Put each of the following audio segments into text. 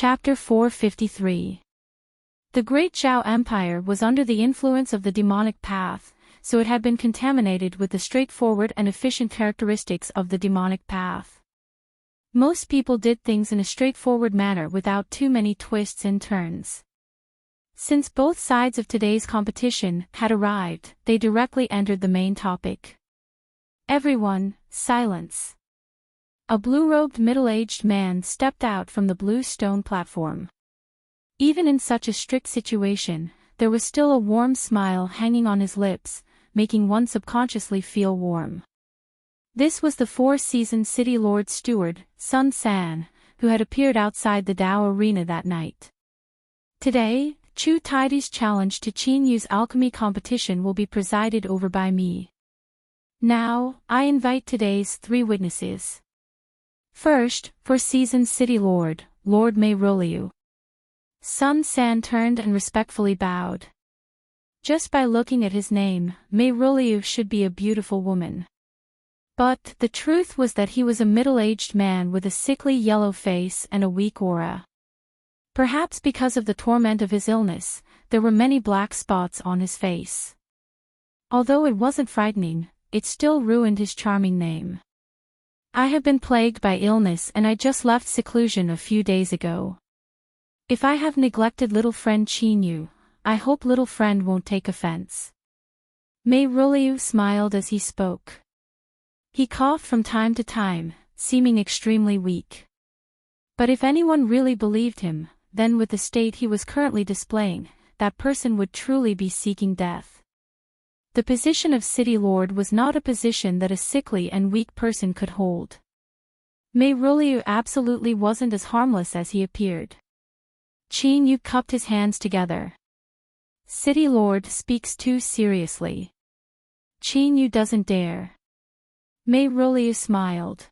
Chapter 453. The Great Zhao Empire was under the influence of the demonic path, so it had been contaminated with the straightforward and efficient characteristics of the demonic path. Most people did things in a straightforward manner without too many twists and turns. Since both sides of today's competition had arrived, they directly entered the main topic. Everyone, silence. A blue-robed middle-aged man stepped out from the blue stone platform. Even in such a strict situation, there was still a warm smile hanging on his lips, making one subconsciously feel warm. This was the four-season City Lord Steward, Sun San, who had appeared outside the Dao Arena that night. Today, Chu Taidi's challenge to Qin Yu's alchemy competition will be presided over by me. Now, I invite today's three witnesses. First, four-season City Lord, Lord Mei Rollercoasters. Sun San turned and respectfully bowed. Just by looking at his name, Mei Rollercoasters should be a beautiful woman. But the truth was that he was a middle-aged man with a sickly yellow face and a weak aura. Perhaps because of the torment of his illness, there were many black spots on his face. Although it wasn't frightening, it still ruined his charming name. I have been plagued by illness and I just left seclusion a few days ago. If I have neglected little friend Qin Yu, I hope little friend won't take offense. Mei Rollercoasters smiled as he spoke. He coughed from time to time, seeming extremely weak. But if anyone really believed him, then with the state he was currently displaying, that person would truly be seeking death. The position of City Lord was not a position that a sickly and weak person could hold. Mei Rollercoasters absolutely wasn't as harmless as he appeared. Qin Yu cupped his hands together. City Lord speaks too seriously. Qin Yu doesn't dare. Mei Rollercoasters smiled.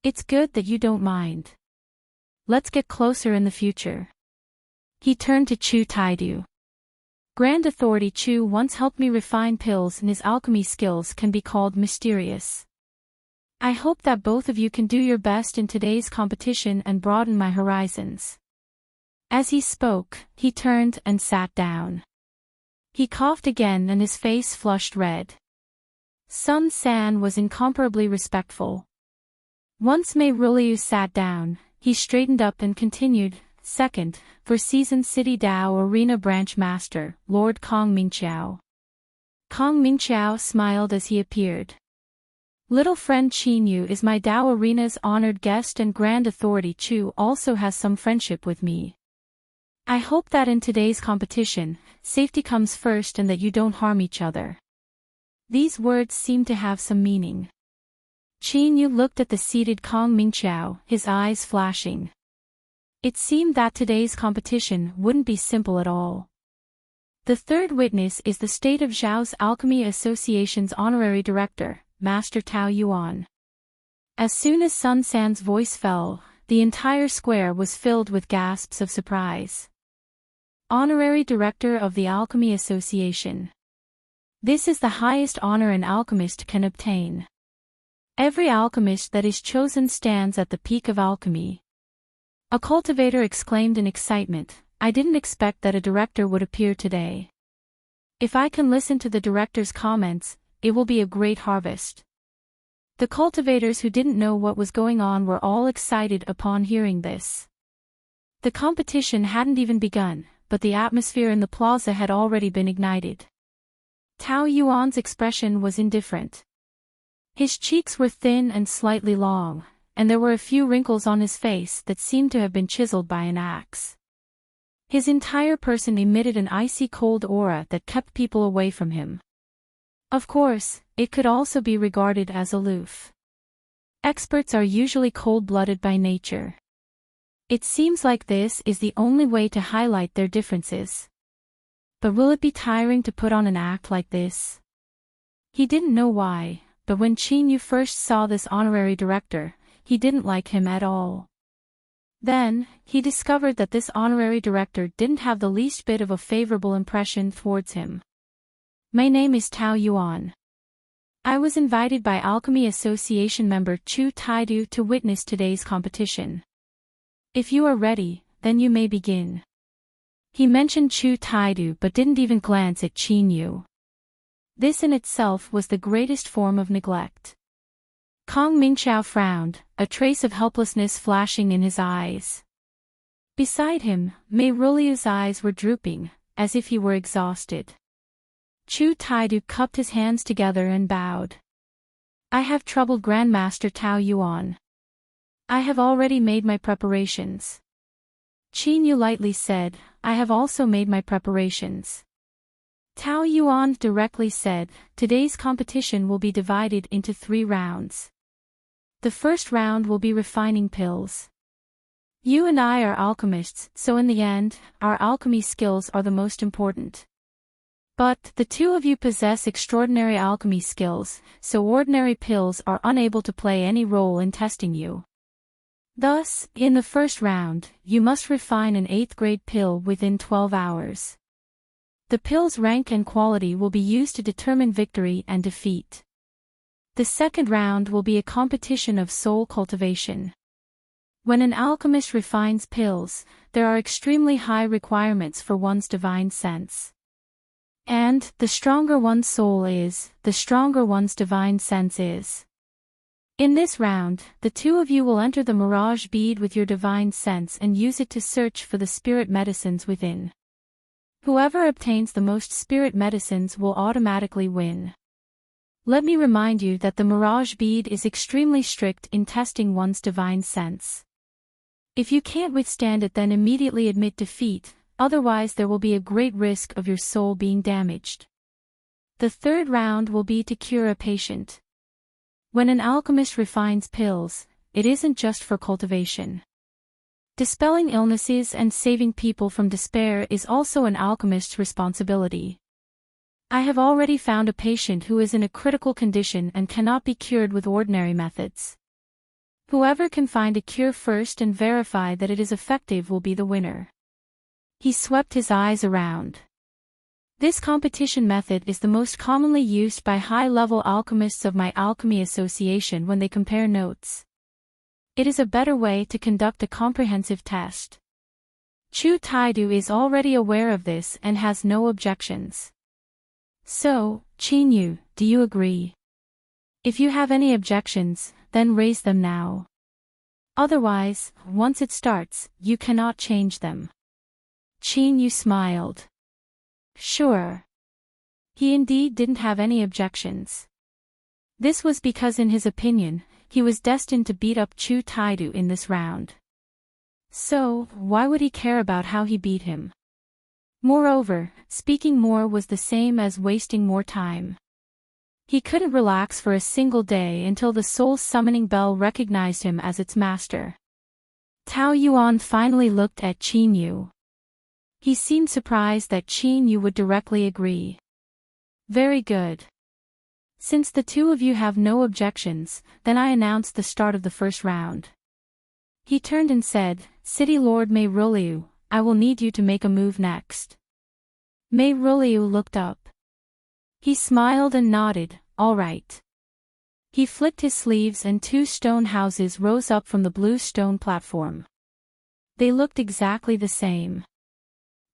It's good that you don't mind. Let's get closer in the future. He turned to Chu Taidu. Grand Authority Chu once helped me refine pills and his alchemy skills can be called mysterious. I hope that both of you can do your best in today's competition and broaden my horizons. As he spoke, he turned and sat down. He coughed again and his face flushed red. Sun San was incomparably respectful. Once Mei Rollercoasters sat down, he straightened up and continued, Second, for Season City Dao Arena Branch Master, Lord Kong Mingqiao. Kong Mingqiao smiled as he appeared. Little friend Qin Yu is my Dao Arena's honored guest and Grand Authority Chu also has some friendship with me. I hope that in today's competition, safety comes first and that you don't harm each other. These words seemed to have some meaning. Qin Yu looked at the seated Kong Mingqiao, his eyes flashing. It seemed that today's competition wouldn't be simple at all. The third witness is the State of Zhao's Alchemy Association's honorary director, Master Tao Yuan. As soon as Sun San's voice fell, the entire square was filled with gasps of surprise. Honorary Director of the Alchemy Association. This is the highest honor an alchemist can obtain. Every alchemist that is chosen stands at the peak of alchemy. A cultivator exclaimed in excitement, I didn't expect that a director would appear today. If I can listen to the director's comments, it will be a great harvest. The cultivators who didn't know what was going on were all excited upon hearing this. The competition hadn't even begun, but the atmosphere in the plaza had already been ignited. Tao Yuan's expression was indifferent. His cheeks were thin and slightly long, and there were a few wrinkles on his face that seemed to have been chiseled by an axe. His entire person emitted an icy cold aura that kept people away from him. Of course, it could also be regarded as aloof. Experts are usually cold-blooded by nature. It seems like this is the only way to highlight their differences. But will it be tiring to put on an act like this? He didn't know why, but when Qin Yu first saw this honorary director, he didn't like him at all. Then, he discovered that this honorary director didn't have the least bit of a favorable impression towards him. My name is Tao Yuan. I was invited by Alchemy Association member Chu Taidu to witness today's competition. If you are ready, then you may begin. He mentioned Chu Taidu but didn't even glance at Qin Yu. This in itself was the greatest form of neglect. Kong Mingxiao frowned, a trace of helplessness flashing in his eyes. Beside him, Mei Ruliu's eyes were drooping, as if he were exhausted. Chu Taidu cupped his hands together and bowed. I have troubled Grandmaster Tao Yuan. I have already made my preparations. Qin Yu lightly said, I have also made my preparations. Tao Yuan directly said, today's competition will be divided into 3 rounds. The first round will be refining pills. You and I are alchemists, so in the end, our alchemy skills are the most important. But the 2 of you possess extraordinary alchemy skills, so ordinary pills are unable to play any role in testing you. Thus, in the first round, you must refine an 8th grade pill within 12 hours. The pill's rank and quality will be used to determine victory and defeat. The second round will be a competition of soul cultivation. When an alchemist refines pills, there are extremely high requirements for one's divine sense. And, the stronger one's soul is, the stronger one's divine sense is. In this round, the 2 of you will enter the mirage bead with your divine sense and use it to search for the spirit medicines within. Whoever obtains the most spirit medicines will automatically win. Let me remind you that the mirage bead is extremely strict in testing one's divine sense. If you can't withstand it, then immediately admit defeat, otherwise there will be a great risk of your soul being damaged. The third round will be to cure a patient. When an alchemist refines pills, it isn't just for cultivation. Dispelling illnesses and saving people from despair is also an alchemist's responsibility. I have already found a patient who is in a critical condition and cannot be cured with ordinary methods. Whoever can find a cure first and verify that it is effective will be the winner. He swept his eyes around. This competition method is the most commonly used by high-level alchemists of my alchemy association when they compare notes. It is a better way to conduct a comprehensive test. Chu Taidu is already aware of this and has no objections. So, Qin Yu, do you agree? If you have any objections, then raise them now. Otherwise, once it starts, you cannot change them. Qin Yu smiled. Sure. He indeed didn't have any objections. This was because in his opinion, he was destined to beat up Chu Taidu in this round. So, why would he care about how he beat him? Moreover, speaking more was the same as wasting more time. He couldn't relax for a single day until the soul summoning bell recognized him as its master. Tao Yuan finally looked at Qin Yu. He seemed surprised that Qin Yu would directly agree. Very good. Since the 2 of you have no objections, then I announce the start of the first round. He turned and said, City Lord Mei Ruliu, I will need you to make a move next. Mei Ruliu looked up. He smiled and nodded, all right. He flicked his sleeves and 2 stone houses rose up from the blue stone platform. They looked exactly the same.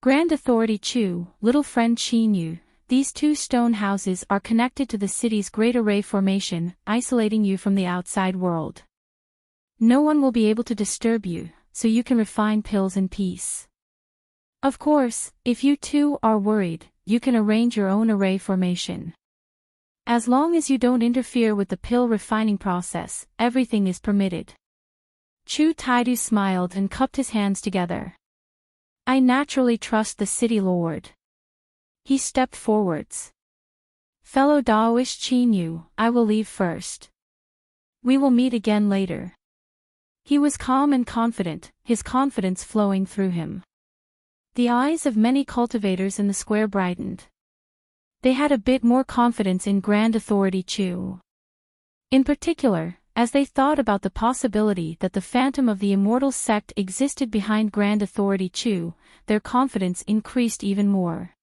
Grand Authority Chu, little friend Qin Yu, these 2 stone houses are connected to the city's Great Array Formation, isolating you from the outside world. No one will be able to disturb you, so you can refine pills in peace. Of course, if you 2 are worried, you can arrange your own array formation. As long as you don't interfere with the pill refining process, everything is permitted. Chu Taidu smiled and cupped his hands together. I naturally trust the city lord. He stepped forwards. Fellow Daoist Qin Yu, I will leave first. We will meet again later. He was calm and confident, his confidence flowing through him. The eyes of many cultivators in the square brightened. They had a bit more confidence in Grand Authority Chu. In particular, as they thought about the possibility that the phantom of the immortal sect existed behind Grand Authority Chu, their confidence increased even more.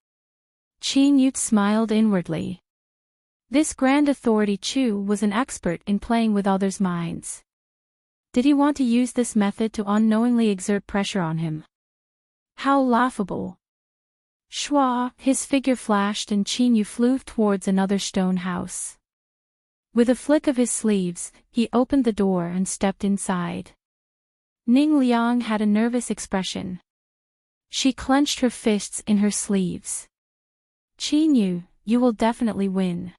Qin Yu smiled inwardly. This Grand Authority Chu was an expert in playing with others' minds. Did he want to use this method to unknowingly exert pressure on him? How laughable. Shwa, his figure flashed and Qin Yu flew towards another stone house. With a flick of his sleeves, he opened the door and stepped inside. Ning Liang had a nervous expression. She clenched her fists in her sleeves. Qin Yu, you will definitely win.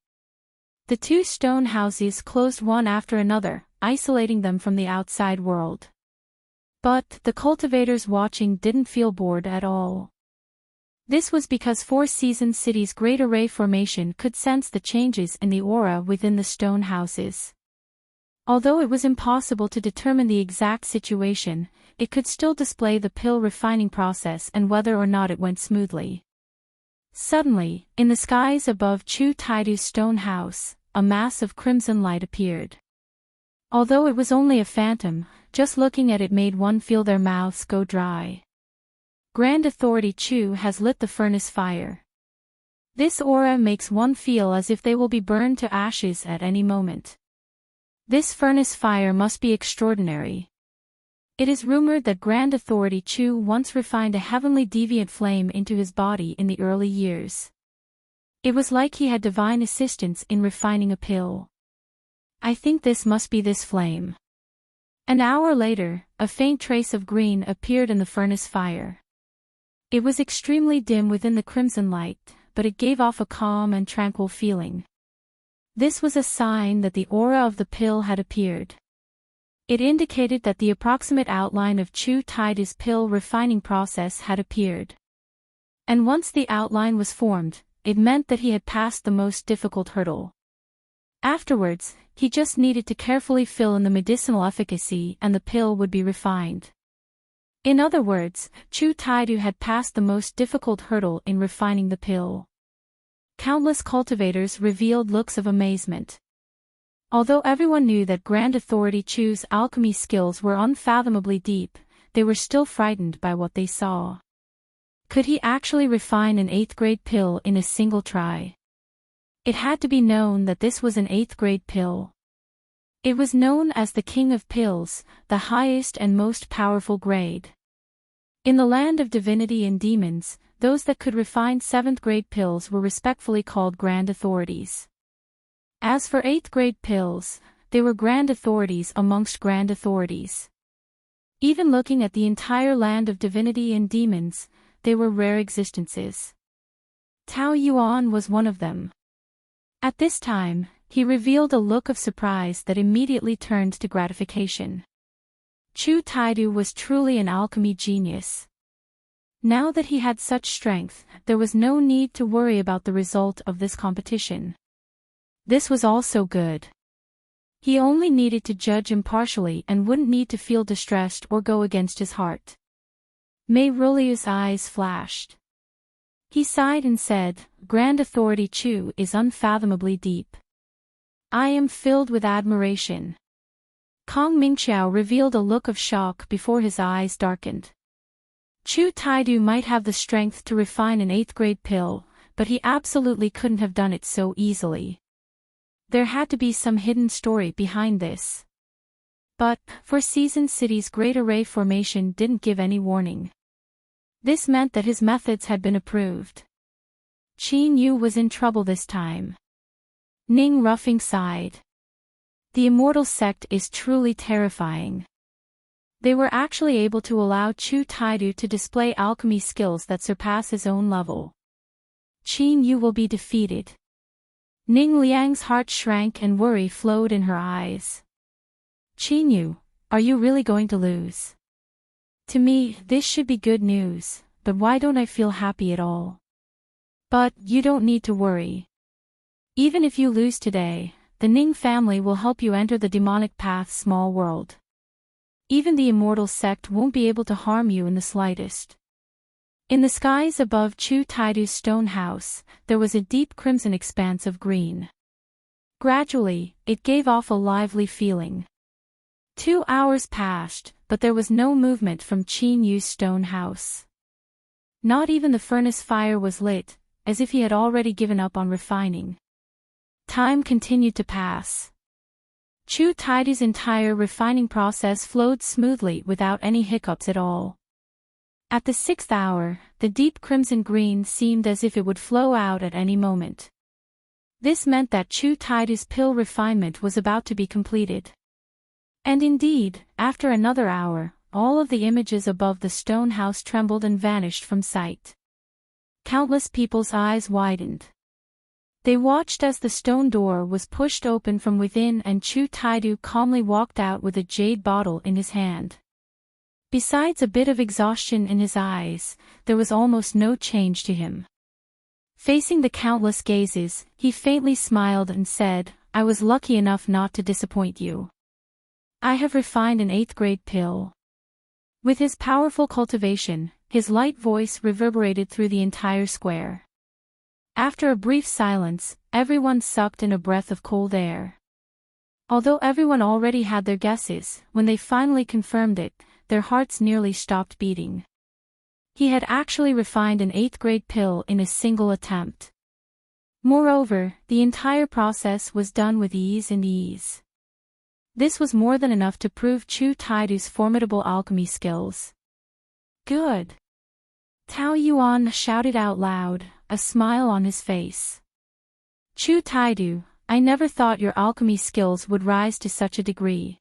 The two stone houses closed one after another, isolating them from the outside world. But the cultivators watching didn't feel bored at all. This was because Four Seasons City's Great Array formation could sense the changes in the aura within the stone houses. Although it was impossible to determine the exact situation, it could still display the pill refining process and whether or not it went smoothly. Suddenly, in the skies above Chu Taidu's stone house, a mass of crimson light appeared. Although it was only a phantom, just looking at it made one feel their mouths go dry. Grand Authority Chu has lit the furnace fire. This aura makes one feel as if they will be burned to ashes at any moment. This furnace fire must be extraordinary. It is rumored that Grand Authority Chu once refined a heavenly deviant flame into his body in the early years. It was like he had divine assistance in refining a pill. I think this must be this flame. An hour later, a faint trace of green appeared in the furnace fire. It was extremely dim within the crimson light, but it gave off a calm and tranquil feeling. This was a sign that the aura of the pill had appeared. It indicated that the approximate outline of Chu Taidu's pill refining process had appeared. And once the outline was formed, it meant that he had passed the most difficult hurdle. Afterwards, he just needed to carefully fill in the medicinal efficacy and the pill would be refined. In other words, Chu Taidu had passed the most difficult hurdle in refining the pill. Countless cultivators revealed looks of amazement. Although everyone knew that Grand Authority Chu's alchemy skills were unfathomably deep, they were still frightened by what they saw. Could he actually refine an 8th-grade pill in a single try? It had to be known that this was an 8th-grade pill. It was known as the King of Pills, the highest and most powerful grade. In the land of divinity and demons, those that could refine 7th-grade pills were respectfully called Grand Authorities. As for 8th-grade pills, they were Grand Authorities amongst Grand Authorities. Even looking at the entire land of divinity and demons, they were rare existences. Tao Yuan was one of them. At this time, he revealed a look of surprise that immediately turned to gratification. Chu Taidu was truly an alchemy genius. Now that he had such strength, there was no need to worry about the result of this competition. This was also good. He only needed to judge impartially and wouldn't need to feel distressed or go against his heart. Mei Ruliu's eyes flashed. He sighed and said, Grand Authority Chu is unfathomably deep. I am filled with admiration. Kong Mingqiao revealed a look of shock before his eyes darkened. Chu Taidu might have the strength to refine an 8th-grade pill, but he absolutely couldn't have done it so easily. There had to be some hidden story behind this. But, Four Seasons City's Great Array formation didn't give any warning. This meant that his methods had been approved. Qin Yu was in trouble this time. Ning Ruffing sighed. The immortal sect is truly terrifying. They were actually able to allow Chu Taidu to display alchemy skills that surpass his own level. Qin Yu will be defeated. Ning Liang's heart shrank and worry flowed in her eyes. Qin Yu, are you really going to lose? To me, this should be good news, but why don't I feel happy at all? But, you don't need to worry. Even if you lose today, the Ning family will help you enter the demonic path's small world. Even the immortal sect won't be able to harm you in the slightest. In the skies above Chu Taidu's stone house, there was a deep crimson expanse of green. Gradually, it gave off a lively feeling. 2 hours passed, but there was no movement from Qin Yu's stone house. Not even the furnace fire was lit, as if he had already given up on refining. Time continued to pass. Chu Taidu's entire refining process flowed smoothly without any hiccups at all. At the 6th hour, the deep crimson green seemed as if it would flow out at any moment. This meant that Chu Taidu's pill refinement was about to be completed. And indeed, after another hour, all of the images above the stone house trembled and vanished from sight. Countless people's eyes widened. They watched as the stone door was pushed open from within and Chu Taidu calmly walked out with a jade bottle in his hand. Besides a bit of exhaustion in his eyes, there was almost no change to him. Facing the countless gazes, he faintly smiled and said, "I was lucky enough not to disappoint you. I have refined an 8th grade pill." With his powerful cultivation, his light voice reverberated through the entire square. After a brief silence, everyone sucked in a breath of cold air. Although everyone already had their guesses, when they finally confirmed it, their hearts nearly stopped beating. He had actually refined an 8th grade pill in a single attempt. Moreover, the entire process was done with ease and ease. This was more than enough to prove Chu Taidu's formidable alchemy skills. "Good!" Tao Yuan shouted out loud, a smile on his face. "Chu Taidu, I never thought your alchemy skills would rise to such a degree.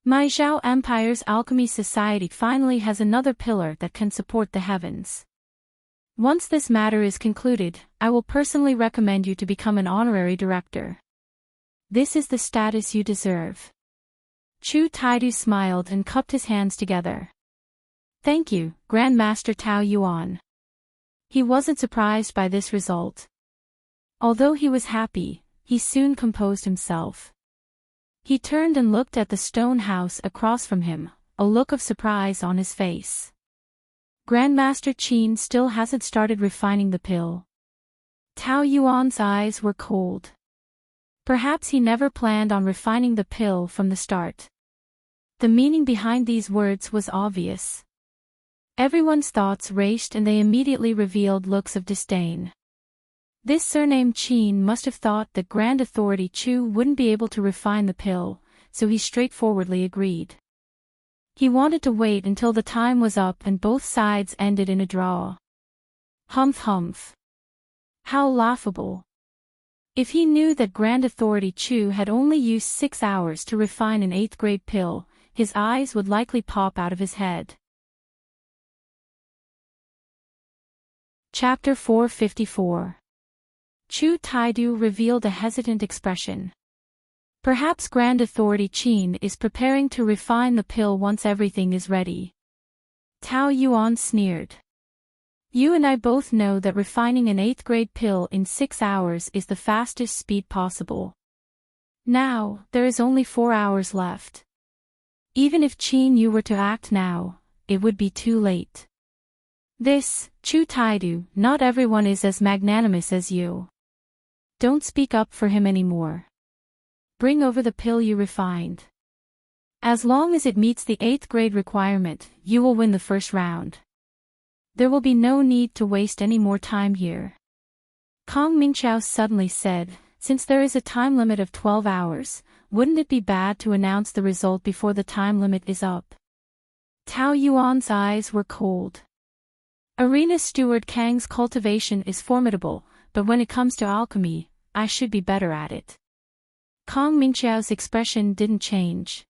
My Zhao Empire's Alchemy Society finally has another pillar that can support the heavens. Once this matter is concluded, I will personally recommend you to become an honorary director. This is the status you deserve." Chu Taidu smiled and cupped his hands together. "Thank you, Grandmaster Tao Yuan." He wasn't surprised by this result. Although he was happy, he soon composed himself. He turned and looked at the stone house across from him, a look of surprise on his face. Grandmaster Qin still hasn't started refining the pill. Tao Yuan's eyes were cold. Perhaps he never planned on refining the pill from the start. The meaning behind these words was obvious. Everyone's thoughts raced and they immediately revealed looks of disdain. This surname Qin must have thought that Grand Authority Chu wouldn't be able to refine the pill, so he straightforwardly agreed. He wanted to wait until the time was up and both sides ended in a draw. Humph humph. How laughable. If he knew that Grand Authority Chu had only used 6 hours to refine an 8th grade pill, his eyes would likely pop out of his head. Chapter 454. Chu Taidu revealed a hesitant expression. Perhaps Grand Authority Qin is preparing to refine the pill once everything is ready. Tao Yuan sneered. You and I both know that refining an 8th grade pill in 6 hours is the fastest speed possible. Now, there is only 4 hours left. Even if Qin Yu were to act now, it would be too late. This, Chu Taidu, not everyone is as magnanimous as you. Don't speak up for him anymore. Bring over the pill you refined. As long as it meets the 8th grade requirement, you will win the first round. There will be no need to waste any more time here. Kong Mingqiao suddenly said, since there is a time limit of 12 hours, wouldn't it be bad to announce the result before the time limit is up? Tao Yuan's eyes were cold. Arena Steward Kang's cultivation is formidable, but when it comes to alchemy, I should be better at it. Kong Mingqiao's expression didn't change.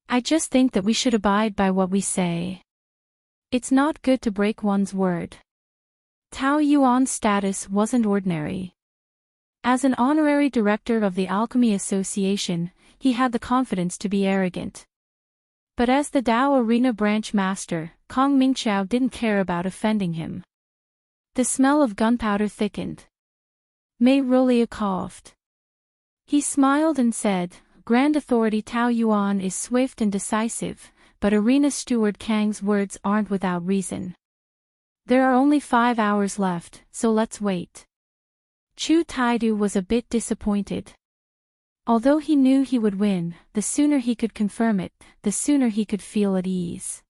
I just think that we should abide by what we say. It's not good to break one's word. Tao Yuan's status wasn't ordinary. As an honorary director of the Alchemy Association, he had the confidence to be arrogant. But as the Dao Arena Branch Master, Kong Mingqiao didn't care about offending him. The smell of gunpowder thickened. Mei Rolia coughed. He smiled and said, Grand Authority Tao Yuan is swift and decisive, but Arena Steward Kang's words aren't without reason. There are only 5 hours left, so let's wait. Chu Taidu was a bit disappointed. Although he knew he would win, the sooner he could confirm it, the sooner he could feel at ease.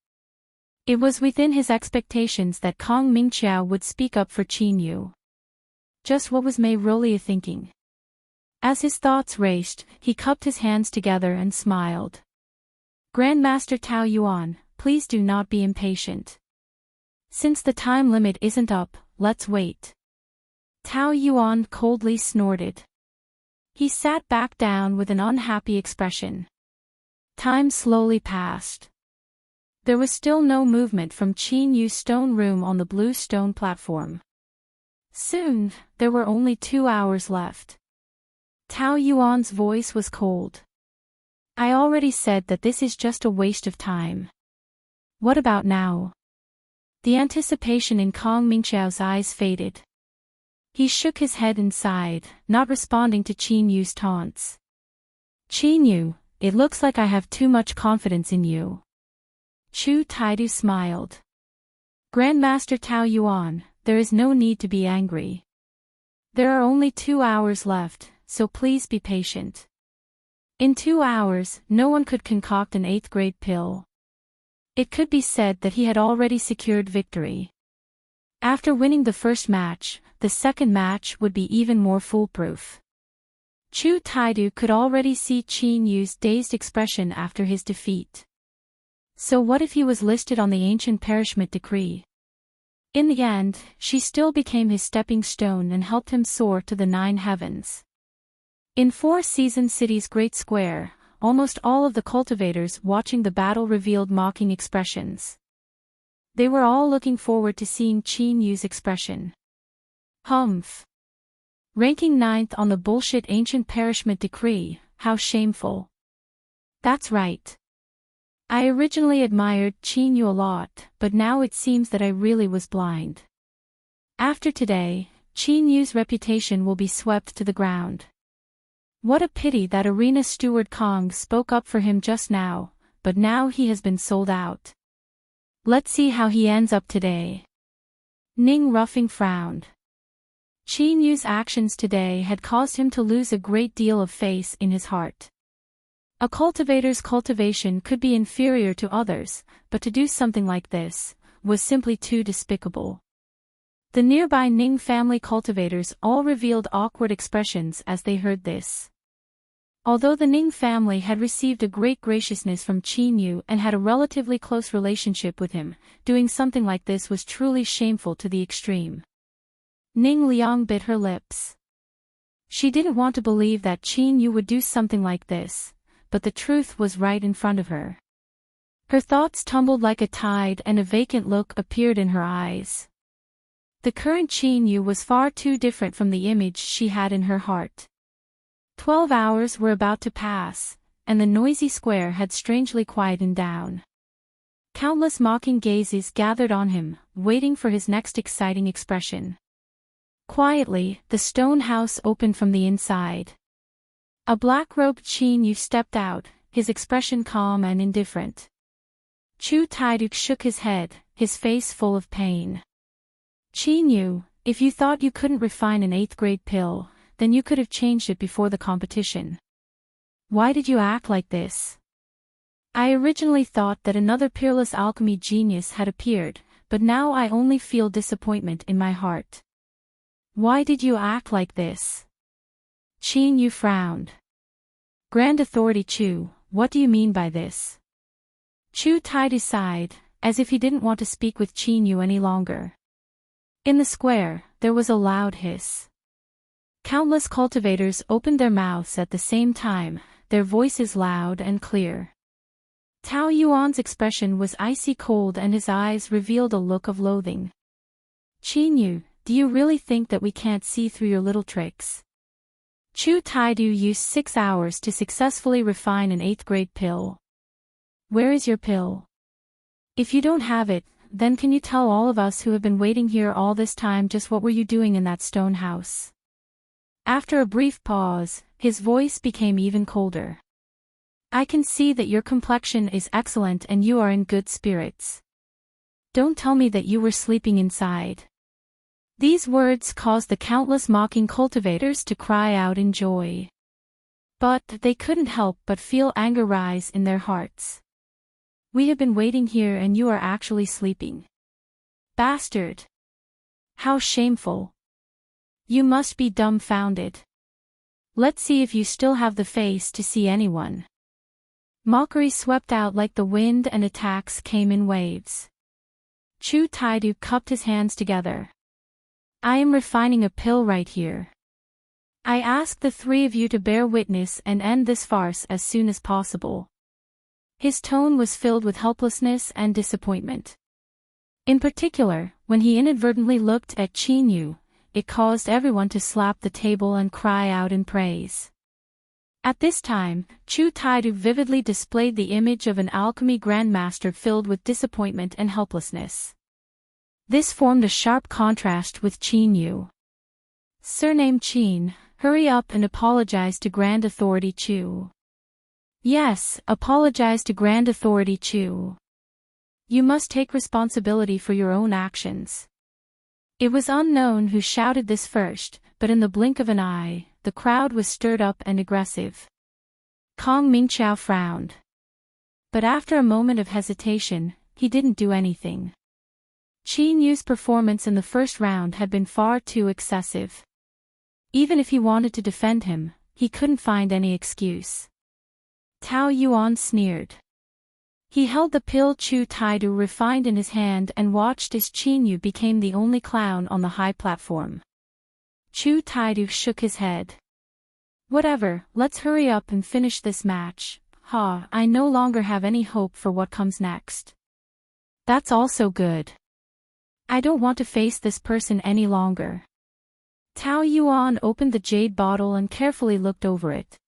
It was within his expectations that Kong Mingqiao would speak up for Qin Yu. Just what was Mei Rolia thinking? As his thoughts raced, he cupped his hands together and smiled. Grandmaster Tao Yuan, please do not be impatient. Since the time limit isn't up, let's wait. Tao Yuan coldly snorted. He sat back down with an unhappy expression. Time slowly passed. There was still no movement from Qin Yu's stone room on the blue stone platform. Soon, there were only 2 hours left. Tao Yuan's voice was cold. I already said that this is just a waste of time. What about now? The anticipation in Kong Mingqiao's eyes faded. He shook his head and sighed, not responding to Qin Yu's taunts. Qin Yu, it looks like I have too much confidence in you. Chu Taidu smiled. Grandmaster Tao Yuan, there is no need to be angry. There are only 2 hours left, so please be patient. In 2 hours, no one could concoct an 8th-grade pill. It could be said that he had already secured victory. After winning the first match, the second match would be even more foolproof. Chu Taidu could already see Qin Yu's dazed expression after his defeat. So what if he was listed on the ancient perishment decree? In the end, she still became his stepping stone and helped him soar to the 9 heavens. In Four Seasons City's Great Square, almost all of the cultivators watching the battle revealed mocking expressions. They were all looking forward to seeing Qin Yu's expression. Humph. Ranking 9th on the bullshit ancient perishment decree, how shameful. That's right. I originally admired Qin Yu a lot, but now it seems that I really was blind. After today, Qin Yu's reputation will be swept to the ground. What a pity that arena steward Kong spoke up for him just now, but now he has been sold out. Let's see how he ends up today. Ning Ruffing frowned. Qin Yu's actions today had caused him to lose a great deal of faith in his heart. A cultivator's cultivation could be inferior to others, but to do something like this was simply too despicable. The nearby Ning family cultivators all revealed awkward expressions as they heard this. Although the Ning family had received a great graciousness from Qin Yu and had a relatively close relationship with him, doing something like this was truly shameful to the extreme. Ning Liang bit her lips. She didn't want to believe that Qin Yu would do something like this, but the truth was right in front of her. Her thoughts tumbled like a tide and a vacant look appeared in her eyes. The current Qin Yu was far too different from the image she had in her heart. 12 hours were about to pass, and the noisy square had strangely quietened down. Countless mocking gazes gathered on him, waiting for his next exciting expression. Quietly, the stone house opened from the inside. A black-robed Qin Yu stepped out, his expression calm and indifferent. Chu Taiduk shook his head, his face full of pain. Qin Yu, if you thought you couldn't refine an 8th-grade pill, then you could have changed it before the competition. Why did you act like this? I originally thought that another peerless alchemy genius had appeared, but now I only feel disappointment in my heart. Why did you act like this? Qin Yu frowned. Grand Authority Chu, what do you mean by this? Chu Taidu sighed, as if he didn't want to speak with Qin Yu any longer. In the square, there was a loud hiss. Countless cultivators opened their mouths at the same time, their voices loud and clear. Tao Yuan's expression was icy cold and his eyes revealed a look of loathing. Qin Yu, do you really think that we can't see through your little tricks? Chu Taidu used 6 hours to successfully refine an 8th-grade pill. Where is your pill? If you don't have it, then can you tell all of us who have been waiting here all this time just what were you doing in that stone house? After a brief pause, his voice became even colder. I can see that your complexion is excellent and you are in good spirits. Don't tell me that you were sleeping inside. These words caused the countless mocking cultivators to cry out in joy. But they couldn't help but feel anger rise in their hearts. We have been waiting here and you are actually sleeping. Bastard! How shameful! You must be dumbfounded. Let's see if you still have the face to see anyone. Mockery swept out like the wind and attacks came in waves. Chu Taidu cupped his hands together. I am refining a pill right here. I ask the three of you to bear witness and end this farce as soon as possible. His tone was filled with helplessness and disappointment. In particular, when he inadvertently looked at Qin Yu, it caused everyone to slap the table and cry out in praise. At this time, Chu Taidu vividly displayed the image of an alchemy grandmaster filled with disappointment and helplessness. This formed a sharp contrast with Qin Yu. Surname Qin, hurry up and apologize to Grand Authority Chu. Yes, apologize to Grand Authority Chu. You must take responsibility for your own actions. It was unknown who shouted this first, but in the blink of an eye, the crowd was stirred up and aggressive. Kong Mingqiao frowned. But after a moment of hesitation, he didn't do anything. Qin Yu's performance in the first round had been far too excessive. Even if he wanted to defend him, he couldn't find any excuse. Tao Yuan sneered. He held the pill Chu Taidu refined in his hand and watched as Qin Yu became the only clown on the high platform. Chu Taidu shook his head. Whatever, let's hurry up and finish this match. I no longer have any hope for what comes next. That's also good. I don't want to face this person any longer. Tao Yuan opened the jade bottle and carefully looked over it.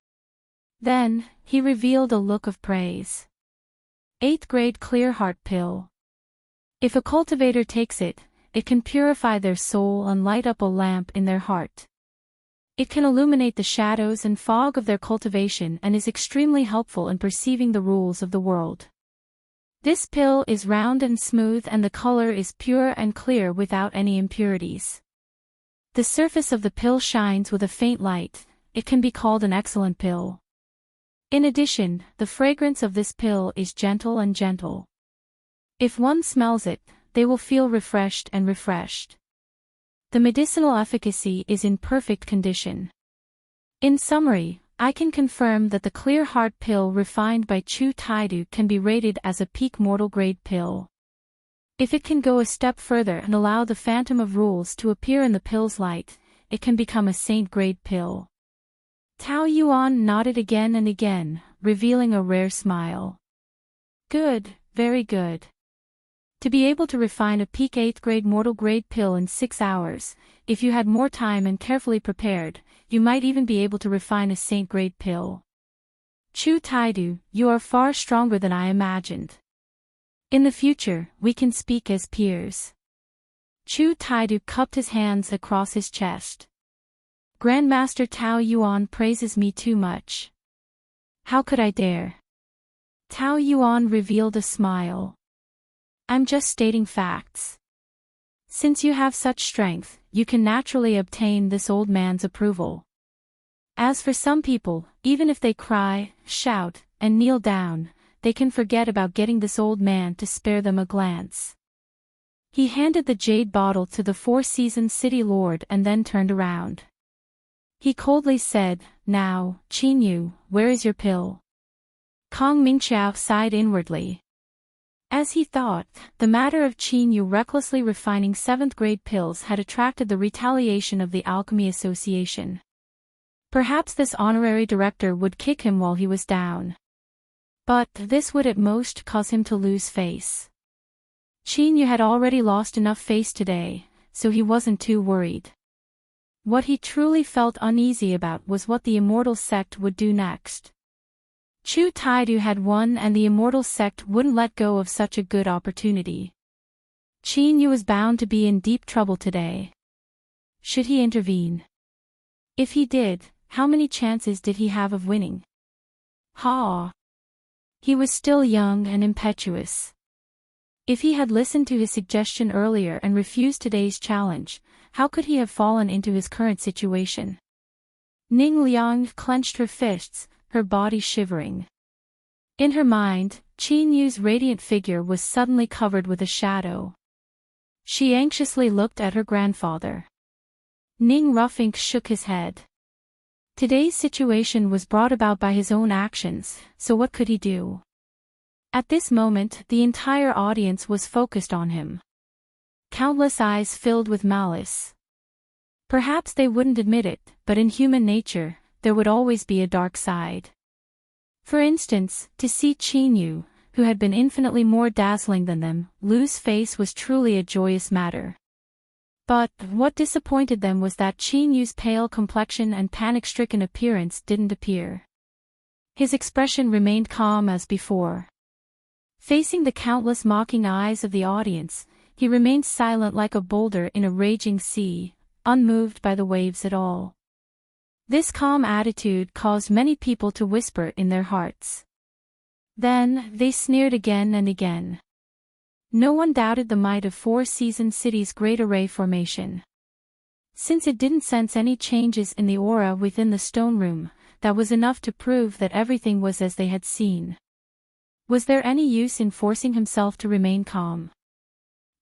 Then, he revealed a look of praise. 8th grade clear heart pill. If a cultivator takes it, it can purify their soul and light up a lamp in their heart. It can illuminate the shadows and fog of their cultivation and is extremely helpful in perceiving the rules of the world. This pill is round and smooth and the color is pure and clear without any impurities. The surface of the pill shines with a faint light. It can be called an excellent pill. In addition, the fragrance of this pill is gentle and gentle. If one smells it, they will feel refreshed and refreshed. The medicinal efficacy is in perfect condition. In summary, I can confirm that the clear heart pill refined by Chu Taidu can be rated as a peak mortal grade pill. If it can go a step further and allow the phantom of rules to appear in the pill's light, it can become a saint grade pill. Tao Yuan nodded again and again, revealing a rare smile. Good, very good. To be able to refine a peak 8th grade mortal grade pill in 6 hours, if you had more time and carefully prepared, you might even be able to refine a saint grade pill. Chu Taidu, you are far stronger than I imagined. In the future, we can speak as peers. Chu Taidu cupped his hands across his chest. Grandmaster Tao Yuan praises me too much. How could I dare? Tao Yuan revealed a smile. I'm just stating facts. Since you have such strength, you can naturally obtain this old man's approval. As for some people, even if they cry, shout, and kneel down, they can forget about getting this old man to spare them a glance. He handed the jade bottle to the Four Seasons City Lord and then turned around. He coldly said, Now, Qin Yu, where is your pill? Kong Mingqiao sighed inwardly. As he thought, the matter of Qin Yu recklessly refining 7th grade pills had attracted the retaliation of the Alchemy Association. Perhaps this honorary director would kick him while he was down. But this would at most cause him to lose face. Qin Yu had already lost enough face today, so he wasn't too worried. What he truly felt uneasy about was what the Immortal Sect would do next. Chu Taidu had won and the Immortal Sect wouldn't let go of such a good opportunity. Qin Yu was bound to be in deep trouble today. Should he intervene? If he did, how many chances did he have of winning? He was still young and impetuous. If he had listened to his suggestion earlier and refused today's challenge, how could he have fallen into his current situation? Ning Liang clenched her fists, her body shivering. In her mind, Qin Yu's radiant figure was suddenly covered with a shadow. She anxiously looked at her grandfather. Ning Ruffink shook his head. Today's situation was brought about by his own actions, so what could he do? At this moment, the entire audience was focused on him. countless eyes filled with malice. Perhaps they wouldn't admit it, but in human nature, there would always be a dark side. For instance, to see Chinyu, who had been infinitely more dazzling than them, lose face was truly a joyous matter. But what disappointed them was that Chinyu's pale complexion and panic-stricken appearance didn't appear. His expression remained calm as before. Facing the countless mocking eyes of the audience, he remained silent like a boulder in a raging sea, unmoved by the waves at all. This calm attitude caused many people to whisper in their hearts. Then, they sneered again and again. No one doubted the might of Four Seasons City's Great Array formation. Since it didn't sense any changes in the aura within the stone room, that was enough to prove that everything was as they had seen. Was there any use in forcing himself to remain calm?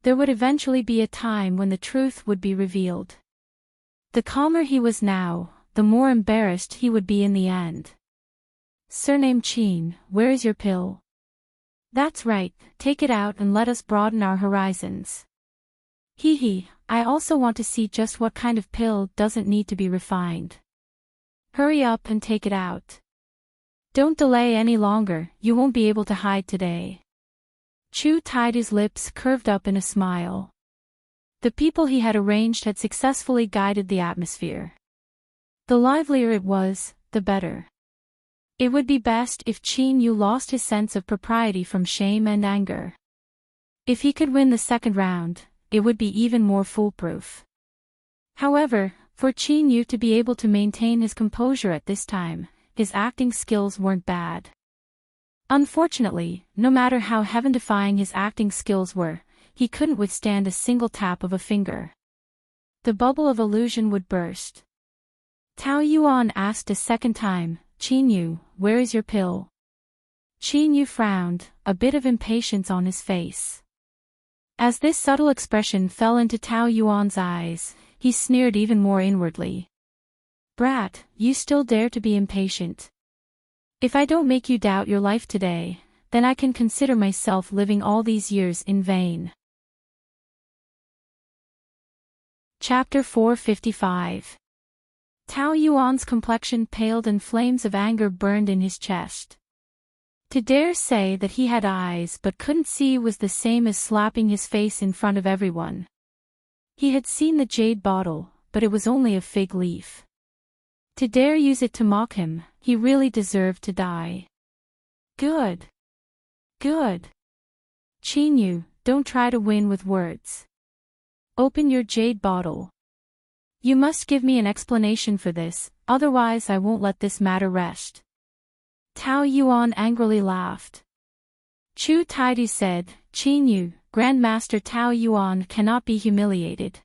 There would eventually be a time when the truth would be revealed. The calmer he was now, the more embarrassed he would be in the end. Surname Chin, where is your pill? That's right, take it out and let us broaden our horizons. Hee, I also want to see just what kind of pill doesn't need to be refined. Hurry up and take it out. Don't delay any longer, you won't be able to hide today. Chu tied his lips curved up in a smile. The people he had arranged had successfully guided the atmosphere. The livelier it was, the better. It would be best if Chinyu lost his sense of propriety from shame and anger. If he could win the second round, it would be even more foolproof. However, for Chinyu to be able to maintain his composure at this time, his acting skills weren't bad. Unfortunately, no matter how heaven-defying his acting skills were, he couldn't withstand a single tap of a finger. The bubble of illusion would burst. Tao Yuan asked a second time, Chinyu, where is your pill? Chinyu frowned, a bit of impatience on his face. As this subtle expression fell into Tao Yuan's eyes, he sneered even more inwardly. Brat, you still dare to be impatient. If I don't make you doubt your life today, then I can consider myself living all these years in vain. Chapter 455. Tao Yuan's complexion paled and flames of anger burned in his chest. To dare say that he had eyes but couldn't see was the same as slapping his face in front of everyone. He had seen the jade bottle, but it was only a fig leaf. To dare use it to mock him, he really deserved to die. Good. Good. Chinyu, don't try to win with words. Open your jade bottle. You must give me an explanation for this, otherwise I won't let this matter rest. Tao Yuan angrily laughed. Chu Taidu said, Chinyu, Grandmaster Tao Yuan cannot be humiliated.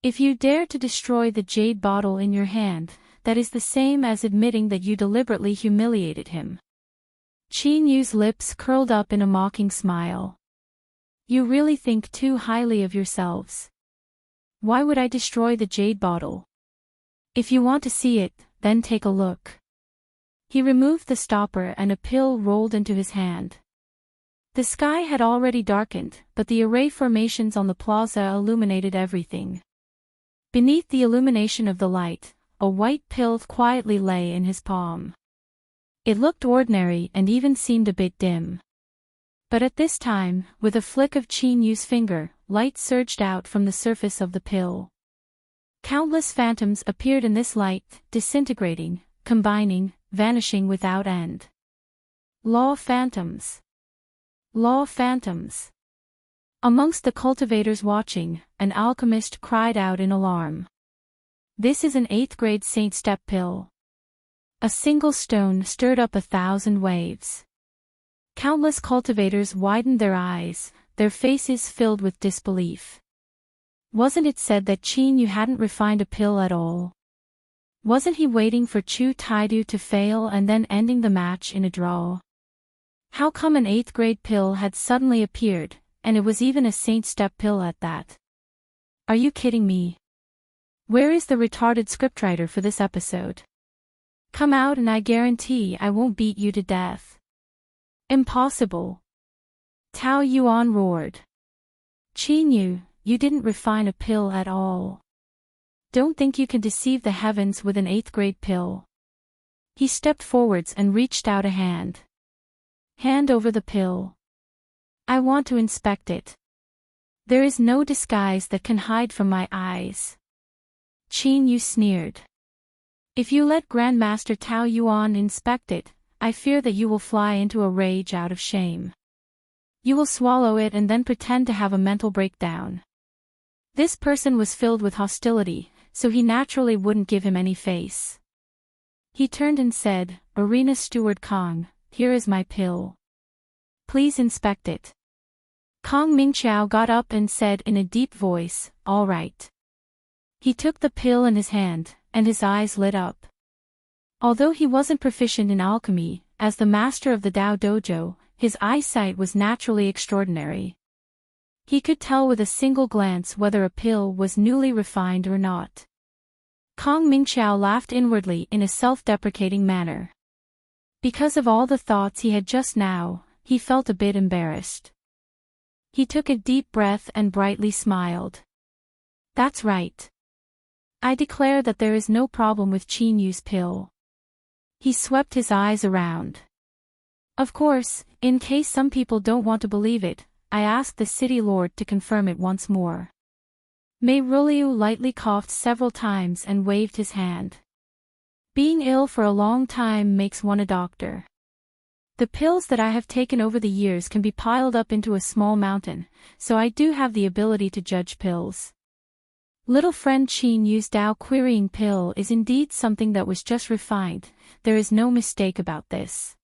If you dare to destroy the jade bottle in your hand, that is the same as admitting that you deliberately humiliated him. Chinyu's lips curled up in a mocking smile. You really think too highly of yourselves. Why would I destroy the jade bottle? If you want to see it, then take a look. He removed the stopper and a pill rolled into his hand. The sky had already darkened, but the array formations on the plaza illuminated everything. Beneath the illumination of the light, a white pill quietly lay in his palm. It looked ordinary and even seemed a bit dim. But at this time, with a flick of Chinyu's finger, light surged out from the surface of the pill. Countless phantoms appeared in this light, disintegrating, combining, vanishing without end. Law phantoms. Law phantoms. Amongst the cultivators watching, an alchemist cried out in alarm. This is an 8th grade Saint Step pill. A single stone stirred up 1,000 waves. Countless cultivators widened their eyes, their faces filled with disbelief. Wasn't it said that Chinyu hadn't refined a pill at all? Wasn't he waiting for Chu Taidu to fail and then ending the match in a draw? How come an 8th grade pill had suddenly appeared, and it was even a Saint Step pill at that? Are you kidding me? Where is the retarded scriptwriter for this episode? Come out and I guarantee I won't beat you to death. Impossible. Tao Yuan roared. Chinyu, you didn't refine a pill at all. Don't think you can deceive the heavens with an 8th grade pill. He stepped forwards and reached out a hand. Hand over the pill. I want to inspect it. There is no disguise that can hide from my eyes. Qin Yu sneered. If you let Grandmaster Tao Yuan inspect it, I fear that you will fly into a rage out of shame. You will swallow it and then pretend to have a mental breakdown. This person was filled with hostility, so he naturally wouldn't give him any face. He turned and said, Arena Steward Kong, here is my pill. Please inspect it. Kong Mingqiao got up and said in a deep voice, all right. He took the pill in his hand, and his eyes lit up. Although he wasn't proficient in alchemy, as the master of the Dao Dojo, his eyesight was naturally extraordinary. He could tell with a single glance whether a pill was newly refined or not. Kong Mingqiao laughed inwardly in a self-deprecating manner. Because of all the thoughts he had just now, he felt a bit embarrassed. He took a deep breath and brightly smiled. That's right. I declare that there is no problem with Qin Yu's pill. He swept his eyes around. Of course, in case some people don't want to believe it, I asked the city lord to confirm it once more. Mei Ruliu lightly coughed several times and waved his hand. Being ill for a long time makes one a doctor. The pills that I have taken over the years can be piled up into a small mountain, so I do have the ability to judge pills. Little friend Qin Yu's Dao querying pill is indeed something that was just refined, there is no mistake about this.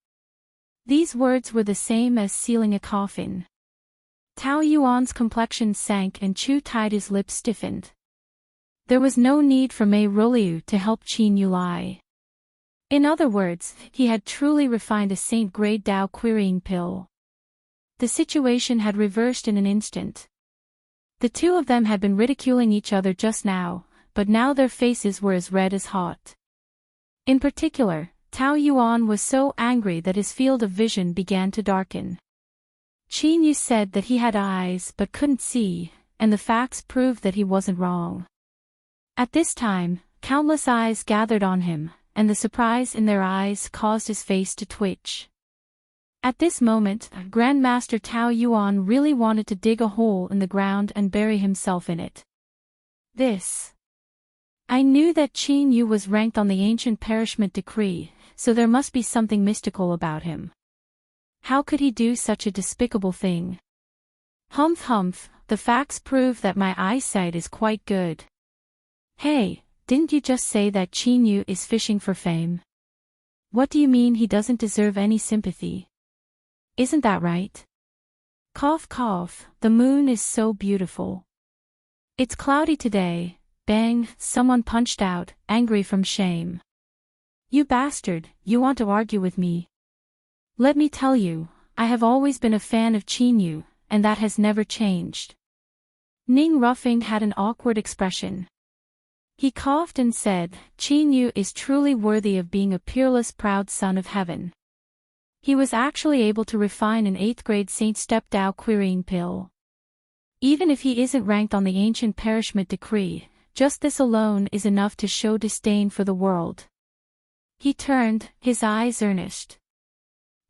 These words were the same as sealing a coffin. Tao Yuan's complexion sank and Chu Taidu's lips stiffened. There was no need for Mei Ruliu to help Qin Yu lie. In other words, he had truly refined a saint-grade Dao querying pill. The situation had reversed in an instant. The two of them had been ridiculing each other just now, but now their faces were as red as hot. In particular, Tao Yuan was so angry that his field of vision began to darken. Qin Yu said that he had eyes but couldn't see, and the facts proved that he wasn't wrong. At this time, countless eyes gathered on him, and the surprise in their eyes caused his face to twitch. At this moment, Grandmaster Tao Yuan really wanted to dig a hole in the ground and bury himself in it. I knew that Qin Yu was ranked on the ancient perishment decree, so there must be something mystical about him. How could he do such a despicable thing? Humph humph, the facts prove that my eyesight is quite good. Hey, didn't you just say that Qin Yu is fishing for fame? What do you mean he doesn't deserve any sympathy? Isn't that right? Cough cough, the moon is so beautiful. It's cloudy today. Bang, someone punched out, angry from shame. You bastard, you want to argue with me? Let me tell you, I have always been a fan of Qin Yu, and that has never changed. Ning Ruffing had an awkward expression. He coughed and said, Qin Yu is truly worthy of being a peerless proud son of heaven. He was actually able to refine an 8th grade Saint Step Dao querying pill. Even if he isn't ranked on the ancient perishment decree, just this alone is enough to show disdain for the world. He turned, his eyes earnest.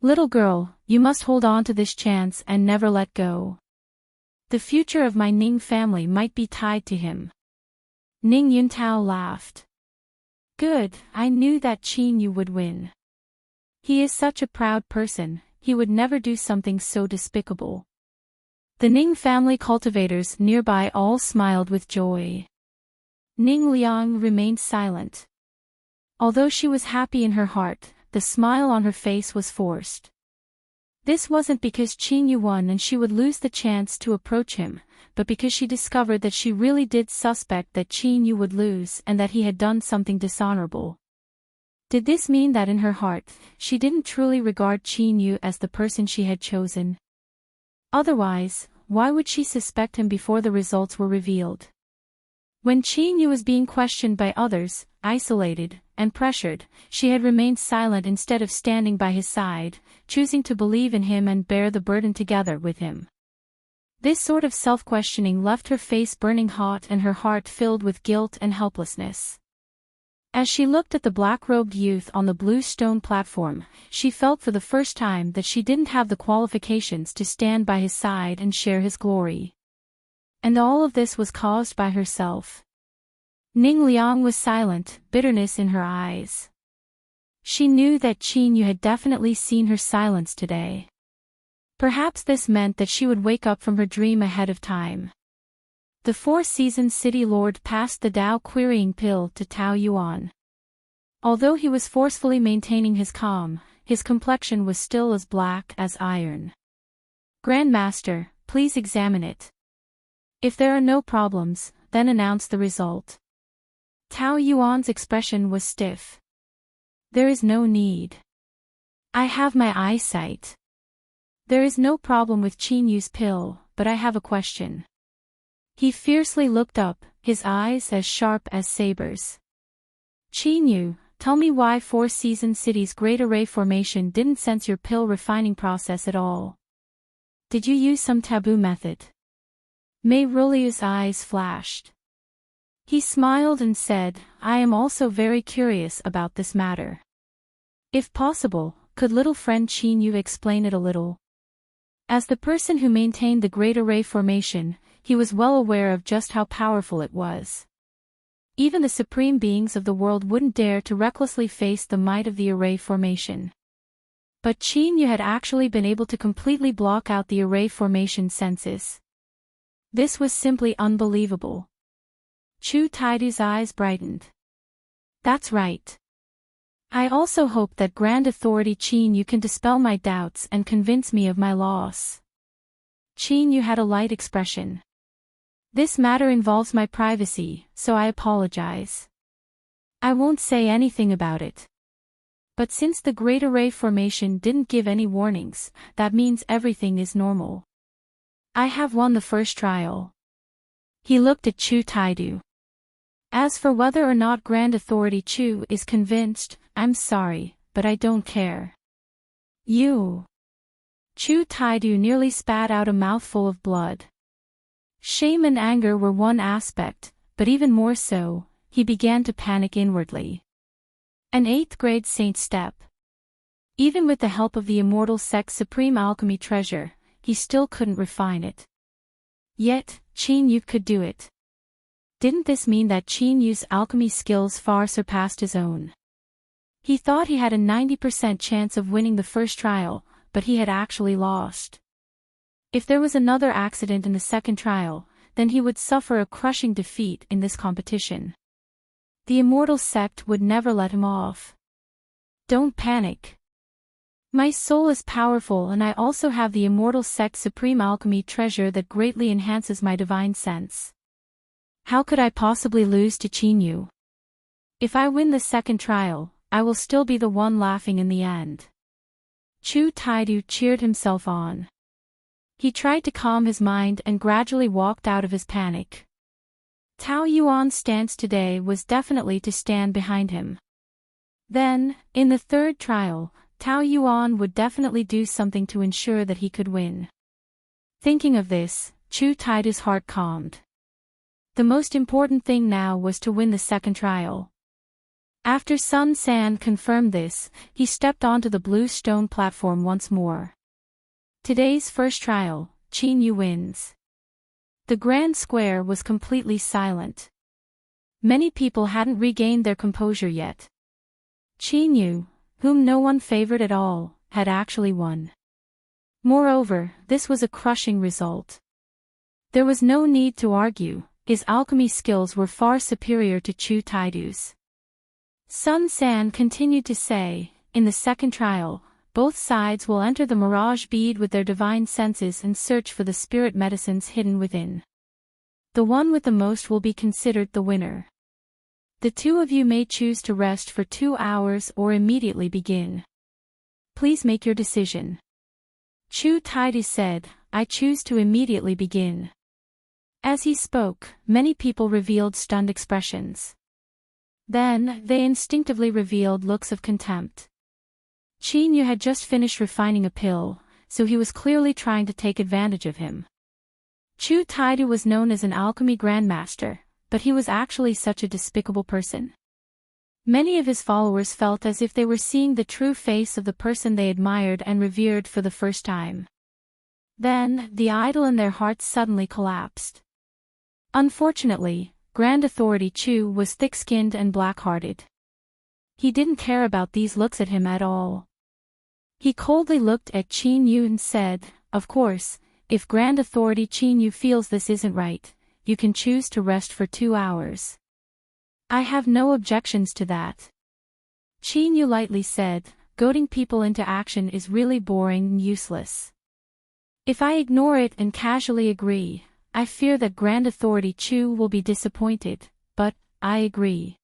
Little girl, you must hold on to this chance and never let go. The future of my Ning family might be tied to him. Ning Yuntao laughed. Good, I knew that Qin Yu would win. He is such a proud person, he would never do something so despicable. The Ning family cultivators nearby all smiled with joy. Ning Liang remained silent. Although she was happy in her heart, the smile on her face was forced. This wasn't because Qin Yu won and she would lose the chance to approach him, but because she discovered that she really did suspect that Qin Yu would lose and that he had done something dishonorable. Did this mean that in her heart, she didn't truly regard Qin Yu as the person she had chosen? Otherwise, why would she suspect him before the results were revealed? When Qin Yu was being questioned by others, isolated, and pressured, she had remained silent instead of standing by his side, choosing to believe in him and bear the burden together with him. This sort of self-questioning left her face burning hot and her heart filled with guilt and helplessness. As she looked at the black-robed youth on the blue stone platform, she felt for the first time that she didn't have the qualifications to stand by his side and share his glory. And all of this was caused by herself. Ning Liang was silent, bitterness in her eyes. She knew that Qin Yu had definitely seen her silence today. Perhaps this meant that she would wake up from her dream ahead of time. The Four-Seasons City Lord passed the Dao querying pill to Tao Yuan. Although he was forcefully maintaining his calm, his complexion was still as black as iron. Grandmaster, please examine it. If there are no problems, then announce the result. Tao Yuan's expression was stiff. There is no need. I have my eyesight. There is no problem with Qin Yu's pill, but I have a question. He fiercely looked up, his eyes as sharp as sabers. Qin Yu, tell me why Four-Seasons City's Great Array Formation didn't sense your pill refining process at all. Did you use some taboo method? Mei Ruliu's eyes flashed. He smiled and said, I am also very curious about this matter. If possible, could little friend Qin Yu explain it a little? As the person who maintained the Great Array Formation, he was well aware of just how powerful it was. Even the supreme beings of the world wouldn't dare to recklessly face the might of the Array Formation. But Qin Yu had actually been able to completely block out the Array Formation senses. This was simply unbelievable. Chu Taidu's eyes brightened. That's right. I also hope that Grand Authority Qin Yu can dispel my doubts and convince me of my loss. Qin Yu had a light expression. This matter involves my privacy, so I apologize. I won't say anything about it. But since the Great Array Formation didn't give any warnings, that means everything is normal. I have won the first trial. He looked at Chu Taidu. As for whether or not Grand Authority Chu is convinced, I'm sorry, but I don't care. You. Chu Taidu nearly spat out a mouthful of blood. Shame and anger were one aspect, but even more so, he began to panic inwardly. An 8th grade saint step. Even with the help of the immortal sect's supreme alchemy treasure, he still couldn't refine it. Yet, Qin Yu could do it. Didn't this mean that Qin Yu's alchemy skills far surpassed his own? He thought he had a 90% chance of winning the first trial, but he had actually lost. If there was another accident in the second trial, then he would suffer a crushing defeat in this competition. The immortal sect would never let him off. Don't panic. My soul is powerful and I also have the immortal sect's supreme alchemy treasure that greatly enhances my divine sense. How could I possibly lose to Qin Yu? If I win the second trial, I will still be the one laughing in the end. Chu Taidu cheered himself on. He tried to calm his mind and gradually walked out of his panic. Tao Yuan's stance today was definitely to stand behind him. Then, in the third trial, Tao Yuan would definitely do something to ensure that he could win. Thinking of this, Chu Taidu's heart calmed. The most important thing now was to win the second trial. After Sun San confirmed this, he stepped onto the blue stone platform once more. Today's first trial, Qin Yu wins. The grand square was completely silent. Many people hadn't regained their composure yet. Qin Yu, whom no one favored at all, had actually won. Moreover, this was a crushing result. There was no need to argue, his alchemy skills were far superior to Chu Taidu's. Sun San continued to say, in the second trial, both sides will enter the mirage bead with their divine senses and search for the spirit medicines hidden within. The one with the most will be considered the winner. The two of you may choose to rest for 2 hours or immediately begin. Please make your decision. Chu Taidu said, I choose to immediately begin. As he spoke, many people revealed stunned expressions. Then, they instinctively revealed looks of contempt. Qin Yu had just finished refining a pill, so he was clearly trying to take advantage of him. Chu Taidu was known as an alchemy grandmaster, but he was actually such a despicable person. Many of his followers felt as if they were seeing the true face of the person they admired and revered for the first time. Then, the idol in their hearts suddenly collapsed. Unfortunately, Grand Authority Chu was thick-skinned and black-hearted. He didn't care about these looks at him at all. He coldly looked at Qin Yu and said, "Of course, if Grand Authority Qin Yu feels this isn't right, you can choose to rest for 2 hours. I have no objections to that." Qin Yu lightly said, "Goading people into action is really boring and useless. If I ignore it and casually agree, I fear that Grand Authority Chu will be disappointed, but I agree.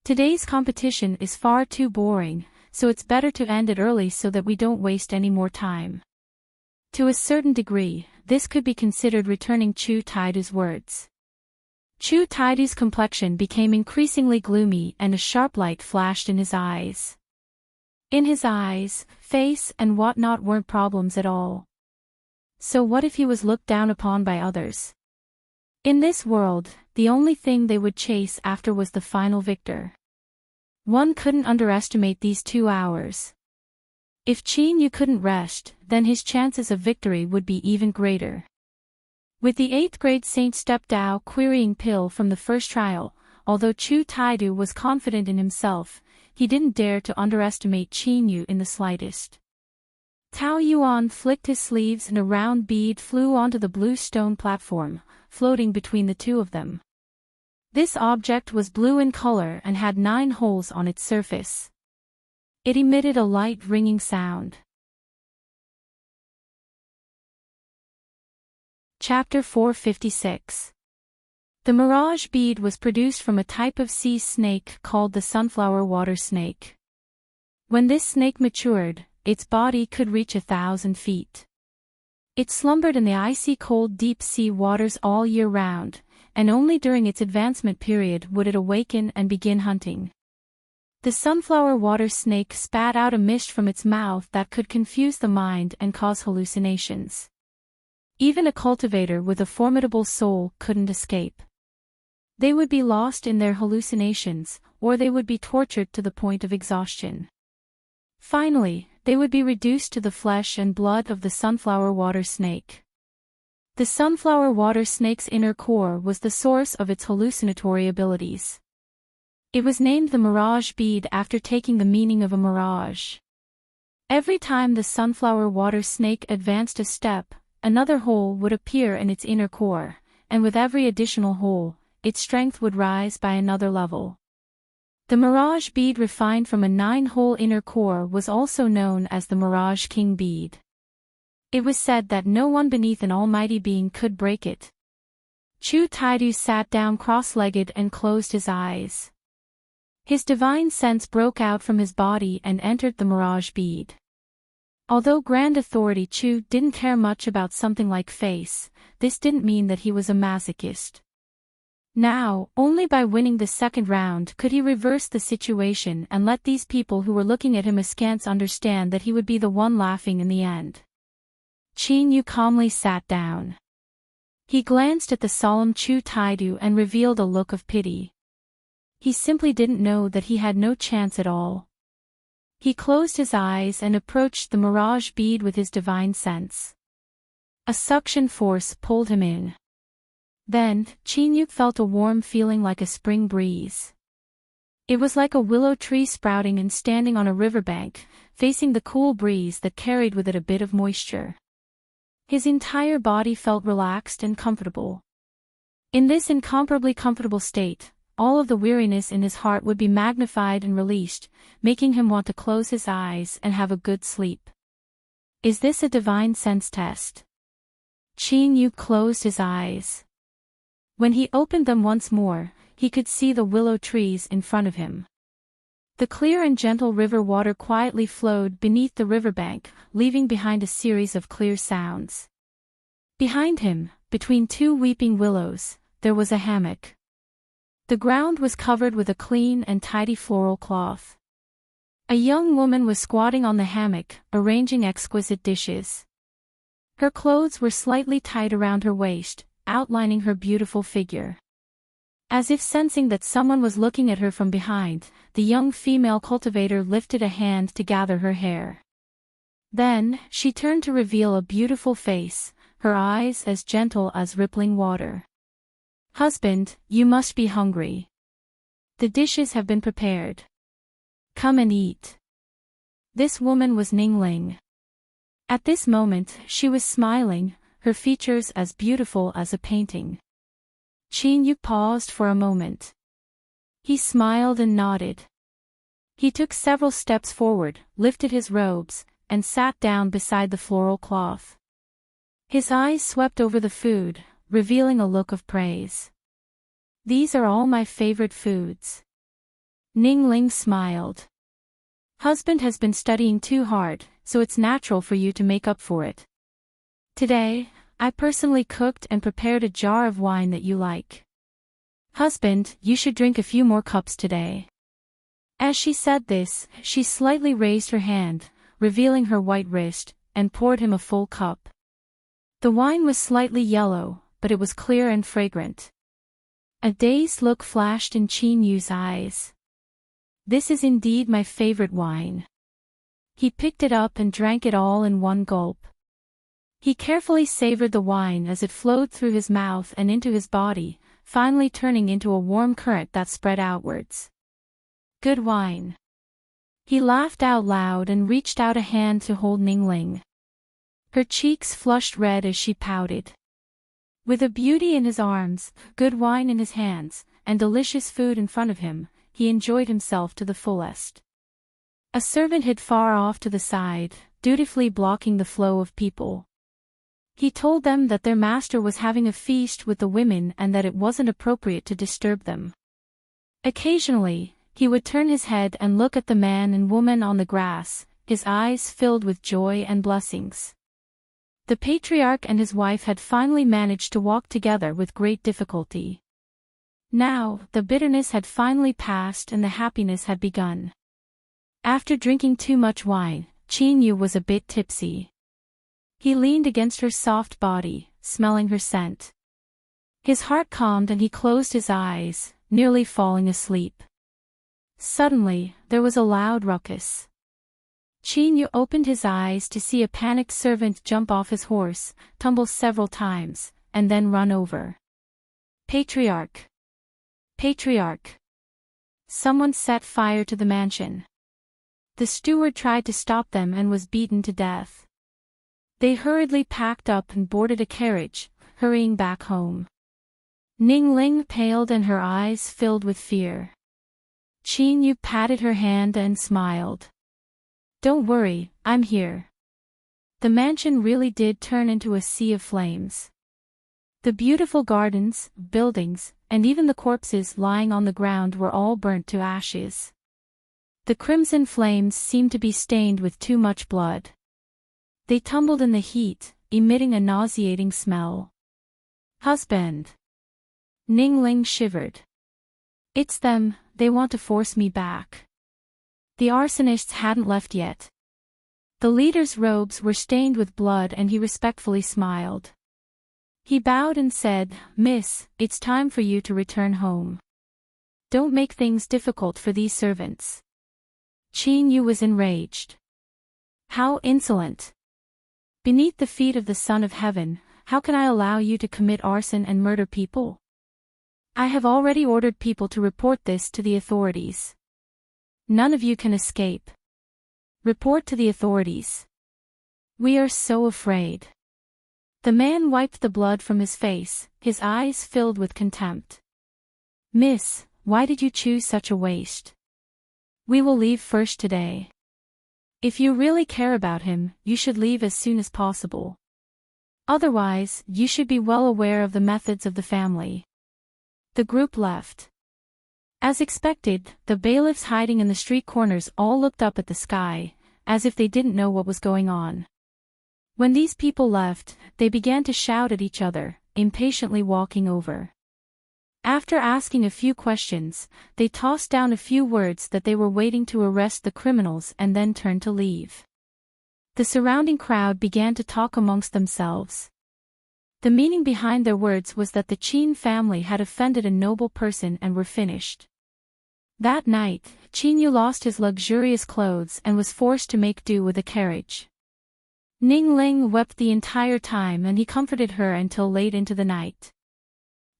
Today's competition is far too boring, so it's better to end it early so that we don't waste any more time." To a certain degree, this could be considered returning Chu Taidu's words. Chu Taidu's complexion became increasingly gloomy and a sharp light flashed in his eyes. In his eyes, face and whatnot weren't problems at all. So what if he was looked down upon by others? In this world, the only thing they would chase after was the final victor. One couldn't underestimate these 2 hours. If Qin Yu couldn't rest, then his chances of victory would be even greater. With the 8th grade Saint Step Dao querying pill from the first trial, although Chu Taidu was confident in himself, he didn't dare to underestimate Qin Yu in the slightest. Tao Yuan flicked his sleeves and a round bead flew onto the blue stone platform, floating between the two of them. This object was blue in color and had 9 holes on its surface. It emitted a light ringing sound. Chapter 456. The mirage bead was produced from a type of sea snake called the sunflower water snake. When this snake matured, its body could reach 1,000 feet. It slumbered in the icy cold deep sea waters all year round, and only during its advancement period would it awaken and begin hunting. The sunflower water snake spat out a mist from its mouth that could confuse the mind and cause hallucinations. Even a cultivator with a formidable soul couldn't escape. They would be lost in their hallucinations, or they would be tortured to the point of exhaustion. Finally, they would be reduced to the flesh and blood of the sunflower water snake. The sunflower water snake's inner core was the source of its hallucinatory abilities. It was named the mirage bead after taking the meaning of a mirage. Every time the sunflower water snake advanced a step, another hole would appear in its inner core, and with every additional hole, its strength would rise by another level. The mirage bead refined from a 9-hole inner core was also known as the Mirage King bead. It was said that no one beneath an almighty being could break it. Chu Taidu sat down cross-legged and closed his eyes. His divine sense broke out from his body and entered the mirage bead. Although Grand Authority Chu didn't care much about something like face, this didn't mean that he was a masochist. Now, only by winning the second round could he reverse the situation and let these people who were looking at him askance understand that he would be the one laughing in the end. Qin Yu calmly sat down. He glanced at the solemn Chu Taidu and revealed a look of pity. He simply didn't know that he had no chance at all. He closed his eyes and approached the mirage bead with his divine sense. A suction force pulled him in. Then, Qin Yu felt a warm feeling like a spring breeze. It was like a willow tree sprouting and standing on a riverbank, facing the cool breeze that carried with it a bit of moisture. His entire body felt relaxed and comfortable. In this incomparably comfortable state, all of the weariness in his heart would be magnified and released, making him want to close his eyes and have a good sleep. Is this a divine sense test? Qin Yu closed his eyes. When he opened them once more, he could see the willow trees in front of him. The clear and gentle river water quietly flowed beneath the riverbank, leaving behind a series of clear sounds. Behind him, between 2 weeping willows, there was a hammock. The ground was covered with a clean and tidy floral cloth. A young woman was squatting on the hammock, arranging exquisite dishes. Her clothes were slightly tight around her waist, outlining her beautiful figure. As if sensing that someone was looking at her from behind, the young female cultivator lifted a hand to gather her hair. Then, she turned to reveal a beautiful face, her eyes as gentle as rippling water. "Husband, you must be hungry. The dishes have been prepared. Come and eat." This woman was Ningling. At this moment, she was smiling, her features as beautiful as a painting. Qin Yu paused for a moment. He smiled and nodded. He took several steps forward, lifted his robes, and sat down beside the floral cloth. His eyes swept over the food, revealing a look of praise. "These are all my favorite foods." Ningling smiled. "Husband has been studying too hard, so it's natural for you to make up for it. Today, I personally cooked and prepared a jar of wine that you like. Husband, you should drink a few more cups today." As she said this, she slightly raised her hand, revealing her white wrist, and poured him a full cup. The wine was slightly yellow, but it was clear and fragrant. A dazed look flashed in Qin Yu's eyes. "This is indeed my favorite wine." He picked it up and drank it all in one gulp. He carefully savored the wine as it flowed through his mouth and into his body, finally turning into a warm current that spread outwards. "Good wine." He laughed out loud and reached out a hand to hold Ningling. Her cheeks flushed red as she pouted. With a beauty in his arms, good wine in his hands, and delicious food in front of him, he enjoyed himself to the fullest. A servant hid far off to the side, dutifully blocking the flow of people. He told them that their master was having a feast with the women and that it wasn't appropriate to disturb them. Occasionally, he would turn his head and look at the man and woman on the grass, his eyes filled with joy and blessings. The patriarch and his wife had finally managed to walk together with great difficulty. Now, the bitterness had finally passed and the happiness had begun. After drinking too much wine, Qin Yu was a bit tipsy. He leaned against her soft body, smelling her scent. His heart calmed and he closed his eyes, nearly falling asleep. Suddenly, there was a loud ruckus. Qin Yu opened his eyes to see a panicked servant jump off his horse, tumble several times, and then run over. "Patriarch! Patriarch!" Someone set fire to the mansion. The steward tried to stop them and was beaten to death. They hurriedly packed up and boarded a carriage, hurrying back home. Ningling paled and her eyes filled with fear. Qin Yu patted her hand and smiled. "Don't worry, I'm here." The mansion really did turn into a sea of flames. The beautiful gardens, buildings, and even the corpses lying on the ground were all burnt to ashes. The crimson flames seemed to be stained with too much blood. They tumbled in the heat, emitting a nauseating smell. "Husband!" Ningling shivered. "It's them, they want to force me back." The arsonists hadn't left yet. The leader's robes were stained with blood and he respectfully smiled. He bowed and said, "Miss, it's time for you to return home. Don't make things difficult for these servants." Qin Yu was enraged. "How insolent! Beneath the feet of the Son of Heaven, how can I allow you to commit arson and murder people? I have already ordered people to report this to the authorities. None of you can escape. Report to the authorities. We are so afraid." The man wiped the blood from his face, his eyes filled with contempt. "Miss, why did you choose such a waste? We will leave first today. If you really care about him, you should leave as soon as possible. Otherwise, you should be well aware of the methods of the family." The group left. As expected, the bailiffs hiding in the street corners all looked up at the sky, as if they didn't know what was going on. When these people left, they began to shout at each other, impatiently walking over. After asking a few questions, they tossed down a few words that they were waiting to arrest the criminals and then turned to leave. The surrounding crowd began to talk amongst themselves. The meaning behind their words was that the Qin family had offended a noble person and were finished. That night, Qin Yu lost his luxurious clothes and was forced to make do with a carriage. Ning Ling wept the entire time and he comforted her until late into the night.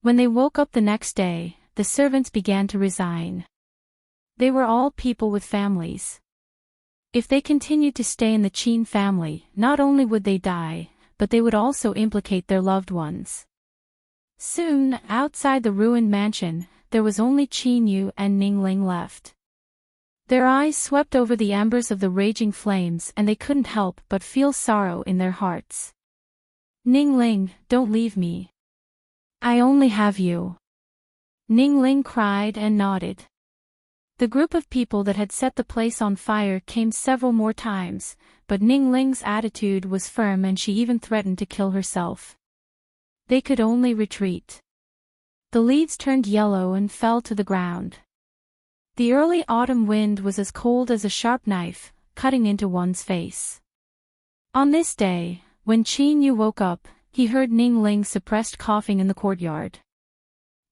When they woke up the next day, the servants began to resign. They were all people with families. If they continued to stay in the Qin family, not only would they die, but they would also implicate their loved ones. Soon, outside the ruined mansion, there was only Qin Yu and Ning Ling left. Their eyes swept over the embers of the raging flames and they couldn't help but feel sorrow in their hearts. Ning Ling, don't leave me. I only have you. Ning Ling cried and nodded. The group of people that had set the place on fire came several more times, but Ning Ling's attitude was firm and she even threatened to kill herself. They could only retreat. The leaves turned yellow and fell to the ground. The early autumn wind was as cold as a sharp knife, cutting into one's face. On this day, when Qin Yu woke up, he heard Ning Ling's suppressed coughing in the courtyard.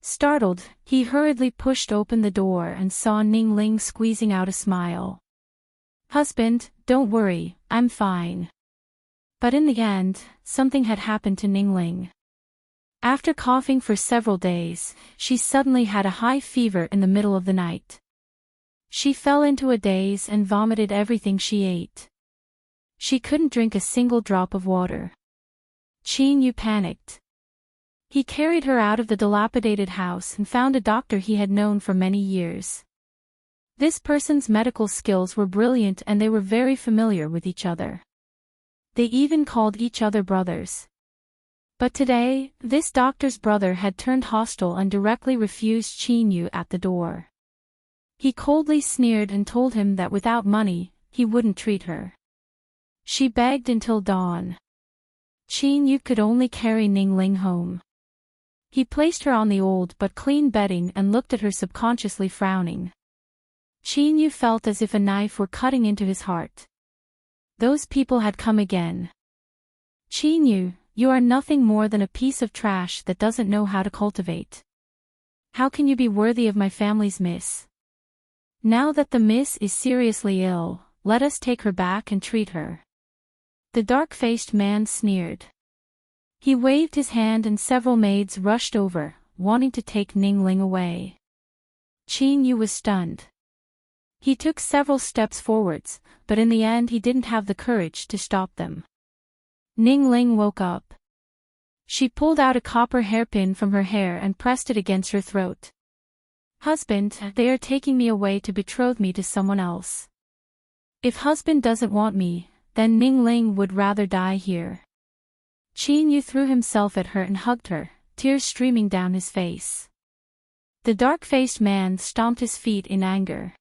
Startled, he hurriedly pushed open the door and saw Ning Ling squeezing out a smile. "Husband, don't worry, I'm fine." But in the end, something had happened to Ning Ling. After coughing for several days, she suddenly had a high fever in the middle of the night. She fell into a daze and vomited everything she ate. She couldn't drink a single drop of water. Qin Yu panicked. He carried her out of the dilapidated house and found a doctor he had known for many years. This person's medical skills were brilliant and they were very familiar with each other. They even called each other brothers. But today, this doctor's brother had turned hostile and directly refused Qin Yu at the door. He coldly sneered and told him that without money, he wouldn't treat her. She begged until dawn. Qin Yu could only carry Ning Ling home. He placed her on the old but clean bedding and looked at her subconsciously frowning. Qin Yu felt as if a knife were cutting into his heart. Those people had come again. "Qin Yu, you are nothing more than a piece of trash that doesn't know how to cultivate. How can you be worthy of my family's miss? Now that the miss is seriously ill, let us take her back and treat her." The dark-faced man sneered. He waved his hand and several maids rushed over, wanting to take Ning Ling away. Qin Yu was stunned. He took several steps forwards, but in the end he didn't have the courage to stop them. Ning Ling woke up. She pulled out a copper hairpin from her hair and pressed it against her throat. "Husband, they are taking me away to betroth me to someone else. If husband doesn't want me, then Ning Ling would rather die here." Qin Yu threw himself at her and hugged her, tears streaming down his face. The dark-faced man stomped his feet in anger.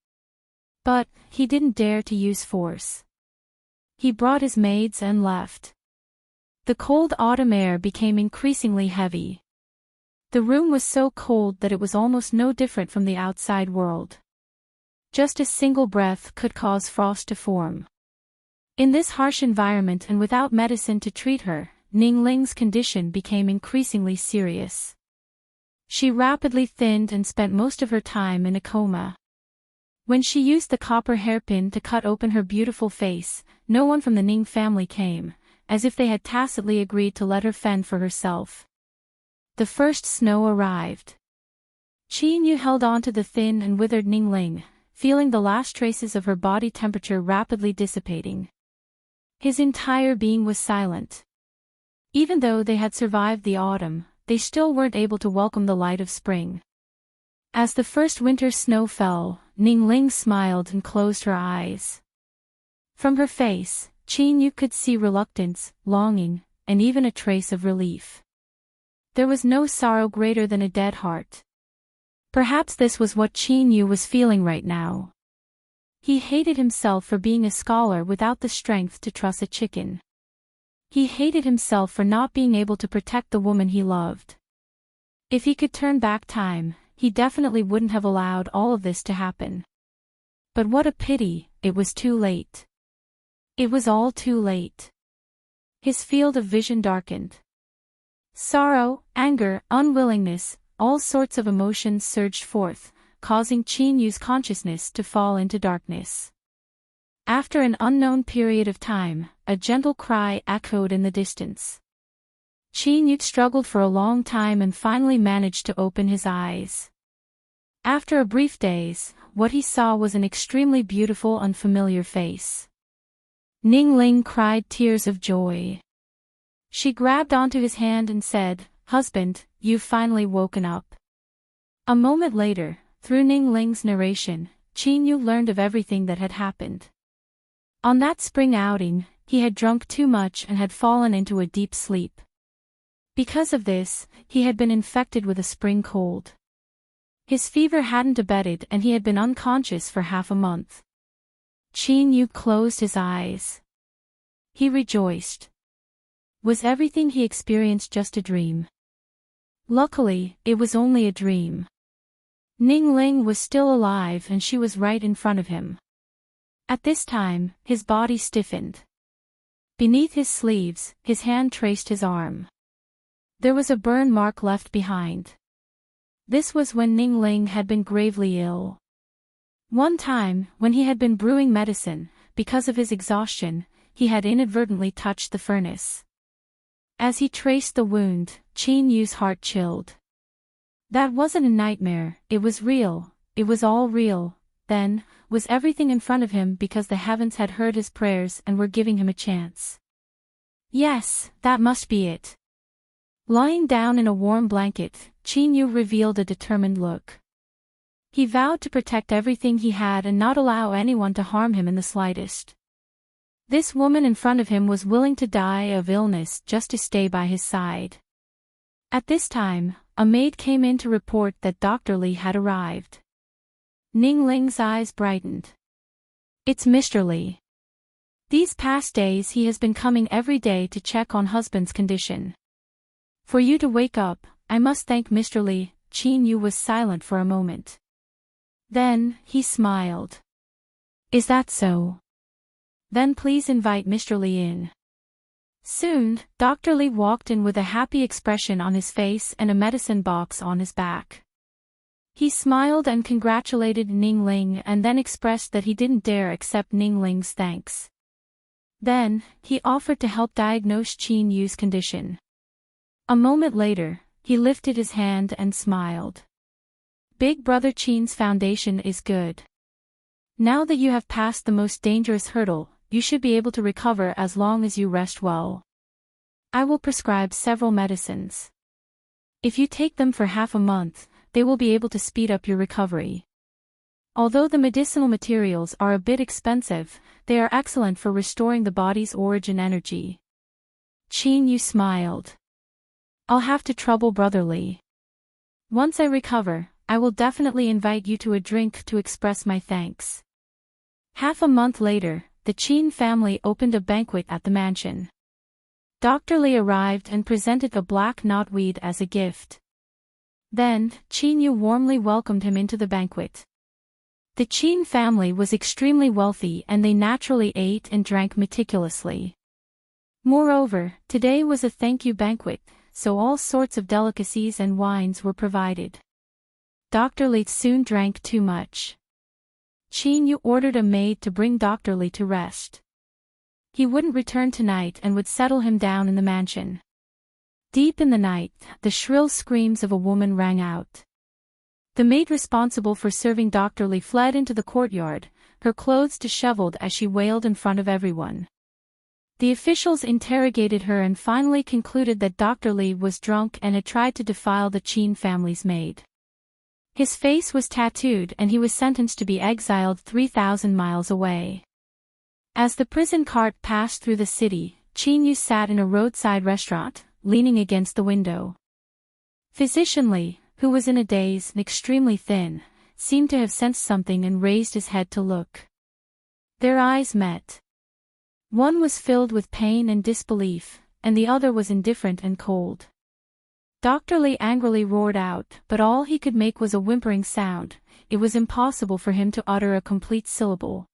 But he didn't dare to use force. He brought his maids and left. The cold autumn air became increasingly heavy. The room was so cold that it was almost no different from the outside world. Just a single breath could cause frost to form. In this harsh environment and without medicine to treat her, Ning Ling's condition became increasingly serious. She rapidly thinned and spent most of her time in a coma. When she used the copper hairpin to cut open her beautiful face, no one from the Ning family came, as if they had tacitly agreed to let her fend for herself. The first snow arrived. Qin Yu held on to the thin and withered Ning Ling, feeling the last traces of her body temperature rapidly dissipating. His entire being was silent. Even though they had survived the autumn, they still weren't able to welcome the light of spring. As the first winter snow fell, Ning Ling smiled and closed her eyes. From her face, Qin Yu could see reluctance, longing, and even a trace of relief. There was no sorrow greater than a dead heart. Perhaps this was what Qin Yu was feeling right now. He hated himself for being a scholar without the strength to truss a chicken. He hated himself for not being able to protect the woman he loved. If he could turn back time, he definitely wouldn't have allowed all of this to happen. But what a pity, it was too late. It was all too late. His field of vision darkened. Sorrow, anger, unwillingness, all sorts of emotions surged forth, causing Qin Yu's consciousness to fall into darkness. After an unknown period of time, a gentle cry echoed in the distance. Qin Yu struggled for a long time and finally managed to open his eyes. After a brief daze, what he saw was an extremely beautiful unfamiliar face. Ning Ling cried tears of joy. She grabbed onto his hand and said, "Husband, you've finally woken up." A moment later, through Ning Ling's narration, Qin Yu learned of everything that had happened. On that spring outing, he had drunk too much and had fallen into a deep sleep. Because of this, he had been infected with a spring cold. His fever hadn't abated and he had been unconscious for half a month. Qin Yu closed his eyes. He rejoiced. Was everything he experienced just a dream? Luckily, it was only a dream. Ning Ling was still alive and she was right in front of him. At this time, his body stiffened. Beneath his sleeves, his hand traced his arm. There was a burn mark left behind. This was when Ning Ling had been gravely ill. One time, when he had been brewing medicine, because of his exhaustion, he had inadvertently touched the furnace. As he traced the wound, Qin Yu's heart chilled. That wasn't a nightmare, it was real, it was all real. Then, was everything in front of him because the heavens had heard his prayers and were giving him a chance? Yes, that must be it. Lying down in a warm blanket, Qin Yu revealed a determined look. He vowed to protect everything he had and not allow anyone to harm him in the slightest. This woman in front of him was willing to die of illness just to stay by his side. At this time, a maid came in to report that Dr. Li had arrived. Ning Ling's eyes brightened. It's Mr. Li. These past days he has been coming every day to check on husband's condition. For you to wake up, I must thank Mr. Li. Qin Yu was silent for a moment. Then, he smiled. Is that so? Then please invite Mr. Li in. Soon, Dr. Li walked in with a happy expression on his face and a medicine box on his back. He smiled and congratulated Ning Ling and then expressed that he didn't dare accept Ning Ling's thanks. Then, he offered to help diagnose Qin Yu's condition. A moment later, he lifted his hand and smiled. Big Brother Qin's foundation is good. Now that you have passed the most dangerous hurdle, you should be able to recover as long as you rest well. I will prescribe several medicines. If you take them for half a month, they will be able to speed up your recovery. Although the medicinal materials are a bit expensive, they are excellent for restoring the body's origin energy. Qin Yu smiled. I'll have to trouble Brother Li. Once I recover, I will definitely invite you to a drink to express my thanks. Half a month later, the Qin family opened a banquet at the mansion. Dr. Li arrived and presented a black knotweed as a gift. Then, Qin Yu warmly welcomed him into the banquet. The Qin family was extremely wealthy and they naturally ate and drank meticulously. Moreover, today was a thank you banquet, so all sorts of delicacies and wines were provided. Dr. Li soon drank too much. Qin Yu ordered a maid to bring Dr. Li to rest. He wouldn't return tonight and would settle him down in the mansion. Deep in the night, the shrill screams of a woman rang out. The maid responsible for serving Dr. Li fled into the courtyard, her clothes disheveled as she wailed in front of everyone. The officials interrogated her and finally concluded that Dr. Li was drunk and had tried to defile the Qin family's maid. His face was tattooed and he was sentenced to be exiled 3,000 miles away. As the prison cart passed through the city, Qin Yu sat in a roadside restaurant, leaning against the window. Physician Li, who was in a daze and extremely thin, seemed to have sensed something and raised his head to look. Their eyes met. One was filled with pain and disbelief, and the other was indifferent and cold. Dr. Li angrily roared out, but all he could make was a whimpering sound. It was impossible for him to utter a complete syllable.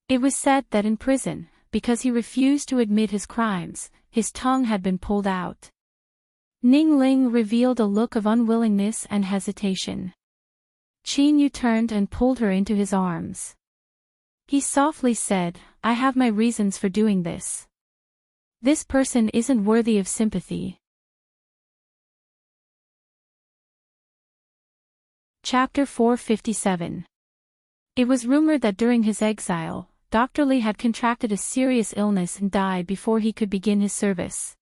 It was said that in prison, because he refused to admit his crimes, his tongue had been pulled out. Ning Ling revealed a look of unwillingness and hesitation. Qin Yu turned and pulled her into his arms. He softly said, "I have my reasons for doing this. This person isn't worthy of sympathy." Chapter 457. It was rumored that during his exile, Dr. Li had contracted a serious illness and died before he could begin his service.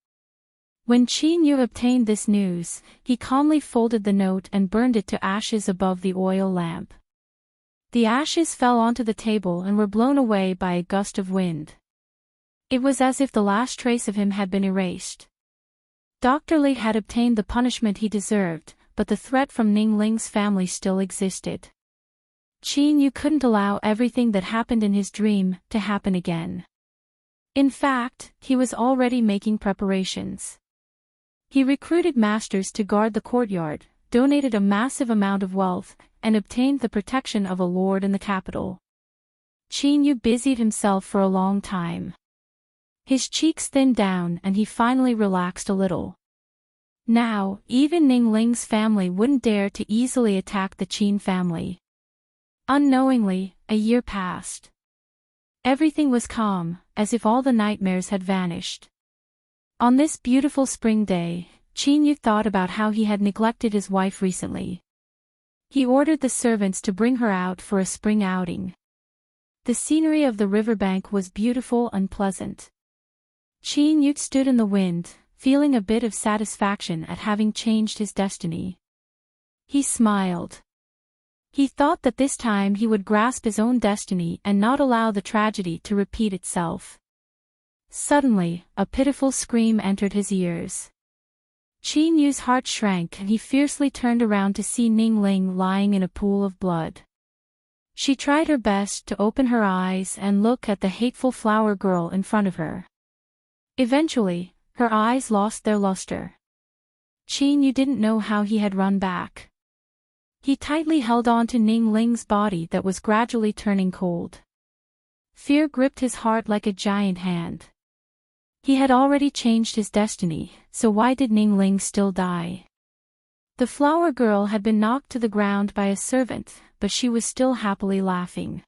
When Qin Yu obtained this news, he calmly folded the note and burned it to ashes above the oil lamp. The ashes fell onto the table and were blown away by a gust of wind. It was as if the last trace of him had been erased. Dr. Li had obtained the punishment he deserved, but the threat from Ning Ling's family still existed. Qin Yu couldn't allow everything that happened in his dream to happen again. In fact, he was already making preparations. He recruited masters to guard the courtyard, donated a massive amount of wealth, and obtained the protection of a lord in the capital. Qin Yu busied himself for a long time. His cheeks thinned down and he finally relaxed a little. Now, even Ning Ling's family wouldn't dare to easily attack the Qin family. Unknowingly, a year passed. Everything was calm, as if all the nightmares had vanished. On this beautiful spring day, Qin Yu thought about how he had neglected his wife recently. He ordered the servants to bring her out for a spring outing. The scenery of the riverbank was beautiful and pleasant. Qin Yu stood in the wind, feeling a bit of satisfaction at having changed his destiny. He smiled. He thought that this time he would grasp his own destiny and not allow the tragedy to repeat itself. Suddenly, a pitiful scream entered his ears. Qin Yu's heart shrank and he fiercely turned around to see Ning Ling lying in a pool of blood. She tried her best to open her eyes and look at the hateful flower girl in front of her. Eventually, her eyes lost their luster. Qin Yu didn't know how he had run back. He tightly held on to Ning Ling's body that was gradually turning cold. Fear gripped his heart like a giant hand. He had already changed his destiny, so why did Ning Ling still die? The flower girl had been knocked to the ground by a servant, but she was still happily laughing.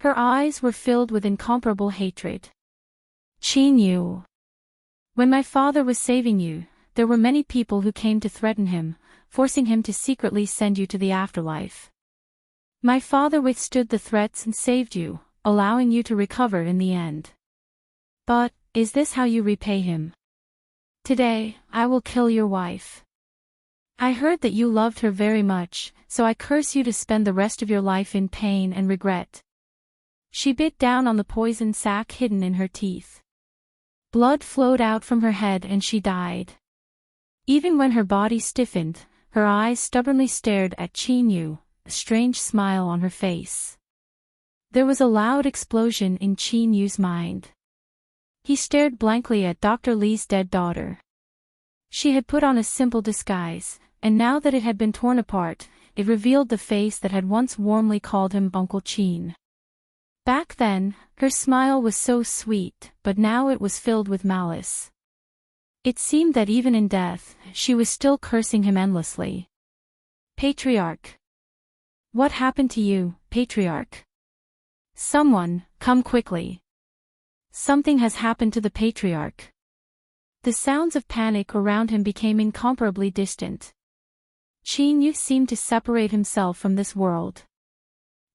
Her eyes were filled with incomparable hatred. "Qin Yu. When my father was saving you, there were many people who came to threaten him, forcing him to secretly send you to the afterlife. My father withstood the threats and saved you, allowing you to recover in the end. But, is this how you repay him? Today, I will kill your wife. I heard that you loved her very much, so I curse you to spend the rest of your life in pain and regret." She bit down on the poison sac hidden in her teeth. Blood flowed out from her head and she died. Even when her body stiffened, her eyes stubbornly stared at Qin Yu, a strange smile on her face. There was a loud explosion in Qin Yu's mind. He stared blankly at Dr. Li's dead daughter. She had put on a simple disguise, and now that it had been torn apart, it revealed the face that had once warmly called him Uncle Qin. Back then, her smile was so sweet, but now it was filled with malice. It seemed that even in death, she was still cursing him endlessly. "Patriarch. What happened to you, Patriarch? Someone, come quickly. Something has happened to the Patriarch." The sounds of panic around him became incomparably distant. Qin Yu seemed to separate himself from this world.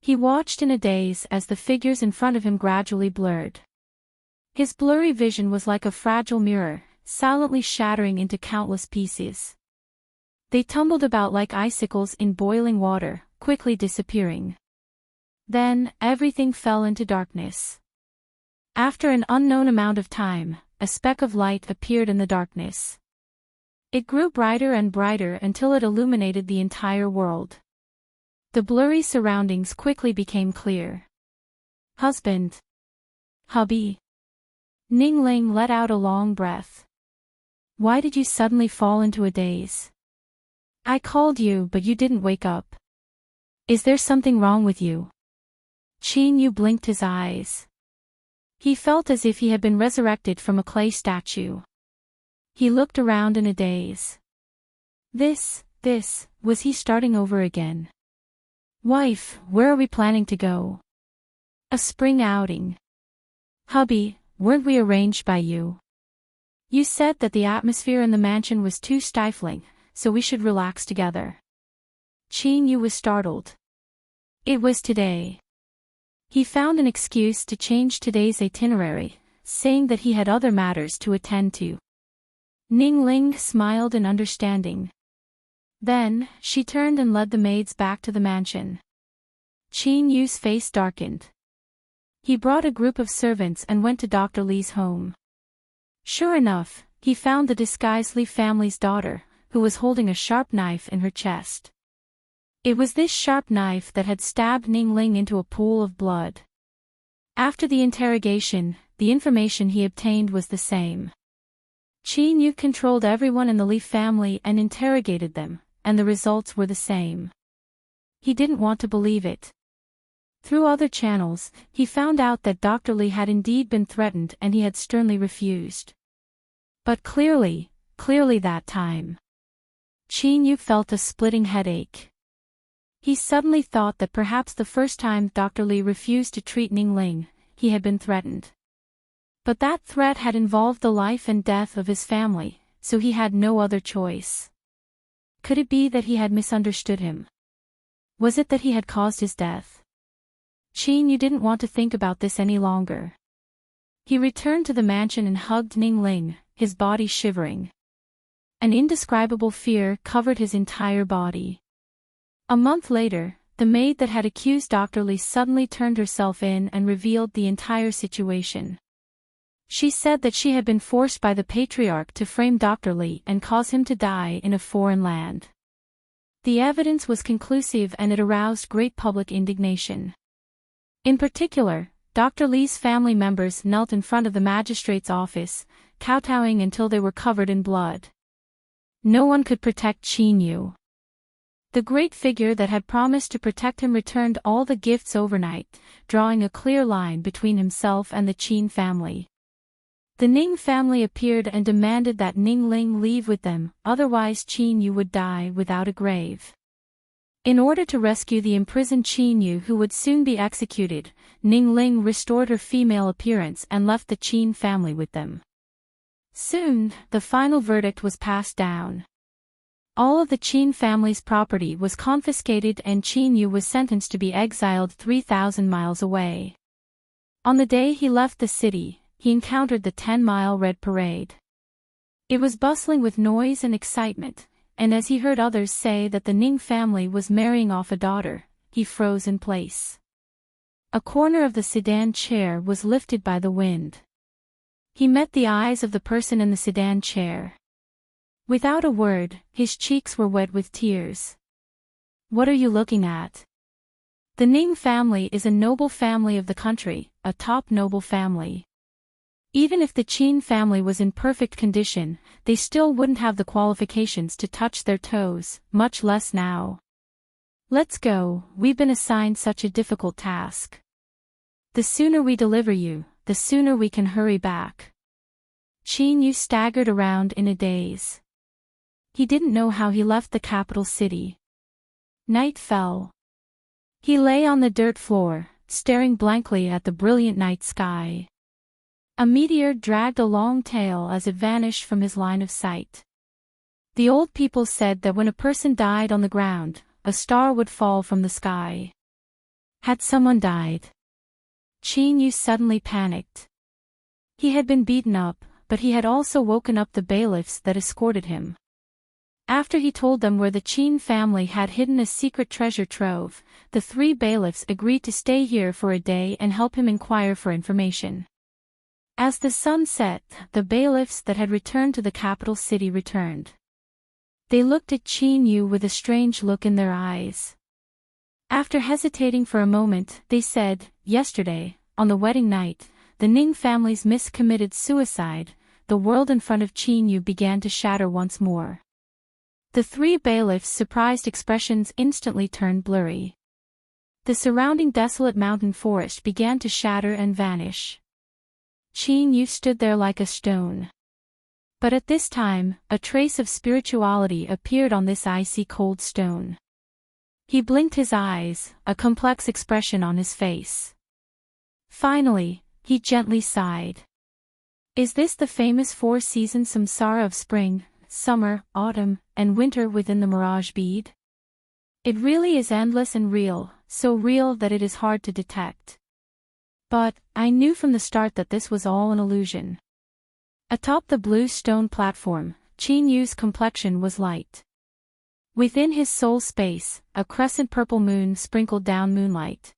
He watched in a daze as the figures in front of him gradually blurred. His blurry vision was like a fragile mirror, silently shattering into countless pieces. They tumbled about like icicles in boiling water, quickly disappearing. Then, everything fell into darkness. After an unknown amount of time, a speck of light appeared in the darkness. It grew brighter and brighter until it illuminated the entire world. The blurry surroundings quickly became clear. "Husband. Hubby." Ning Ling let out a long breath. "Why did you suddenly fall into a daze? I called you but you didn't wake up. Is there something wrong with you?" Qin Yu blinked his eyes. He felt as if he had been resurrected from a clay statue. He looked around in a daze. Was he starting over again? Wife, where are we planning to go? A spring outing. Hubby, weren't we arranged by you? You said that the atmosphere in the mansion was too stifling, so we should relax together. Chin-yu was startled. It was today. He found an excuse to change today's itinerary, saying that he had other matters to attend to. Ning-ling smiled in understanding. Then, she turned and led the maids back to the mansion. Chin-yu's face darkened. He brought a group of servants and went to Dr. Li's home. Sure enough, he found the disguised Li family's daughter, who was holding a sharp knife in her chest. It was this sharp knife that had stabbed Ning-ling into a pool of blood. After the interrogation, the information he obtained was the same. Chin-yu controlled everyone in the Li family and interrogated them, and the results were the same. He didn't want to believe it. Through other channels, he found out that Dr. Li had indeed been threatened and he had sternly refused. But clearly that time. Chin-yu felt a splitting headache. He suddenly thought that perhaps the first time Dr. Li refused to treat Ning-ling, he had been threatened. But that threat had involved the life and death of his family, so he had no other choice. Could it be that he had misunderstood him? Was it that he had caused his death? Chin-yu didn't want to think about this any longer. He returned to the mansion and hugged Ning-ling, his body shivering. An indescribable fear covered his entire body. A month later, the maid that had accused Dr. Li suddenly turned herself in and revealed the entire situation. She said that she had been forced by the patriarch to frame Dr. Li and cause him to die in a foreign land. The evidence was conclusive and it aroused great public indignation. In particular, Dr. Li's family members knelt in front of the magistrate's office, kowtowing until they were covered in blood. No one could protect Chin-yu. The great figure that had promised to protect him returned all the gifts overnight, drawing a clear line between himself and the Chin family. The Ning family appeared and demanded that Ning-ling leave with them, otherwise Chin-yu would die without a grave. In order to rescue the imprisoned Chin-yu who would soon be executed, Ning-ling restored her female appearance and left the Chin family with them. Soon, the final verdict was passed down. All of the Chin family's property was confiscated and Chin-yu was sentenced to be exiled 3,000 miles away. On the day he left the city, he encountered the 10-mile Red Parade. It was bustling with noise and excitement, and as he heard others say that the Ning family was marrying off a daughter, he froze in place. A corner of the sedan chair was lifted by the wind. He met the eyes of the person in the sedan chair. Without a word, his cheeks were wet with tears. What are you looking at? The Ning family is a noble family of the country, a top noble family. Even if the Chin family was in perfect condition, they still wouldn't have the qualifications to touch their toes, much less now. Let's go, we've been assigned such a difficult task. The sooner we deliver you, the sooner we can hurry back. Chin-yu staggered around in a daze. He didn't know how he left the capital city. Night fell. He lay on the dirt floor, staring blankly at the brilliant night sky. A meteor dragged a long tail as it vanished from his line of sight. The old people said that when a person died on the ground, a star would fall from the sky. Had someone died? Chin-yu suddenly panicked. He had been beaten up, but he had also woken up the bailiffs that escorted him. After he told them where the Chin family had hidden a secret treasure trove, the 3 bailiffs agreed to stay here for a day and help him inquire for information. As the sun set, the bailiffs that had returned to the capital city returned. They looked at Chin-yu with a strange look in their eyes. After hesitating for a moment, they said, "Yesterday, on the wedding night, the Ning family's miss committed suicide." The world in front of Chin-yu began to shatter once more. The 3 bailiffs' surprised expressions instantly turned blurry. The surrounding desolate mountain forest began to shatter and vanish. Qin Yu stood there like a stone. But at this time, a trace of spirituality appeared on this icy cold stone. He blinked his eyes, a complex expression on his face. Finally, he gently sighed. Is this the famous four-season samsara of spring, summer, autumn, and winter within the mirage bead? It really is endless and real, so real that it is hard to detect. But, I knew from the start that this was all an illusion. Atop the blue stone platform, Qin Yu's complexion was light. Within his soul space, a crescent purple moon sprinkled down moonlight.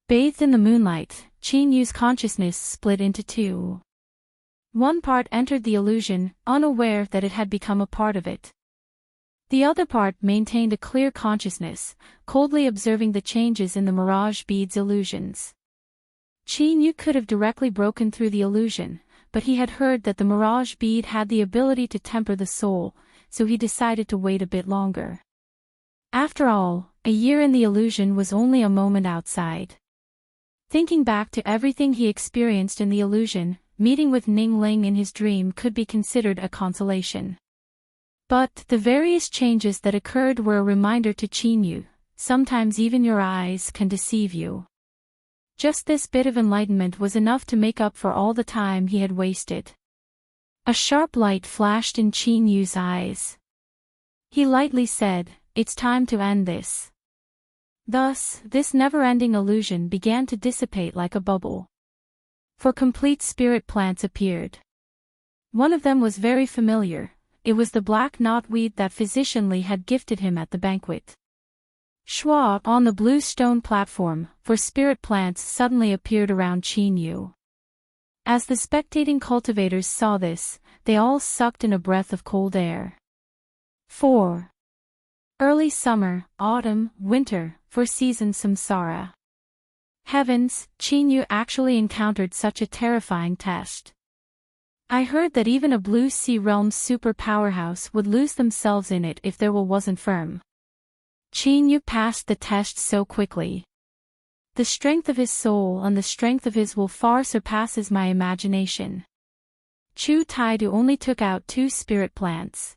Bathed in the moonlight, Qin Yu's consciousness split into two. One part entered the illusion, unaware that it had become a part of it. The other part maintained a clear consciousness, coldly observing the changes in the mirage bead's illusions. Qin Yu could have directly broken through the illusion, but he had heard that the mirage bead had the ability to temper the soul, so he decided to wait a bit longer. After all, a year in the illusion was only a moment outside. Thinking back to everything he experienced in the illusion, meeting with Ning Ling in his dream could be considered a consolation. But the various changes that occurred were a reminder to Qin Yu. Sometimes even your eyes can deceive you. Just this bit of enlightenment was enough to make up for all the time he had wasted. A sharp light flashed in Qin Yu's eyes. He lightly said, "It's time to end this." Thus, this never-ending illusion began to dissipate like a bubble. For complete spirit plants appeared. One of them was very familiar. It was the black knotweed that Physician Li had gifted him at the banquet. Schwa, on the blue stone platform, for spirit plants suddenly appeared around Qin Yu. As the spectating cultivators saw this, they all sucked in a breath of cold air. 4. Early summer, autumn, winter, for season samsara. Heavens, Qin Yu actually encountered such a terrifying test. I heard that even a Blue Sea Realm super powerhouse would lose themselves in it if their will wasn't firm. Qin Yu passed the test so quickly. The strength of his soul and the strength of his will far surpasses my imagination. Chu Taidu only took out 2 spirit plants.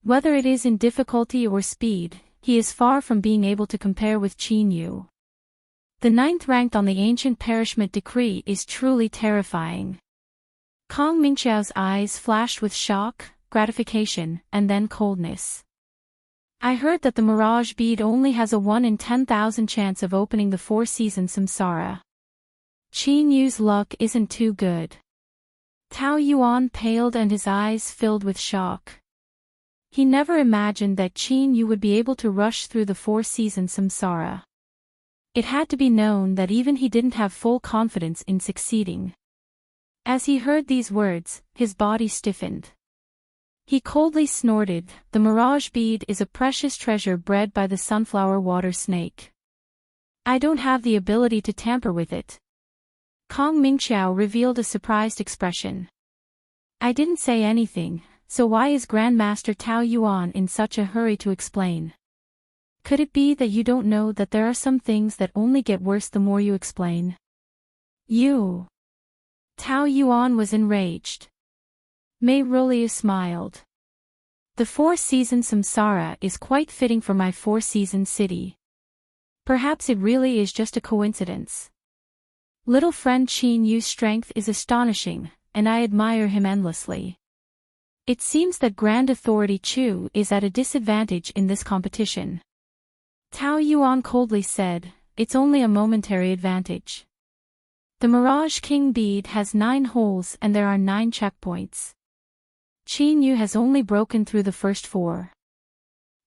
Whether it is in difficulty or speed, he is far from being able to compare with Qin Yu. The 9th ranked on the ancient perishment decree is truly terrifying. Kong Mingqiao's eyes flashed with shock, gratification, and then coldness. I heard that the mirage bead only has a 1 in 10,000 chance of opening the 4-season samsara. Qin Yu's luck isn't too good. Tao Yuan paled and his eyes filled with shock. He never imagined that Qin Yu would be able to rush through the 4-season samsara. It had to be known that even he didn't have full confidence in succeeding. As he heard these words, his body stiffened. He coldly snorted, "The mirage bead is a precious treasure bred by the sunflower water snake. I don't have the ability to tamper with it." Kong Mingqiao revealed a surprised expression. "I didn't say anything, so why is Grandmaster Tao Yuan in such a hurry to explain? Could it be that you don't know that there are some things that only get worse the more you explain?" "You..." Tao Yuan was enraged. Mei Roliu smiled. "The 4-season samsara is quite fitting for my 4-season city. Perhaps it really is just a coincidence. Little friend Qin Yu's strength is astonishing, and I admire him endlessly. It seems that Grand Authority Chu is at a disadvantage in this competition." Tao Yuan coldly said, "It's only a momentary advantage. The Mirage King bead has 9 holes and there are 9 checkpoints. Qin Yu has only broken through the first 4.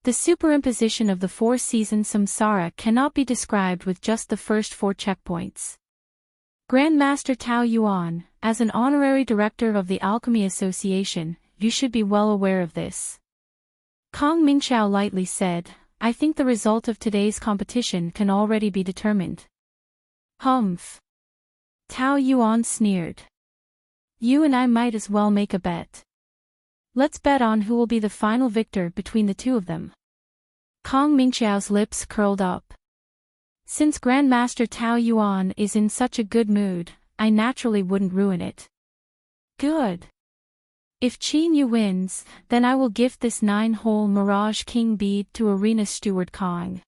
The superimposition of the 4-season samsara cannot be described with just the first 4 checkpoints. Grandmaster Tao Yuan, as an honorary director of the Alchemy Association, you should be well aware of this." Kong Mingqiao lightly said, "I think the result of today's competition can already be determined." "Humph." Tao Yuan sneered. "You and I might as well make a bet. Let's bet on who will be the final victor between the two of them." Kong Mingqiao's lips curled up. Since Grandmaster Tao Yuan is in such a good mood, I naturally wouldn't ruin it. Good. If Qin Yu wins, then I will gift this 9-hole Mirage King bead to Arena Steward Kong.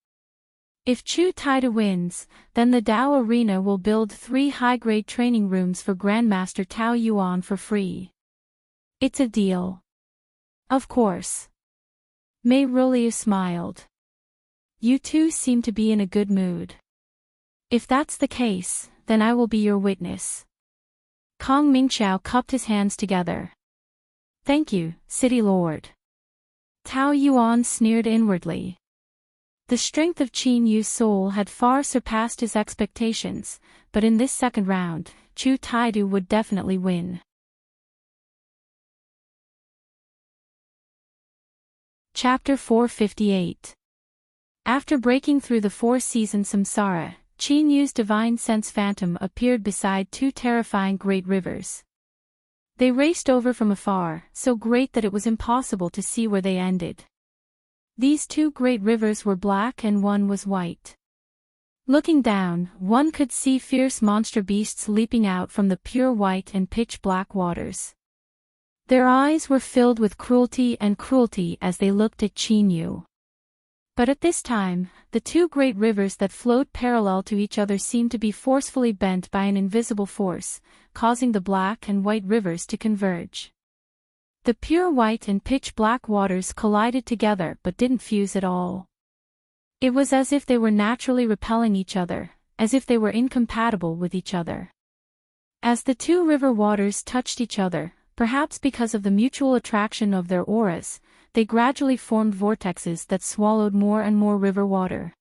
If Chu Taida wins, then the Dao Arena will build 3 high-grade training rooms for Grandmaster Tao Yuan for free. It's a deal. Of course. Mei Roliu smiled. You two seem to be in a good mood. If that's the case, then I will be your witness. Kong Mingqiao cupped his hands together. Thank you, City Lord. Tao Yuan sneered inwardly. The strength of Qin Yu's soul had far surpassed his expectations, but in this second round, Chu Taidu would definitely win. Chapter 458. After breaking through the 4-season samsara, Qin Yu's divine sense phantom appeared beside 2 terrifying great rivers. They raced over from afar, so great that it was impossible to see where they ended. These 2 great rivers were black and one was white. Looking down, one could see fierce monster beasts leaping out from the pure white and pitch-black waters. Their eyes were filled with cruelty as they looked at Qin Yu. But at this time, the 2 great rivers that flowed parallel to each other seemed to be forcefully bent by an invisible force, causing the black and white rivers to converge. The pure white and pitch-black waters collided together but didn't fuse at all. It was as if they were naturally repelling each other, as if they were incompatible with each other. As the 2 river waters touched each other, perhaps because of the mutual attraction of their auras, they gradually formed vortexes that swallowed more and more river water.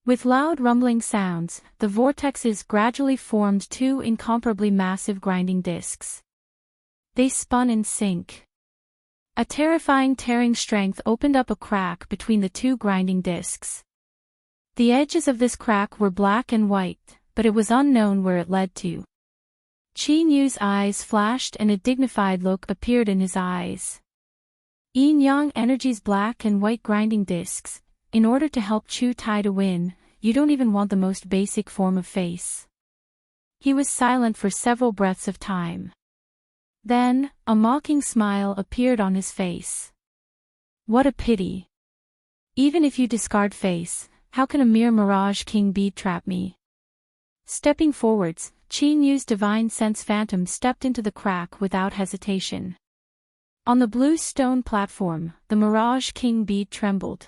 With loud rumbling sounds, the vortexes gradually formed 2 incomparably massive grinding discs. They spun in sync. A terrifying tearing strength opened up a crack between the 2 grinding discs. The edges of this crack were black and white, but it was unknown where it led to. Qin Yu's eyes flashed and a dignified look appeared in his eyes. Yin-yang Energy's black and white grinding discs. In order to help Chu Taida win, you don't even want the most basic form of face. He was silent for several breaths of time. Then, a mocking smile appeared on his face. What a pity. Even if you discard face, how can a mere Mirage King bead trap me? Stepping forwards, Qin Yu's divine sense phantom stepped into the crack without hesitation. On the blue stone platform, the Mirage King bead trembled.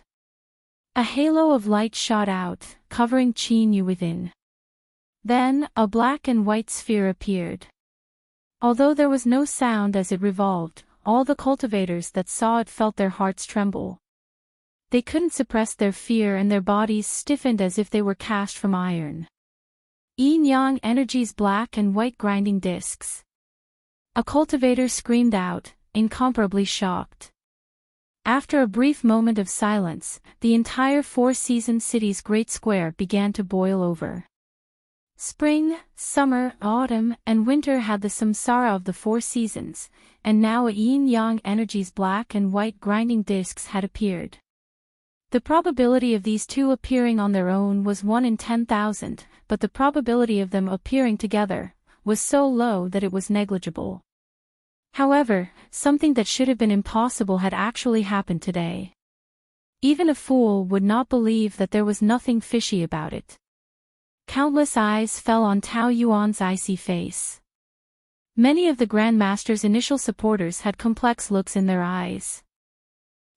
A halo of light shot out, covering Qin Yu within. Then, a black and white sphere appeared. Although there was no sound as it revolved, all the cultivators that saw it felt their hearts tremble. They couldn't suppress their fear and their bodies stiffened as if they were cast from iron. Yin-yang Energy's black and white grinding discs. A cultivator screamed out, incomparably shocked. After a brief moment of silence, the entire 4-season city's great square began to boil over. Spring, summer, autumn, and winter had the samsara of the 4 seasons, and now a yin-yang Energy's black and white grinding discs had appeared. The probability of these 2 appearing on their own was 1 in 10,000, but the probability of them appearing together was so low that it was negligible. However, something that should have been impossible had actually happened today. Even a fool would not believe that there was nothing fishy about it. Countless eyes fell on Tao Yuan's icy face. Many of the Grandmaster's initial supporters had complex looks in their eyes.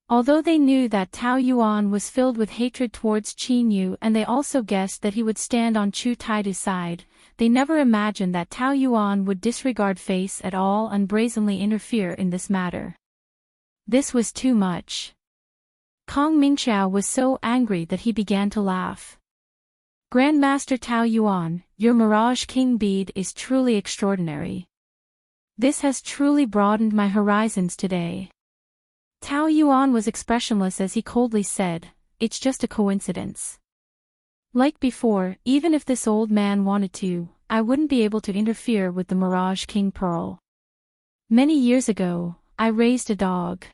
Although they knew that Tao Yuan was filled with hatred towards Qin Yu and they also guessed that he would stand on Chu Taidu's side, they never imagined that Tao Yuan would disregard face at all and brazenly interfere in this matter. This was too much. Kong Mingqiao was so angry that he began to laugh. Grandmaster Tao Yuan, your Mirage King bead is truly extraordinary. This has truly broadened my horizons today. Tao Yuan was expressionless as he coldly said, "It's just a coincidence." Like before, even if this old man wanted to, I wouldn't be able to interfere with the Mirage King Pearl. Many years ago, I raised a dog.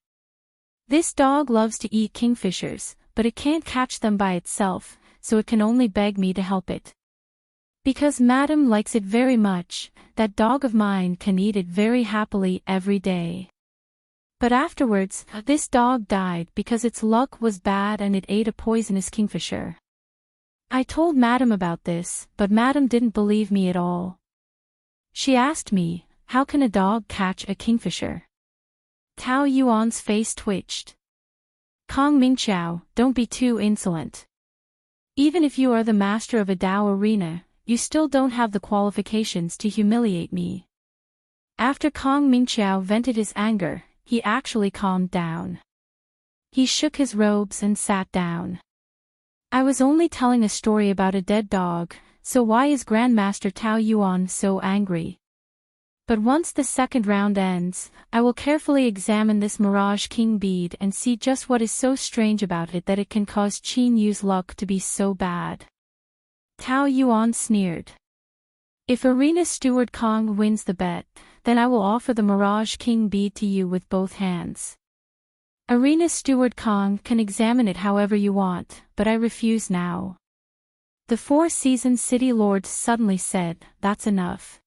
This dog loves to eat kingfishers, but it can't catch them by itself, so it can only beg me to help it. Because Madam likes it very much, that dog of mine can eat it very happily every day. But afterwards, this dog died because its luck was bad and it ate a poisonous kingfisher. I told Madam about this, but Madam didn't believe me at all. She asked me, how can a dog catch a kingfisher? Tao Yuan's face twitched. Kong Mingqiao, don't be too insolent. Even if you are the master of a Dao arena, you still don't have the qualifications to humiliate me. After Kong Mingqiao vented his anger, he actually calmed down. He shook his robes and sat down. I was only telling a story about a dead dog, so why is Grandmaster Tao Yuan so angry? But once the second round ends, I will carefully examine this Mirage King bead and see just what is so strange about it that it can cause Qin Yu's luck to be so bad. Tao Yuan sneered. If Arena Steward Kong wins the bet, then I will offer the Mirage King bead to you with both hands. Arena Steward Kong can examine it however you want, but I refuse now. The Four Seasons City Lord suddenly said, that's enough.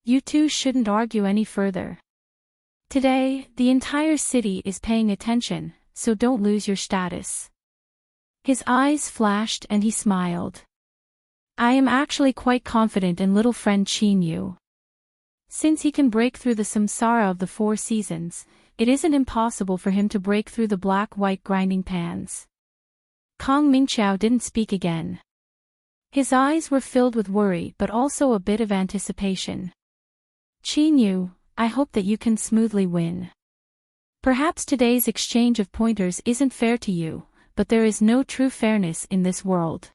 You two shouldn't argue any further. Today, the entire city is paying attention, so don't lose your status. His eyes flashed and he smiled. I am actually quite confident in little friend Qin Yu. Since he can break through the samsara of the Four Seasons, it isn't impossible for him to break through the black-white grinding pans. Kong Mingqiao didn't speak again. His eyes were filled with worry but also a bit of anticipation. Qin Yu, I hope that you can smoothly win. Perhaps today's exchange of pointers isn't fair to you, but there is no true fairness in this world.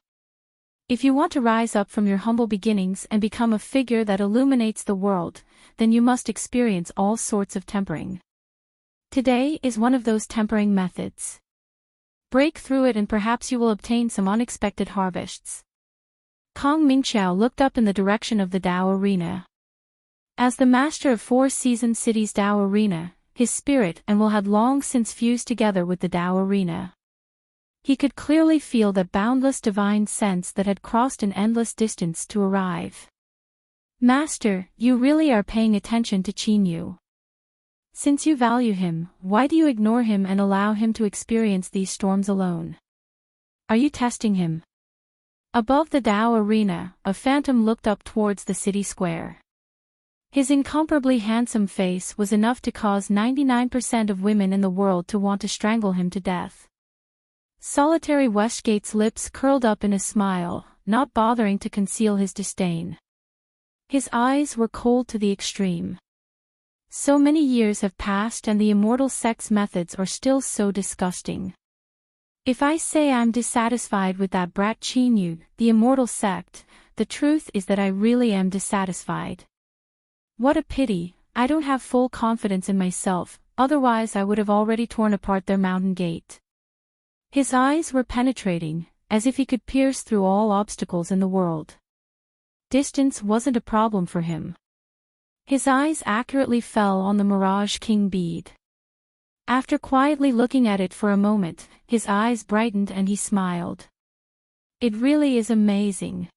If you want to rise up from your humble beginnings and become a figure that illuminates the world, then you must experience all sorts of tempering. Today is one of those tempering methods. Break through it and perhaps you will obtain some unexpected harvests. Kong Mingqiao looked up in the direction of the Dao Arena. As the master of Four Seasons City's Dao Arena, his spirit and will had long since fused together with the Dao Arena. He could clearly feel that boundless divine sense that had crossed an endless distance to arrive. Master, you really are paying attention to Qin Yu. Since you value him, why do you ignore him and allow him to experience these storms alone? Are you testing him? Above the Dao Arena, a phantom looked up towards the city square. His incomparably handsome face was enough to cause 99% of women in the world to want to strangle him to death. Solitary Westgate's lips curled up in a smile, not bothering to conceal his disdain. His eyes were cold to the extreme. So many years have passed and the immortal sect's methods are still so disgusting. If I say I'm dissatisfied with that brat Qin Yu, the immortal sect, the truth is that I really am dissatisfied. What a pity, I don't have full confidence in myself, otherwise I would have already torn apart their mountain gate. His eyes were penetrating, as if he could pierce through all obstacles in the world. Distance wasn't a problem for him. His eyes accurately fell on the Mirage King bead. After quietly looking at it for a moment, his eyes brightened and he smiled. It really is amazing.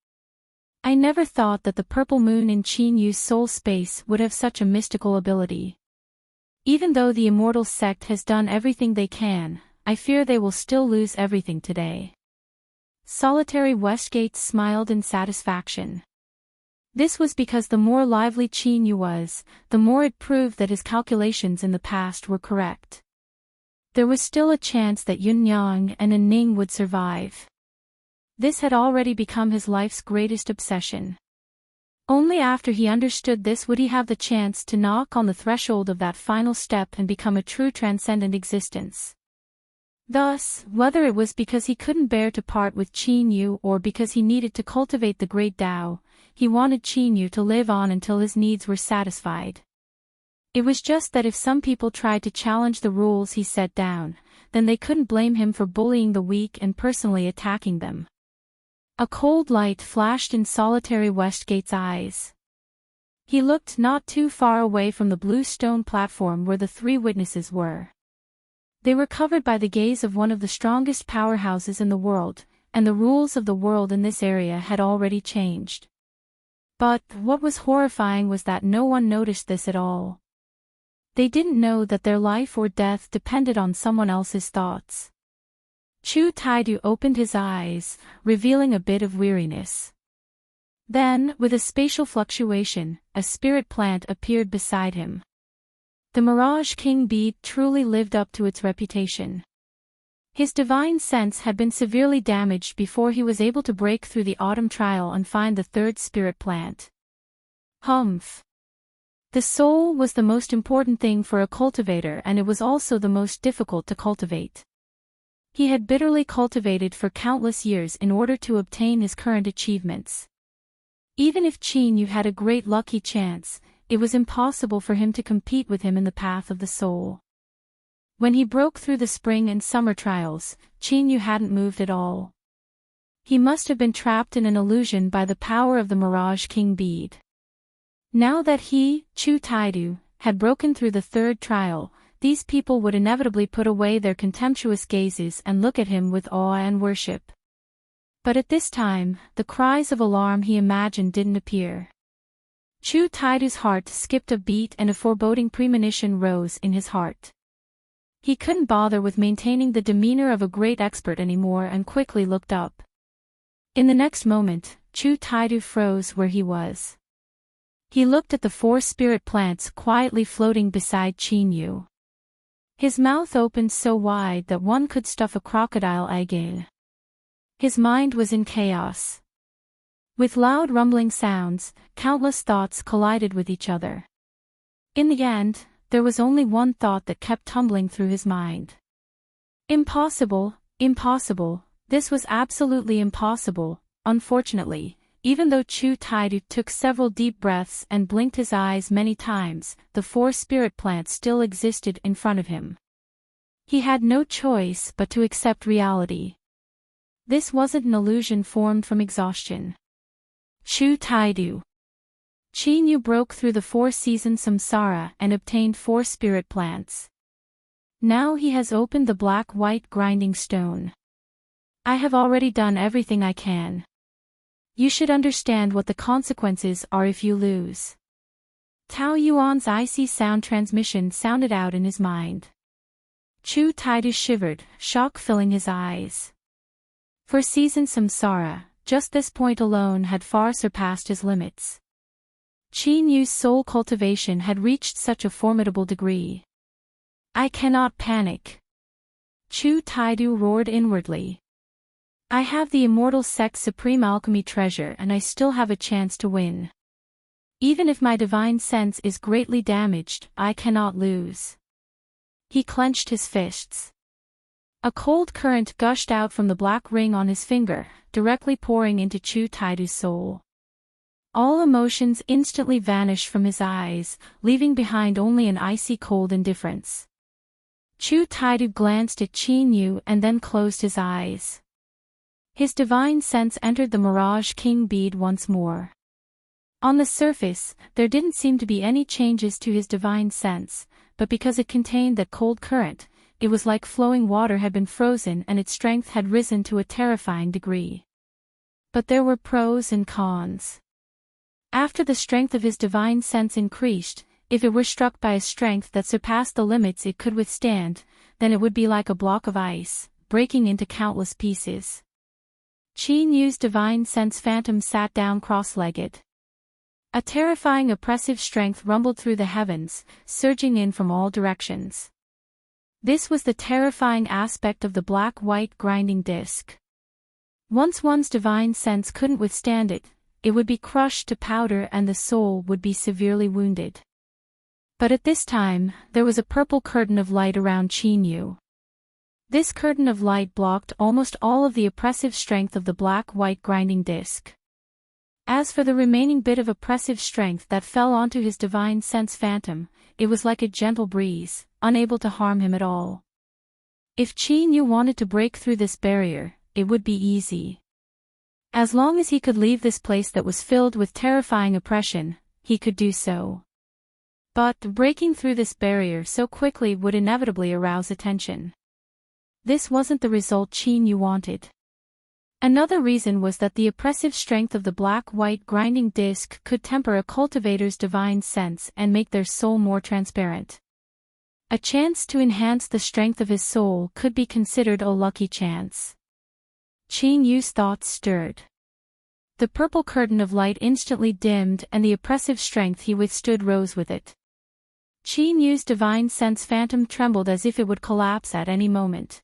I never thought that the purple moon in Qin Yu's soul space would have such a mystical ability. Even though the immortal sect has done everything they can, I fear they will still lose everything today. Solitary Westgate smiled in satisfaction. This was because the more lively Qin Yu was, the more it proved that his calculations in the past were correct. There was still a chance that Yunyang and Ning would survive. This had already become his life's greatest obsession. Only after he understood this would he have the chance to knock on the threshold of that final step and become a true transcendent existence. Thus, whether it was because he couldn't bear to part with Qin Yu or because he needed to cultivate the great Tao, he wanted Qin Yu to live on until his needs were satisfied. It was just that if some people tried to challenge the rules he set down, then they couldn't blame him for bullying the weak and personally attacking them. A cold light flashed in Solitary Westgate's eyes. He looked not too far away from the blue stone platform where the three witnesses were. They were covered by the gaze of one of the strongest powerhouses in the world, and the rules of the world in this area had already changed. But what was horrifying was that no one noticed this at all. They didn't know that their life or death depended on someone else's thoughts. Chu Taidu opened his eyes, revealing a bit of weariness. Then, with a spatial fluctuation, a spirit plant appeared beside him. The Mirage King bead truly lived up to its reputation. His divine sense had been severely damaged before he was able to break through the autumn trial and find the third spirit plant. Humph. The soul was the most important thing for a cultivator, and it was also the most difficult to cultivate. He had bitterly cultivated for countless years in order to obtain his current achievements. Even if Qin Yu had a great lucky chance, it was impossible for him to compete with him in the path of the soul. When he broke through the spring and summer trials, Qin Yu hadn't moved at all. He must have been trapped in an illusion by the power of the Mirage King bead. Now that he, Chu Taidu, had broken through the third trial, these people would inevitably put away their contemptuous gazes and look at him with awe and worship. But at this time, the cries of alarm he imagined didn't appear. Chu Taidu's heart skipped a beat and a foreboding premonition rose in his heart. He couldn't bother with maintaining the demeanor of a great expert anymore and quickly looked up. In the next moment, Chu Taidu froze where he was. He looked at the 4 spirit plants quietly floating beside Qin Yu. His mouth opened so wide that one could stuff a crocodile egg in. His mind was in chaos. With loud rumbling sounds, countless thoughts collided with each other. In the end, there was only one thought that kept tumbling through his mind. Impossible, impossible, this was absolutely impossible. Unfortunately, even though Chu Taidu took several deep breaths and blinked his eyes many times, the 4 spirit plants still existed in front of him. He had no choice but to accept reality. This wasn't an illusion formed from exhaustion. Chu Taidu. Qin Yu broke through the 4-season samsara and obtained 4 spirit plants. Now he has opened the black-white grinding stone. I have already done everything I can. You should understand what the consequences are if you lose. Tao Yuan's icy sound transmission sounded out in his mind. Chu Taidu shivered, shock filling his eyes. For season samsara, just this point alone had far surpassed his limits. Qin Yu's soul cultivation had reached such a formidable degree. I cannot panic. Chu Taidu roared inwardly. I have the immortal sect supreme alchemy treasure and I still have a chance to win. Even if my divine sense is greatly damaged, I cannot lose. He clenched his fists. A cold current gushed out from the black ring on his finger, directly pouring into Chu Taidu's soul. All emotions instantly vanished from his eyes, leaving behind only an icy cold indifference. Chu Taidu glanced at Qin Yu and then closed his eyes. His divine sense entered the Mirage King bead once more. On the surface, there didn't seem to be any changes to his divine sense, but because it contained that cold current, it was like flowing water had been frozen and its strength had risen to a terrifying degree. But there were pros and cons. After the strength of his divine sense increased, if it were struck by a strength that surpassed the limits it could withstand, then it would be like a block of ice, breaking into countless pieces. Qin Yu's divine sense phantom sat down cross-legged. A terrifying oppressive strength rumbled through the heavens, surging in from all directions. This was the terrifying aspect of the black-white grinding disc. Once one's divine sense couldn't withstand it, it would be crushed to powder and the soul would be severely wounded. But at this time, there was a purple curtain of light around Qin Yu. This curtain of light blocked almost all of the oppressive strength of the black-white grinding disc. As for the remaining bit of oppressive strength that fell onto his divine sense phantom, it was like a gentle breeze, unable to harm him at all. If Qin Yu wanted to break through this barrier, it would be easy. As long as he could leave this place that was filled with terrifying oppression, he could do so. But breaking through this barrier so quickly would inevitably arouse attention. This wasn't the result Qin Yu wanted. Another reason was that the oppressive strength of the black-white grinding disc could temper a cultivator's divine sense and make their soul more transparent. A chance to enhance the strength of his soul could be considered a lucky chance. Qin Yu's thoughts stirred. The purple curtain of light instantly dimmed and the oppressive strength he withstood rose with it. Qin Yu's divine sense phantom trembled as if it would collapse at any moment.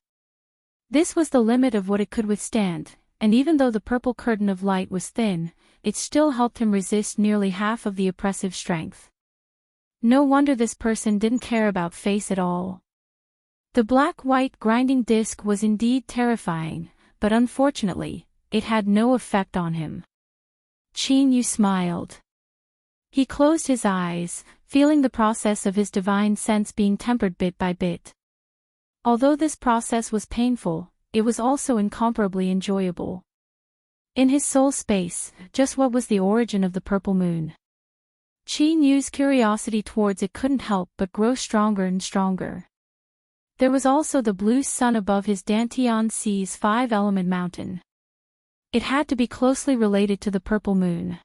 This was the limit of what it could withstand, and even though the purple curtain of light was thin, it still helped him resist nearly half of the oppressive strength. No wonder this person didn't care about face at all. The black-white grinding disc was indeed terrifying, but unfortunately, it had no effect on him. Qin Yu smiled. He closed his eyes, feeling the process of his divine sense being tempered bit by bit. Although this process was painful, it was also incomparably enjoyable. In his soul space, just what was the origin of the purple moon? Qin Yu's curiosity towards it couldn't help but grow stronger and stronger. There was also the blue sun above his Dantian Sea's five-element mountain. It had to be closely related to the purple moon.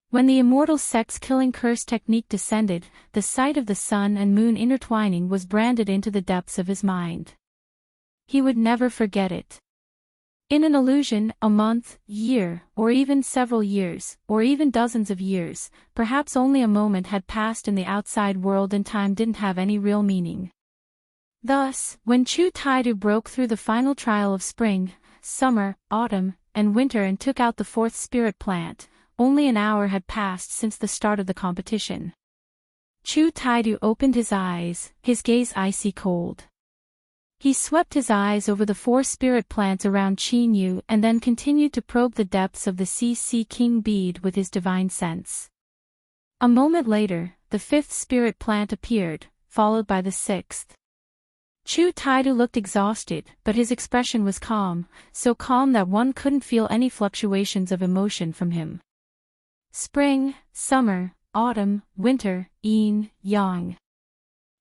When the immortal sex-killing curse technique descended, the sight of the sun and moon intertwining was branded into the depths of his mind. He would never forget it. In an illusion, a month, year, or even several years, or even dozens of years, perhaps only a moment had passed in the outside world and time didn't have any real meaning. Thus, when Chu Taidu broke through the final trial of spring, summer, autumn, and winter and took out the fourth spirit plant, only an hour had passed since the start of the competition. Chu Taidu opened his eyes, his gaze icy cold. He swept his eyes over the four spirit plants around Qin Yu and then continued to probe the depths of the CC King bead with his divine sense. A moment later, the fifth spirit plant appeared, followed by the sixth. Chu Taidu looked exhausted, but his expression was calm, so calm that one couldn't feel any fluctuations of emotion from him. Spring, summer, autumn, winter, yin, yang.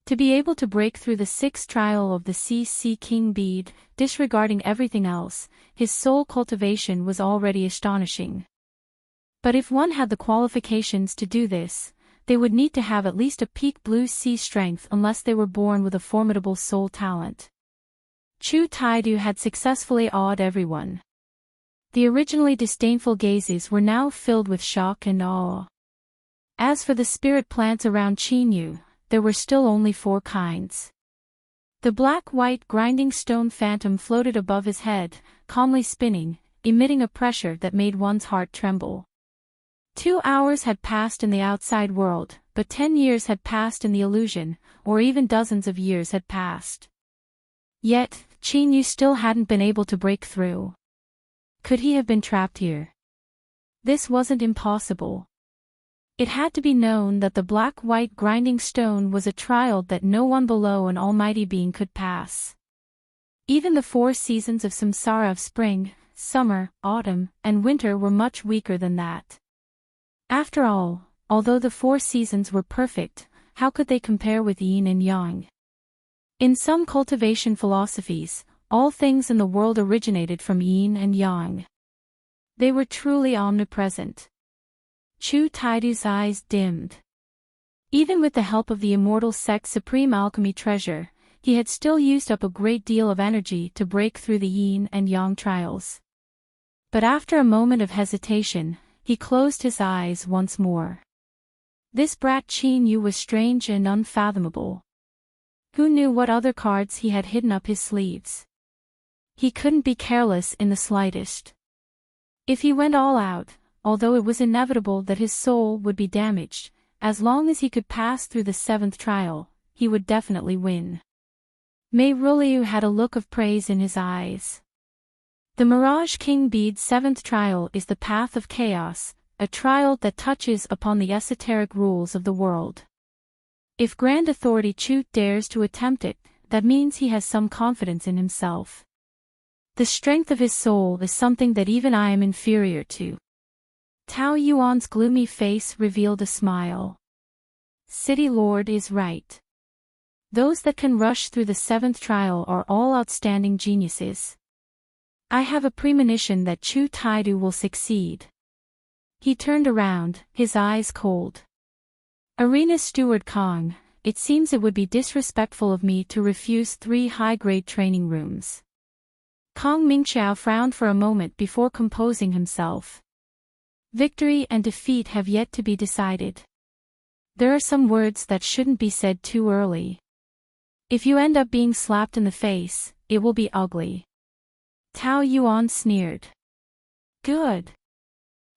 To be able to break through the sixth trial of the CC King bead, disregarding everything else, his soul cultivation was already astonishing. But if one had the qualifications to do this, they would need to have at least a peak blue sea strength unless they were born with a formidable soul talent. Chu Taidu had successfully awed everyone. The originally disdainful gazes were now filled with shock and awe. As for the spirit plants around Qin Yu, there were still only four kinds. The black-white grinding stone phantom floated above his head, calmly spinning, emitting a pressure that made one's heart tremble. 2 hours had passed in the outside world, but 10 years had passed in the illusion, or even dozens of years had passed. Yet, Qin Yu still hadn't been able to break through. Could he have been trapped here? This wasn't impossible. It had to be known that the black-white grinding stone was a trial that no one below an almighty being could pass. Even the 4 seasons of samsara of spring, summer, autumn, and winter were much weaker than that. After all, although the 4 seasons were perfect, how could they compare with yin and yang? In some cultivation philosophies, all things in the world originated from yin and yang. They were truly omnipresent. Chu Taidu's eyes dimmed. Even with the help of the immortal sect's supreme alchemy treasure, he had still used up a great deal of energy to break through the yin and yang trials. But after a moment of hesitation, he closed his eyes once more. This brat Qin Yu was strange and unfathomable. Who knew what other cards he had hidden up his sleeves? He couldn't be careless in the slightest. If he went all out, although it was inevitable that his soul would be damaged, as long as he could pass through the 7th trial, he would definitely win. Mei Ruliu had a look of praise in his eyes. The Mirage King Bead's 7th trial is the path of chaos, a trial that touches upon the esoteric rules of the world. If Grand Authority Chu dares to attempt it, that means he has some confidence in himself. The strength of his soul is something that even I am inferior to. Tao Yuan's gloomy face revealed a smile. City Lord is right. Those that can rush through the 7th trial are all outstanding geniuses. I have a premonition that Chu Taidu will succeed. He turned around, his eyes cold. Arena Steward Kong, it seems it would be disrespectful of me to refuse 3 high-grade training rooms. Kong Mingqiao frowned for a moment before composing himself. Victory and defeat have yet to be decided. There are some words that shouldn't be said too early. If you end up being slapped in the face, it will be ugly. Tao Yuan sneered. Good.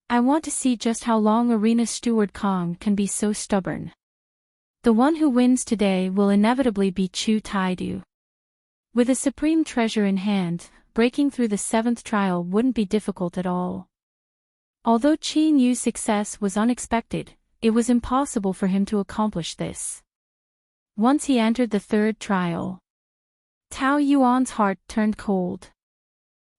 I want to see just how long Arena Steward Kong can be so stubborn. The one who wins today will inevitably be Chu Taidu. With a supreme treasure in hand, breaking through the 7th trial wouldn't be difficult at all. Although Qin Yu's success was unexpected, it was impossible for him to accomplish this. Once he entered the 3rd trial, Tao Yuan's heart turned cold.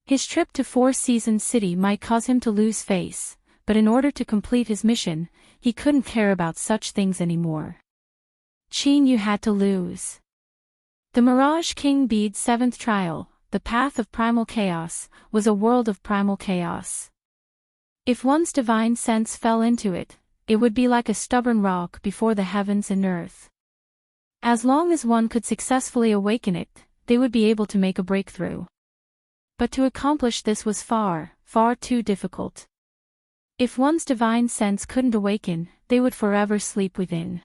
His trip to Four Seasons City might cause him to lose face, but in order to complete his mission, he couldn't care about such things anymore. Qin Yu had to lose. The Mirage King Bede's 7th trial, the path of primal chaos, was a world of primal chaos. If one's divine sense fell into it, it would be like a stubborn rock before the heavens and earth. As long as one could successfully awaken it, they would be able to make a breakthrough. But to accomplish this was far, far too difficult. If one's divine sense couldn't awaken, they would forever sleep within.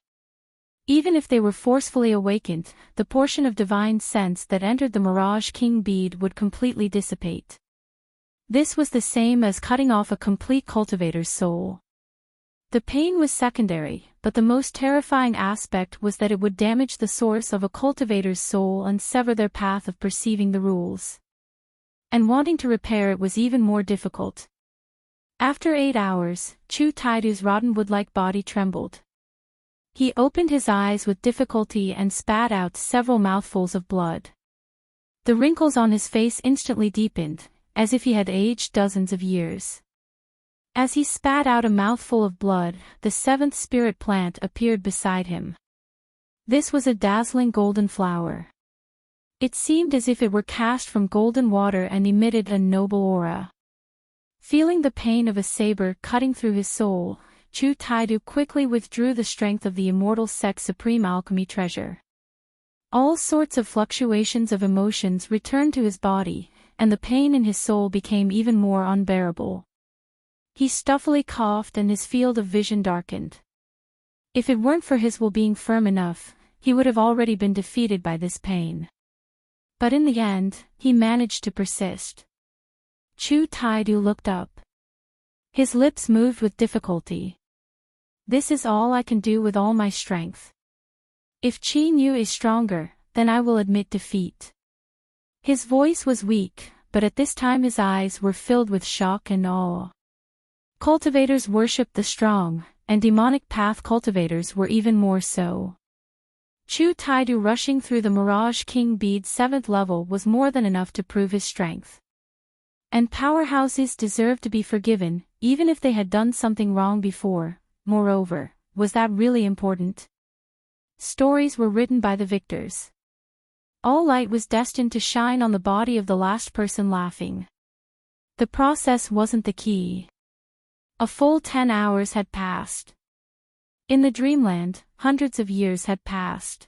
Even if they were forcefully awakened, the portion of divine sense that entered the Mirage King Bede would completely dissipate. This was the same as cutting off a complete cultivator's soul. The pain was secondary, but the most terrifying aspect was that it would damage the source of a cultivator's soul and sever their path of perceiving the rules. And wanting to repair it was even more difficult. After 8 hours, Chu Taidu's rotten-wood-like body trembled. He opened his eyes with difficulty and spat out several mouthfuls of blood. The wrinkles on his face instantly deepened, as if he had aged dozens of years. As he spat out a mouthful of blood, the 7th spirit plant appeared beside him. This was a dazzling golden flower. It seemed as if it were cast from golden water and emitted a noble aura. Feeling the pain of a saber cutting through his soul, Chu Taidu quickly withdrew the strength of the immortal sect's supreme alchemy treasure. All sorts of fluctuations of emotions returned to his body, and the pain in his soul became even more unbearable. He stuffily coughed and his field of vision darkened. If it weren't for his will being firm enough, he would have already been defeated by this pain. But in the end, he managed to persist. Chu Taidu looked up. His lips moved with difficulty. This is all I can do with all my strength. If Qin Yu is stronger, then I will admit defeat. His voice was weak, but at this time his eyes were filled with shock and awe. Cultivators worshipped the strong, and demonic path cultivators were even more so. Chu Taidu rushing through the Mirage King Bede's 7th level was more than enough to prove his strength. And powerhouses deserve to be forgiven, even if they had done something wrong before. Moreover, was that really important? Stories were written by the victors. All light was destined to shine on the body of the last person laughing. The process wasn't the key. A full 10 hours had passed. In the dreamland, hundreds of years had passed.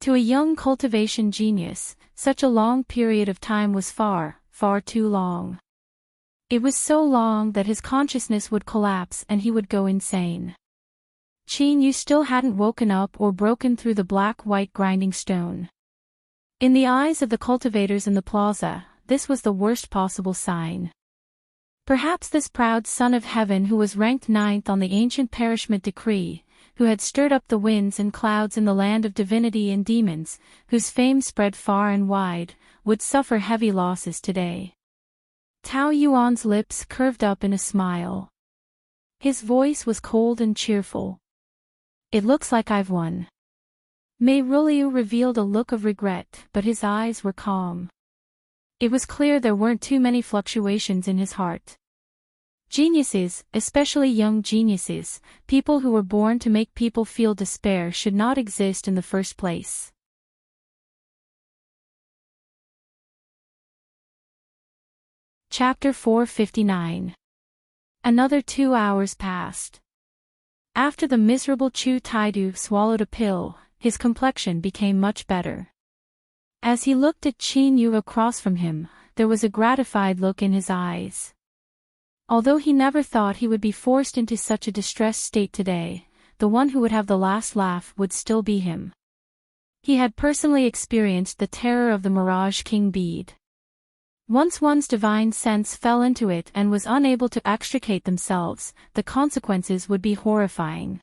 To a young cultivation genius, such a long period of time was far, far too long. It was so long that his consciousness would collapse and he would go insane. Qin Yu still hadn't woken up or broken through the black-white grinding stone. In the eyes of the cultivators in the plaza, this was the worst possible sign. Perhaps this proud son of heaven who was ranked 9th on the ancient perishment decree, who had stirred up the winds and clouds in the land of divinity and demons, whose fame spread far and wide, would suffer heavy losses today. Tao Yuan's lips curved up in a smile. His voice was cold and cheerful. It looks like I've won. Mei Ruliu revealed a look of regret, but his eyes were calm. It was clear there weren't too many fluctuations in his heart. Geniuses, especially young geniuses, people who were born to make people feel despair, should not exist in the first place. Chapter 459. Another 2 hours passed. After the miserable Chu Taidu swallowed a pill, his complexion became much better. As he looked at Qin Yu across from him, there was a gratified look in his eyes. Although he never thought he would be forced into such a distressed state today, the one who would have the last laugh would still be him. He had personally experienced the terror of the Mirage King bead. Once one's divine sense fell into it and was unable to extricate themselves, the consequences would be horrifying.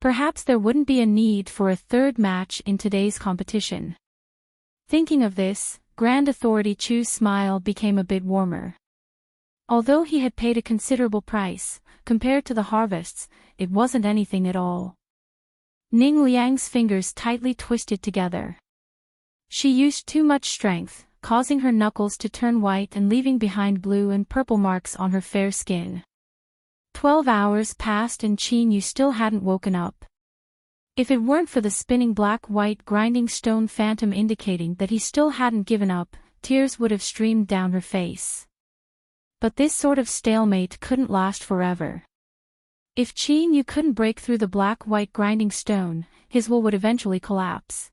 Perhaps there wouldn't be a need for a third match in today's competition. Thinking of this, Grand Authority Chu's smile became a bit warmer. Although he had paid a considerable price, compared to the harvests, it wasn't anything at all. Ning Liang's fingers tightly twisted together. She used too much strength, causing her knuckles to turn white and leaving behind blue and purple marks on her fair skin. 12 hours passed and Qin Yu still hadn't woken up. If it weren't for the spinning black-white grinding stone phantom indicating that he still hadn't given up, tears would have streamed down her face. But this sort of stalemate couldn't last forever. If Qin Yu couldn't break through the black-white grinding stone, his will would eventually collapse.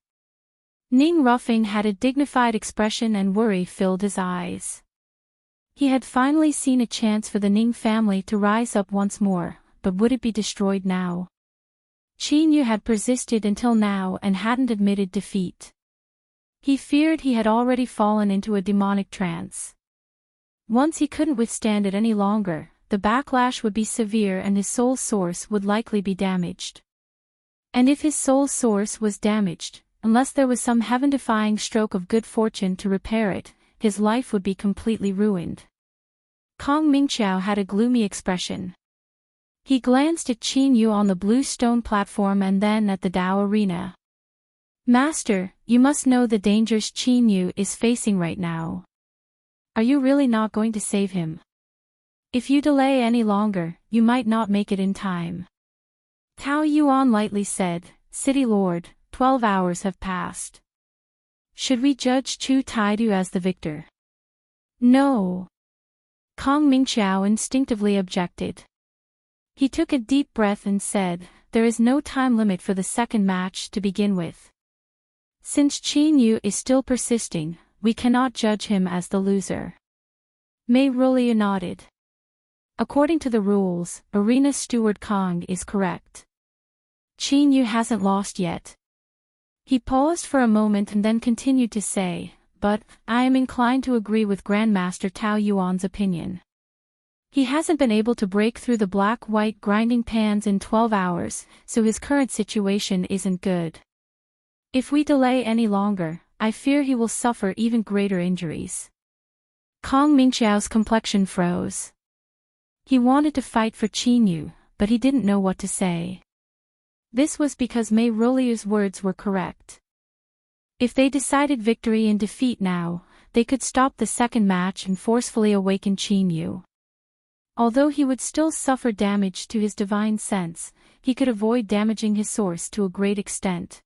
Ning Ruffing had a dignified expression and worry filled his eyes. He had finally seen a chance for the Ning family to rise up once more, but would it be destroyed now? Qin Yu had persisted until now and hadn't admitted defeat. He feared he had already fallen into a demonic trance. Once he couldn't withstand it any longer, the backlash would be severe and his soul source would likely be damaged. And if his soul source was damaged, unless there was some heaven-defying stroke of good fortune to repair it, his life would be completely ruined. Kong Mingqiao had a gloomy expression. He glanced at Qin Yu on the blue stone platform and then at the Dao arena. Master, you must know the dangers Qin Yu is facing right now. Are you really not going to save him? If you delay any longer, you might not make it in time. Tao Yuan lightly said, City Lord, 12 hours have passed. Should we judge Chu Taidu as the victor? No. Kong Mingqiao instinctively objected. He took a deep breath and said, there is no time limit for the second match to begin with. Since Qin Yu is still persisting, we cannot judge him as the loser. Mei Ruliu nodded. According to the rules, Arena Steward Kong is correct. Qin Yu hasn't lost yet. He paused for a moment and then continued to say, but, I am inclined to agree with Grandmaster Tao Yuan's opinion. He hasn't been able to break through the black-white grinding pans in 12 hours, so his current situation isn't good. If we delay any longer, I fear he will suffer even greater injuries. Kong Mingqiao's complexion froze. He wanted to fight for Qin Yu, but he didn't know what to say. This was because Mei Ruliu's words were correct. If they decided victory in defeat now, they could stop the second match and forcefully awaken Qin Yu. Although he would still suffer damage to his divine sense, he could avoid damaging his source to a great extent.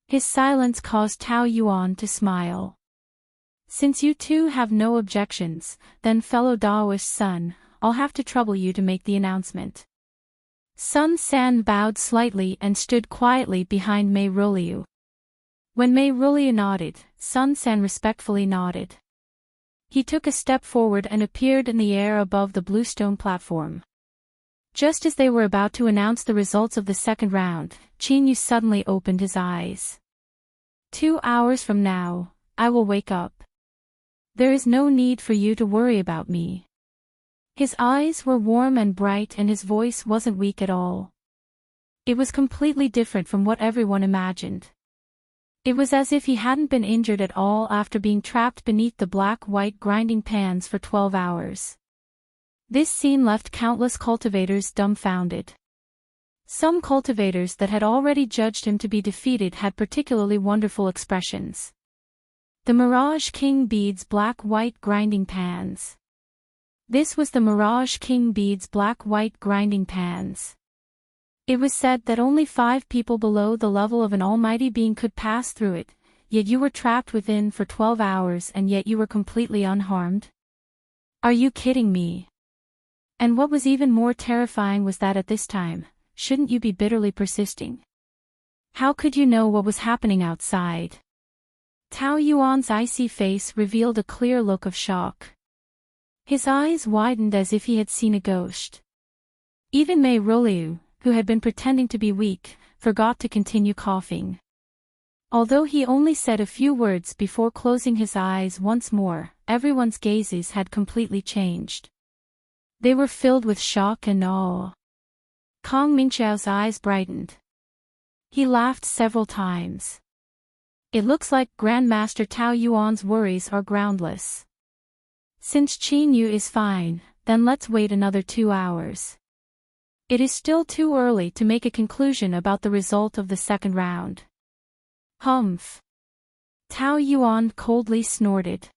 His silence caused Tao Yuan to smile. Since you two have no objections, then fellow Daoist son, I'll have to trouble you to make the announcement. Sun San bowed slightly and stood quietly behind Mei Ruliu. When Mei Ruliu nodded, Sun San respectfully nodded. He took a step forward and appeared in the air above the bluestone platform. Just as they were about to announce the results of the second round, Qin Yu suddenly opened his eyes. 2 hours from now, I will wake up. There is no need for you to worry about me. His eyes were warm and bright and his voice wasn't weak at all. It was completely different from what everyone imagined. It was as if he hadn't been injured at all after being trapped beneath the black-white grinding pans for 12 hours. This scene left countless cultivators dumbfounded. Some cultivators that had already judged him to be defeated had particularly wonderful expressions. The Mirage King beads black-white grinding pans. This was the Mirage King beads black-white grinding pans. It was said that only 5 people below the level of an almighty being could pass through it, yet you were trapped within for 12 hours and yet you were completely unharmed. Are you kidding me? And what was even more terrifying was that at this time, shouldn't you be bitterly persisting? How could you know what was happening outside? Tao Yuan's icy face revealed a clear look of shock. His eyes widened as if he had seen a ghost. Even Mei Roliu, who had been pretending to be weak, forgot to continue coughing. Although he only said a few words before closing his eyes once more, everyone's gazes had completely changed. They were filled with shock and awe. Kong Mingqiao's eyes brightened. He laughed several times. It looks like Grandmaster Tao Yuan's worries are groundless. Since Qin Yu is fine, then let's wait another 2 hours. It is still too early to make a conclusion about the result of the second round. Humph. Tao Yuan coldly snorted.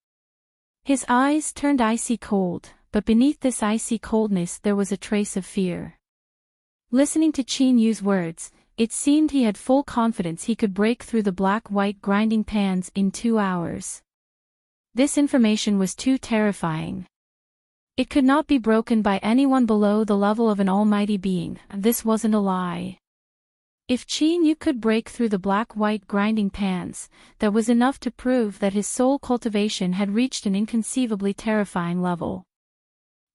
His eyes turned icy cold, but beneath this icy coldness there was a trace of fear. Listening to Qin Yu's words, it seemed he had full confidence he could break through the black-white grinding pans in 2 hours. This information was too terrifying. It could not be broken by anyone below the level of an almighty being. This wasn't a lie. If Qin Yu could break through the black-white grinding pans, that was enough to prove that his soul cultivation had reached an inconceivably terrifying level.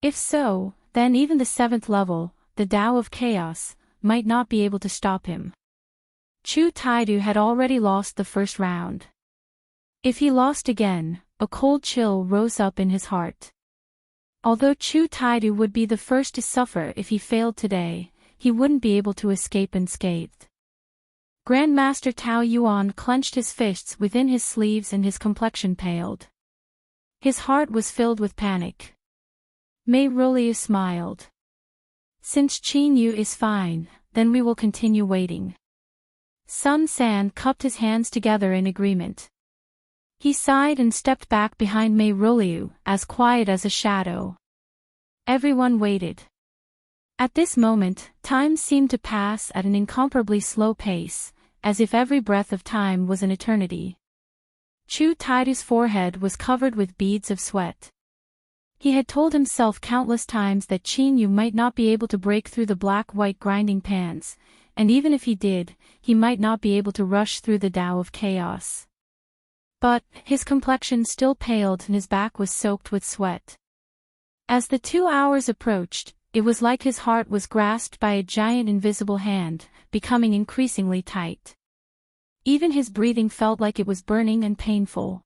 If so, then even the 7th level, the Tao of Chaos, might not be able to stop him. Chu Taidu had already lost the first round. If he lost again, a cold chill rose up in his heart. Although Chu Taidu would be the first to suffer if he failed today, he wouldn't be able to escape unscathed. Grandmaster Tao Yuan clenched his fists within his sleeves and his complexion paled. His heart was filled with panic. Mei Roliu smiled. Since Qin Yu is fine, then we will continue waiting. Sun San cupped his hands together in agreement. He sighed and stepped back behind Mei Roliu, as quiet as a shadow. Everyone waited. At this moment, time seemed to pass at an incomparably slow pace, as if every breath of time was an eternity. Chu Taidu's forehead was covered with beads of sweat. He had told himself countless times that Qin Yu might not be able to break through the black-white grinding pans, and even if he did, he might not be able to rush through the Tao of Chaos. But, his complexion still paled and his back was soaked with sweat. As the 2 hours approached, it was like his heart was grasped by a giant invisible hand, becoming increasingly tight. Even his breathing felt like it was burning and painful.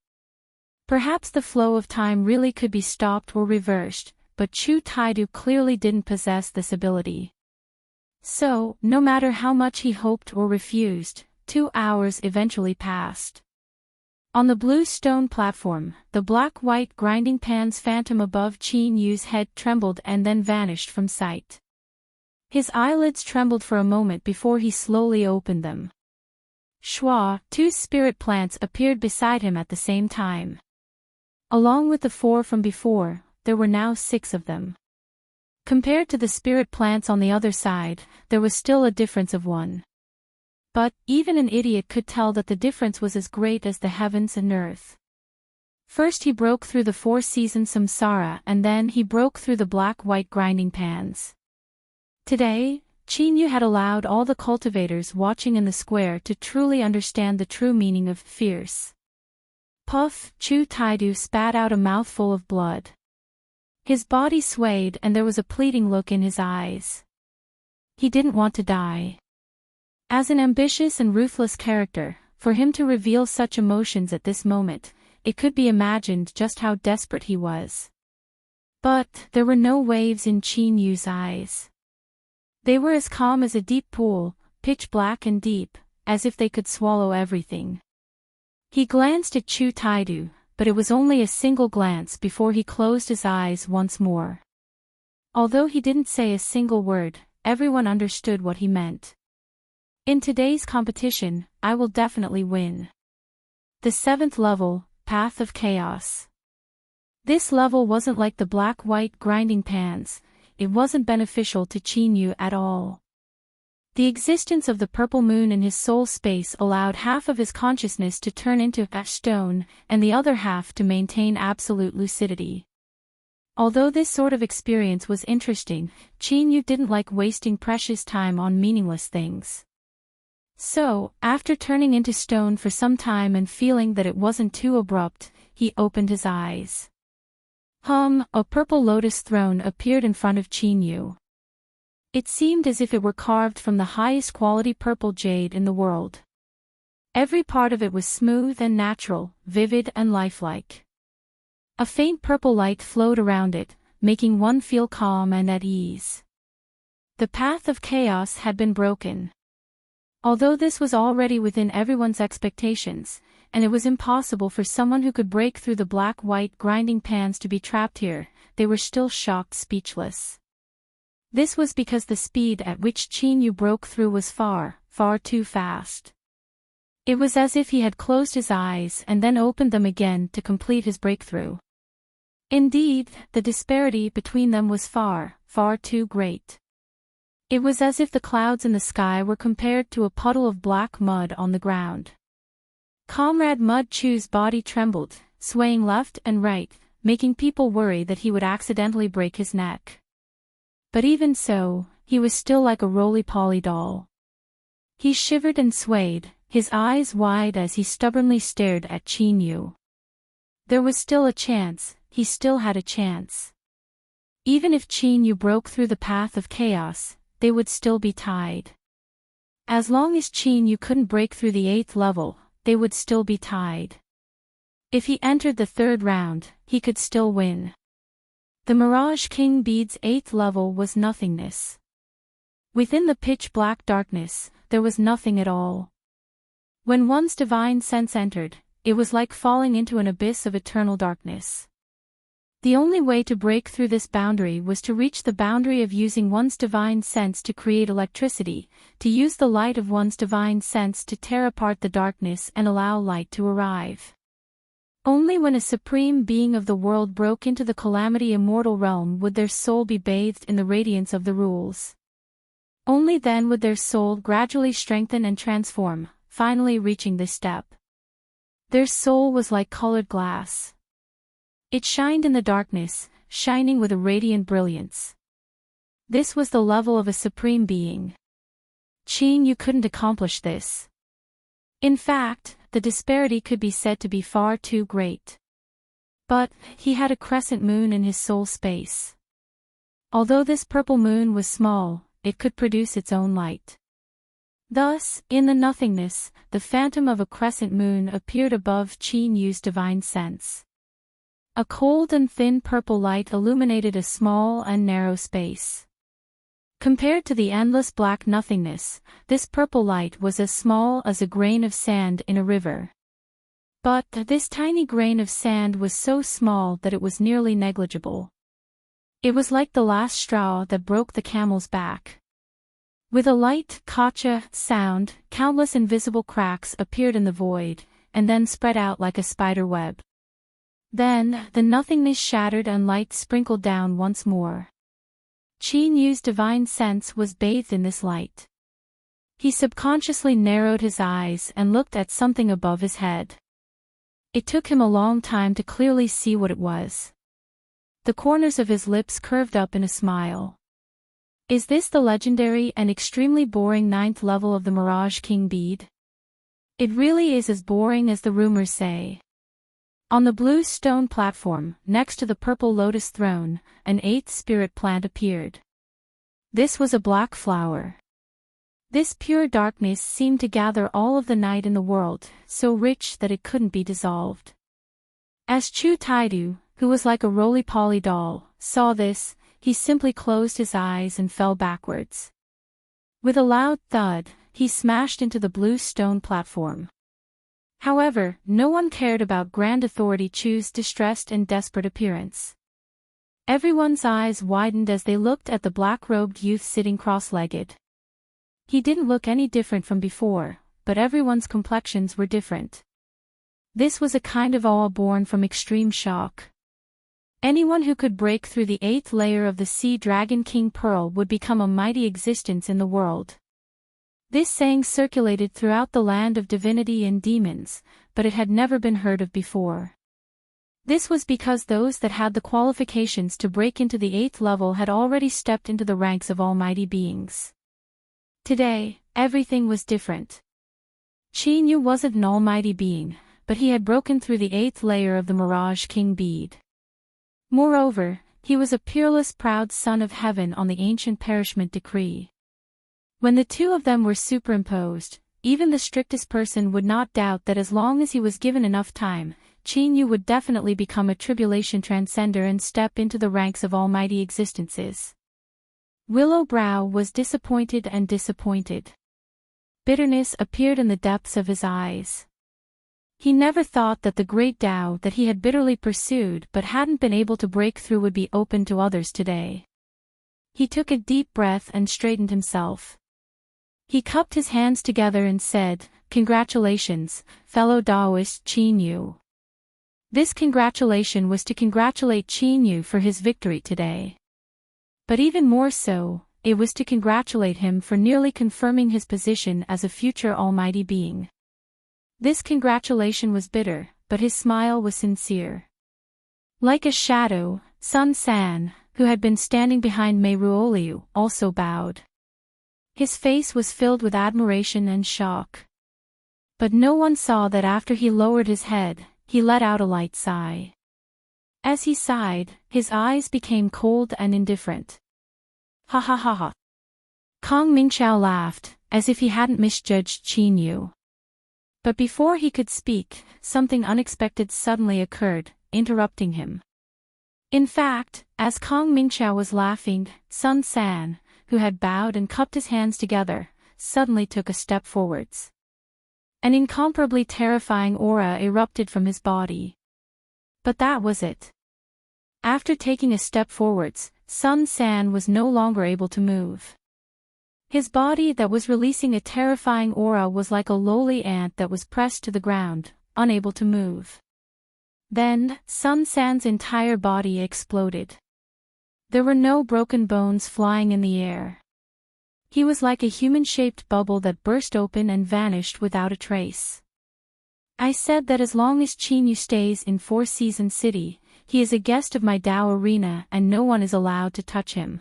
Perhaps the flow of time really could be stopped or reversed, but Chu Taidu clearly didn't possess this ability. So, no matter how much he hoped or refused, 2 hours eventually passed. On the blue stone platform, the black-white grinding pan's phantom above Qin Yu's head trembled and then vanished from sight. His eyelids trembled for a moment before he slowly opened them. Shua, 2 spirit plants appeared beside him at the same time. Along with the 4 from before, there were now 6 of them. Compared to the spirit plants on the other side, there was still a difference of 1. But, even an idiot could tell that the difference was as great as the heavens and earth. First he broke through the 4-season samsara and then he broke through the black-white grinding pans. Today, Qin Yu had allowed all the cultivators watching in the square to truly understand the true meaning of fierce. Puff, Chu Taidu spat out a mouthful of blood. His body swayed and there was a pleading look in his eyes. He didn't want to die. As an ambitious and ruthless character, for him to reveal such emotions at this moment, it could be imagined just how desperate he was. But, there were no waves in Qin Yu's eyes. They were as calm as a deep pool, pitch black and deep, as if they could swallow everything. He glanced at Chu Taidu, but it was only a single glance before he closed his eyes once more. Although he didn't say a single word, everyone understood what he meant. In today's competition, I will definitely win. The 7th level, Path of Chaos. This level wasn't like the black-white grinding pans, it wasn't beneficial to Qin Yu at all. The existence of the purple moon in his soul space allowed half of his consciousness to turn into ash stone, and the other half to maintain absolute lucidity. Although this sort of experience was interesting, Chinyu didn't like wasting precious time on meaningless things. So, after turning into stone for some time and feeling that it wasn't too abrupt, he opened his eyes. A purple lotus throne appeared in front of Chinyu. It seemed as if it were carved from the highest quality purple jade in the world. Every part of it was smooth and natural, vivid and lifelike. A faint purple light flowed around it, making one feel calm and at ease. The path of chaos had been broken. Although this was already within everyone's expectations, and it was impossible for someone who could break through the black-white grinding pans to be trapped here, they were still shocked speechless. This was because the speed at which Chinyu broke through was far, far too fast. It was as if he had closed his eyes and then opened them again to complete his breakthrough. Indeed, the disparity between them was far, far too great. It was as if the clouds in the sky were compared to a puddle of black mud on the ground. Comrade Mud Chu's body trembled, swaying left and right, making people worry that he would accidentally break his neck. But even so, he was still like a roly-poly doll. He shivered and swayed, his eyes wide as he stubbornly stared at Chinyu. There was still a chance, he still had a chance. Even if Chinyu broke through the path of chaos, they would still be tied. As long as Chinyu couldn't break through the 8th level, they would still be tied. If he entered the 3rd round, he could still win. The Mirage King Bead's 8th level was nothingness. Within the pitch-black darkness, there was nothing at all. When one's divine sense entered, it was like falling into an abyss of eternal darkness. The only way to break through this boundary was to reach the boundary of using one's divine sense to create electricity, to use the light of one's divine sense to tear apart the darkness and allow light to arrive. Only when a supreme being of the world broke into the calamity immortal realm would their soul be bathed in the radiance of the rules. Only then would their soul gradually strengthen and transform, finally reaching this step. Their soul was like colored glass. It shined in the darkness, shining with a radiant brilliance. This was the level of a supreme being. Chinyu couldn't accomplish this. In fact, the disparity could be said to be far too great. But, he had a crescent moon in his soul space. Although this purple moon was small, it could produce its own light. Thus, in the nothingness, the phantom of a crescent moon appeared above Chinyu's divine sense. A cold and thin purple light illuminated a small and narrow space. Compared to the endless black nothingness, this purple light was as small as a grain of sand in a river. But this tiny grain of sand was so small that it was nearly negligible. It was like the last straw that broke the camel's back. With a light "kacha" sound, countless invisible cracks appeared in the void, and then spread out like a spider web. Then, the nothingness shattered and light sprinkled down once more. Chinyu's divine sense was bathed in this light. He subconsciously narrowed his eyes and looked at something above his head. It took him a long time to clearly see what it was. The corners of his lips curved up in a smile. Is this the legendary and extremely boring 9th level of the Mirage King bead? It really is as boring as the rumors say. On the blue stone platform, next to the purple lotus throne, an 8th spirit plant appeared. This was a black flower. This pure darkness seemed to gather all of the night in the world, so rich that it couldn't be dissolved. As Chu Taidu, who was like a roly-poly doll, saw this, he simply closed his eyes and fell backwards. With a loud thud, he smashed into the blue stone platform. However, no one cared about Grand Authority Chu's distressed and desperate appearance. Everyone's eyes widened as they looked at the black-robed youth sitting cross-legged. He didn't look any different from before, but everyone's complexions were different. This was a kind of awe born from extreme shock. Anyone who could break through the 8th layer of the Sea Dragon King Pearl would become a mighty existence in the world. This saying circulated throughout the land of divinity and demons, but it had never been heard of before. This was because those that had the qualifications to break into the 8th level had already stepped into the ranks of almighty beings. Today, everything was different. Chinyu wasn't an almighty being, but he had broken through the 8th layer of the Mirage King bead. Moreover, he was a peerless proud son of heaven on the ancient perishment decree. When the two of them were superimposed, even the strictest person would not doubt that as long as he was given enough time, Chinyu would definitely become a tribulation transcender and step into the ranks of almighty existences. Willowbrow was disappointed and disappointed. Bitterness appeared in the depths of his eyes. He never thought that the great Tao that he had bitterly pursued but hadn't been able to break through would be open to others today. He took a deep breath and straightened himself. He cupped his hands together and said, "Congratulations, fellow Taoist Chinyu." This congratulation was to congratulate Chinyu for his victory today. But even more so, it was to congratulate him for nearly confirming his position as a future almighty being. This congratulation was bitter, but his smile was sincere. Like a shadow, Sun San, who had been standing behind Mei Ruoliu, also bowed. His face was filled with admiration and shock. But no one saw that after he lowered his head, he let out a light sigh. As he sighed, his eyes became cold and indifferent. Ha ha ha ha. Kong Mingqiao laughed, as if he hadn't misjudged Chinyu. But before he could speak, something unexpected suddenly occurred, interrupting him. In fact, as Kong Mingqiao was laughing, Sun San, who had bowed and cupped his hands together, suddenly took a step forwards. An incomparably terrifying aura erupted from his body. But that was it. After taking a step forwards, Sun San was no longer able to move. His body that was releasing a terrifying aura was like a lowly ant that was pressed to the ground, unable to move. Then, Sun San's entire body exploded. There were no broken bones flying in the air. He was like a human-shaped bubble that burst open and vanished without a trace. I said that as long as Chinyu stays in Four Seasons City, he is a guest of my Tao arena and no one is allowed to touch him.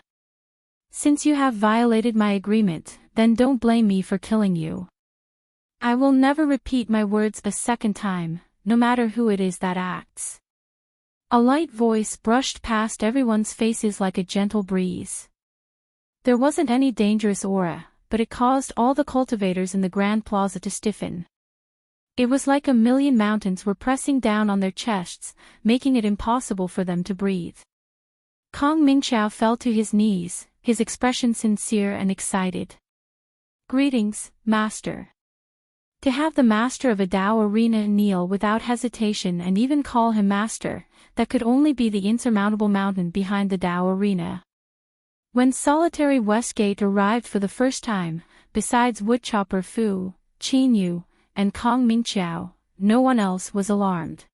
Since you have violated my agreement, then don't blame me for killing you. I will never repeat my words a second time, no matter who it is that acts. A light voice brushed past everyone's faces like a gentle breeze. There wasn't any dangerous aura, but it caused all the cultivators in the Grand Plaza to stiffen. It was like a million mountains were pressing down on their chests, making it impossible for them to breathe. Kong Mingqiao fell to his knees, his expression sincere and excited. "Greetings, Master." To have the master of a Tao arena kneel without hesitation and even call him master, that could only be the insurmountable mountain behind the Tao arena. When solitary Westgate arrived for the first time, besides Woodchopper Fu, Chinyu, and Kong Mingqiao, no one else was alarmed.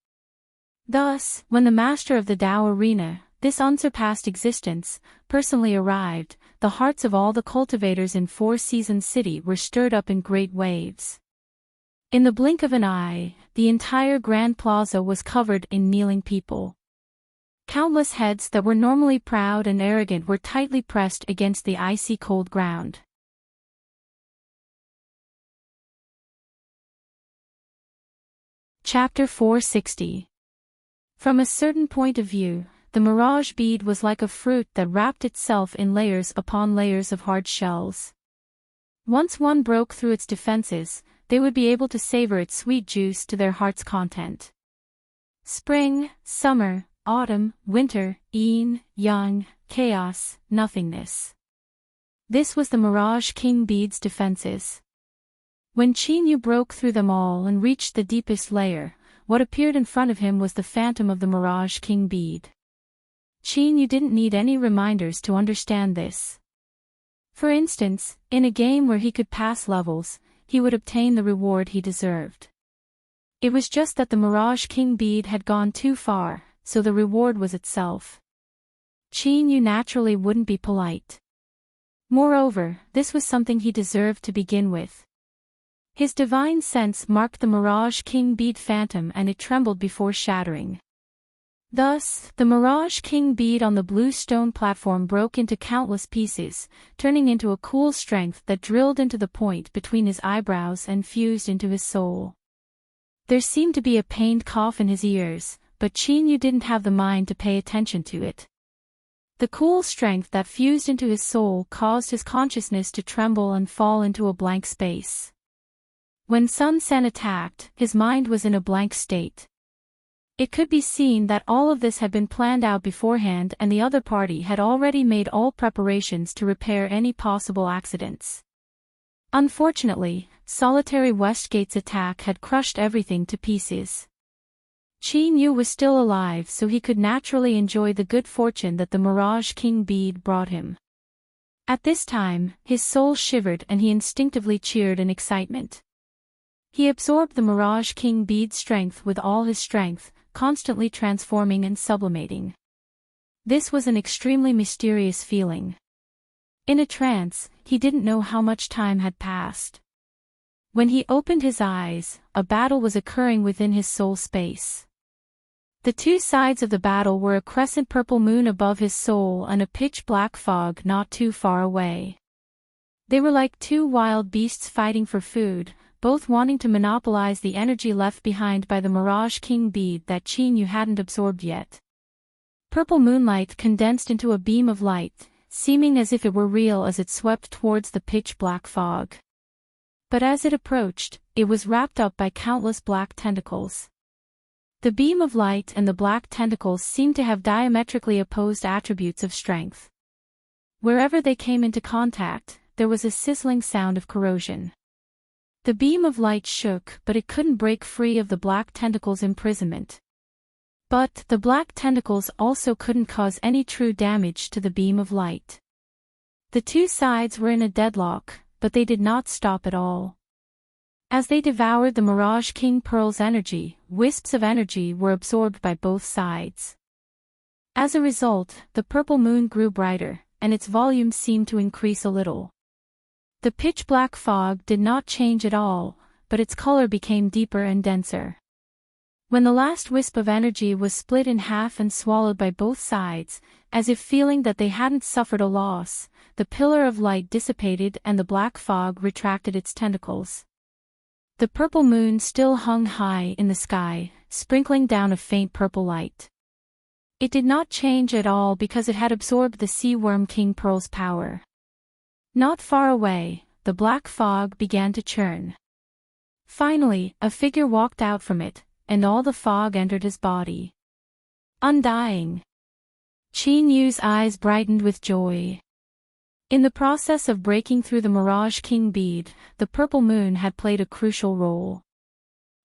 Thus, when the master of the Tao arena, this unsurpassed existence, personally arrived, the hearts of all the cultivators in Four Seasons City were stirred up in great waves. In the blink of an eye, the entire Grand Plaza was covered in kneeling people. Countless heads that were normally proud and arrogant were tightly pressed against the icy cold ground. Chapter 460. From a certain point of view, the mirage bead was like a fruit that wrapped itself in layers upon layers of hard shells. Once one broke through its defenses, they would be able to savor its sweet juice to their heart's content. Spring, summer, autumn, winter, yin, yang, chaos, nothingness. This was the Mirage King bead's defenses. When Chinyu broke through them all and reached the deepest layer, what appeared in front of him was the phantom of the Mirage King bead. Chinyu didn't need any reminders to understand this. For instance, in a game where he could pass levels, he would obtain the reward he deserved. It was just that the Mirage King bead had gone too far, so the reward was itself. Chinyu naturally wouldn't be polite. Moreover, this was something he deserved to begin with. His divine sense marked the Mirage King bead phantom and it trembled before shattering. Thus, the Mirage King bead on the blue stone platform broke into countless pieces, turning into a cool strength that drilled into the point between his eyebrows and fused into his soul. There seemed to be a pained cough in his ears, but Chinyu didn't have the mind to pay attention to it. The cool strength that fused into his soul caused his consciousness to tremble and fall into a blank space. When Sun Sen attacked, his mind was in a blank state. It could be seen that all of this had been planned out beforehand and the other party had already made all preparations to repair any possible accidents. Unfortunately, solitary Westgate's attack had crushed everything to pieces. Chinyu was still alive, so he could naturally enjoy the good fortune that the Mirage King bead brought him. At this time, his soul shivered and he instinctively cheered in excitement. He absorbed the Mirage King bead's strength with all his strength, constantly transforming and sublimating. This was an extremely mysterious feeling. In a trance, he didn't know how much time had passed. When he opened his eyes, a battle was occurring within his soul space. The two sides of the battle were a crescent purple moon above his soul and a pitch-black fog not too far away. They were like two wild beasts fighting for food, both wanting to monopolize the energy left behind by the Mirage King bead that Chinyu hadn't absorbed yet. Purple moonlight condensed into a beam of light, seeming as if it were real as it swept towards the pitch-black fog. But as it approached, it was wrapped up by countless black tentacles. The beam of light and the black tentacles seemed to have diametrically opposed attributes of strength. Wherever they came into contact, there was a sizzling sound of corrosion. The beam of light shook, but it couldn't break free of the black tentacles' imprisonment. But the black tentacles also couldn't cause any true damage to the beam of light. The two sides were in a deadlock, but they did not stop at all. As they devoured the Mirage King Pearl's energy, wisps of energy were absorbed by both sides. As a result, the purple moon grew brighter, and its volume seemed to increase a little. The pitch-black fog did not change at all, but its color became deeper and denser. When the last wisp of energy was split in half and swallowed by both sides, as if feeling that they hadn't suffered a loss, the pillar of light dissipated and the black fog retracted its tentacles. The purple moon still hung high in the sky, sprinkling down a faint purple light. It did not change at all because it had absorbed the Sea Worm King Pearl's power. Not far away, the black fog began to churn. Finally, a figure walked out from it, and all the fog entered his body. Undying. Chinyu's eyes brightened with joy. In the process of breaking through the Mirage King bead, the purple moon had played a crucial role.